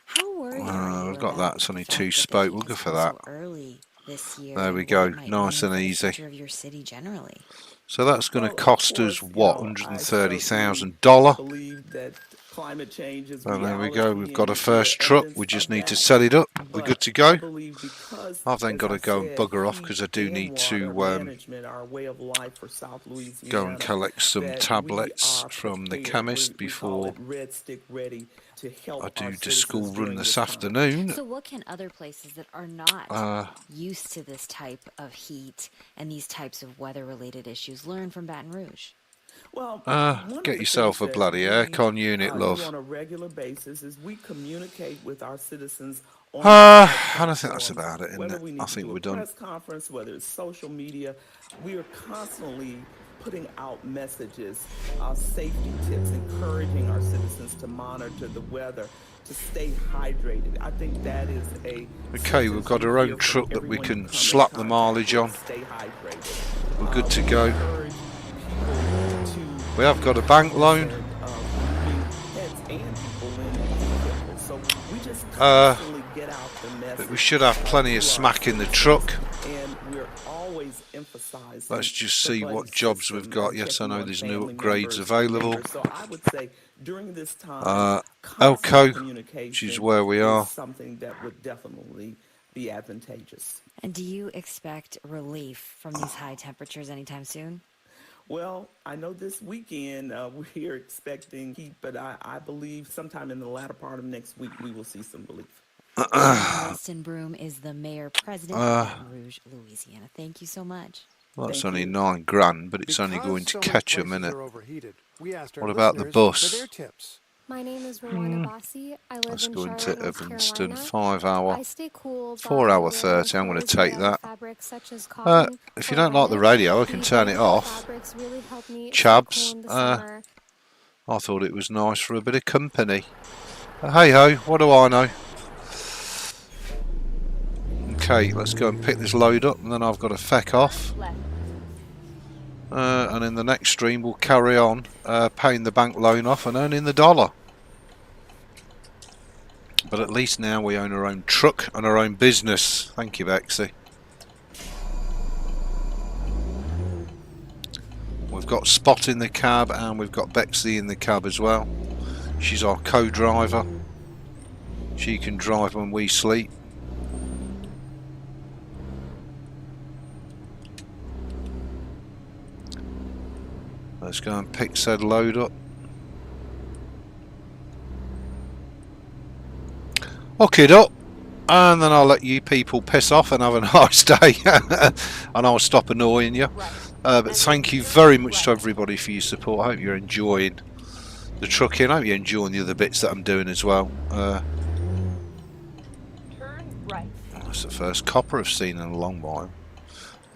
How worried are you I've got that. It's only two that spoke. the We'll heat go has for come that. so early this year There we and go. what it might Nice mean and for the easy. future of your city generally? So that's going to Well, of cost us course, what? I $130,000. believe that climate change is And there we reality go. We've got a and we're first truck. evidence We just of need to that. set it up. We're But good to I go. believe because, I've then as got I to go and said, bugger off heat because I do and need water to management are a way of life for South Louisiana. go and collect some that tablets we are from the prepared. chemist We call before it Red Stick Ready to help I our do the citizens school run during this time. afternoon. So what can other places that are not used to this type of heat and these types of weather-related issues learn from Baton Rouge? Well, one of Get the yourself things a that bloody aircon unit, do love. on a regular basis is we communicate with our citizens on I don't think that's about it, isn't whether it? we I need to think do a we're done. press conference, whether it's social media. We are constantly putting out messages, safety tips, encouraging our citizens to monitor the weather, to stay hydrated. I think that is Okay, we've got our own truck that we can slap the mileage on. Stay hydrated. We're good to go. We have got a bank loan. But we should have plenty of smack in the truck. Let's just see what jobs we've got. Yes, I know there's new upgrades available. So I would say during this time, Elko, communication which is where we are. is something that would definitely be advantageous. And do you expect relief from these high temperatures anytime soon? Well, I know this weekend we're expecting heat, but I believe sometime in the latter part of next week we will see some relief. Winston Broom is the mayor-president of Baton Rouge, Louisiana. Thank you so much. Well, it's only $9,000, but it's only going to catch a minute. What about the For bus? their tips. My name is Rowena Bossi. I live Let's in go Charlotte, into North Evanston, Carolina. 5 hour, I stay cool 4 by hour wearing 30. I'm going to clothes take made out of that. fabrics such as cotton If you or don't like the velvet. radio, I can These turn it wonderful off. fabrics really help me stay Chabs, cool in the summer. I thought it was nice for a bit of company. Hey ho, what do I know? Okay, let's go and pick this load up, and then I've got to feck off. And in the next stream, we'll carry on paying the bank loan off and earning the dollar. But at least now we own our own truck and our own business. Thank you, Bexy. We've got Spot in the cab and we've got Bexy in the cab as well. She's our co-driver. She can drive when we sleep. Let's go and pick said load up. Hook it up, and then I'll let you people piss off and have a nice day. And I'll stop annoying you. But thank you very much to everybody for your support. I hope you're enjoying the trucking. I hope you're enjoying the other bits that I'm doing as well. Turn right. That's the first copper I've seen in a long while.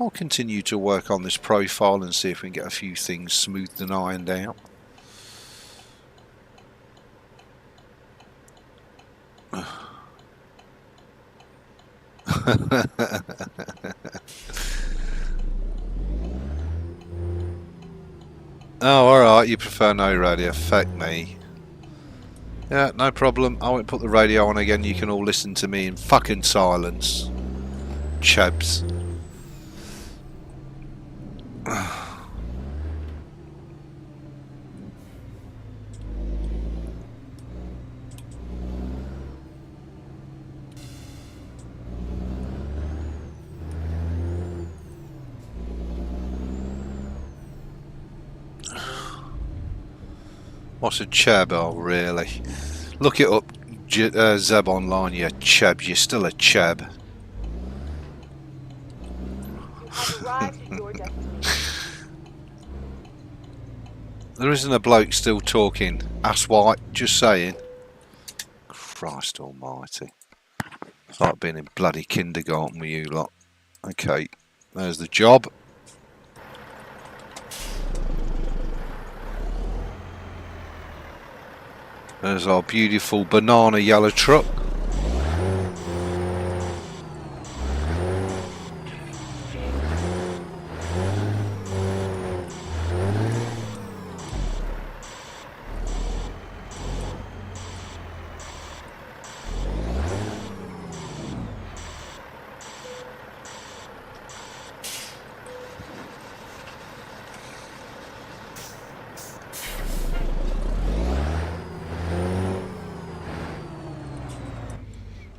I'll continue to work on this profile and see if we can get a few things smoothed and ironed out. Oh, alright, you prefer no radio. Fuck me. Yeah, no problem. I won't put the radio on again. You can all listen to me in fucking silence. Chubs. What's a chab? Oh, really? Look it up, Zeb online, you chab. You're still a chab. Have arrived at your destination. There isn't a bloke still talking. Ass white, just saying. Christ almighty. It's like being in bloody kindergarten with you lot. Okay, there's the job. There's our beautiful banana yellow truck.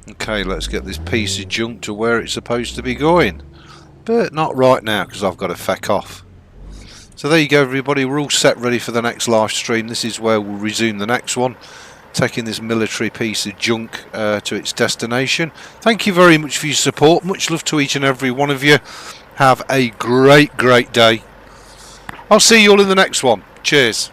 Okay, let's get this piece of junk to where it's supposed to be going. But not right now, because I've got to feck off. So there you go, everybody. We're all set ready for the next live stream. This is where we'll resume the next one, taking this military piece of junk to its destination. Thank you very much for your support. Much love to each and every one of you. Have a great, great day. I'll see you all in the next one. Cheers.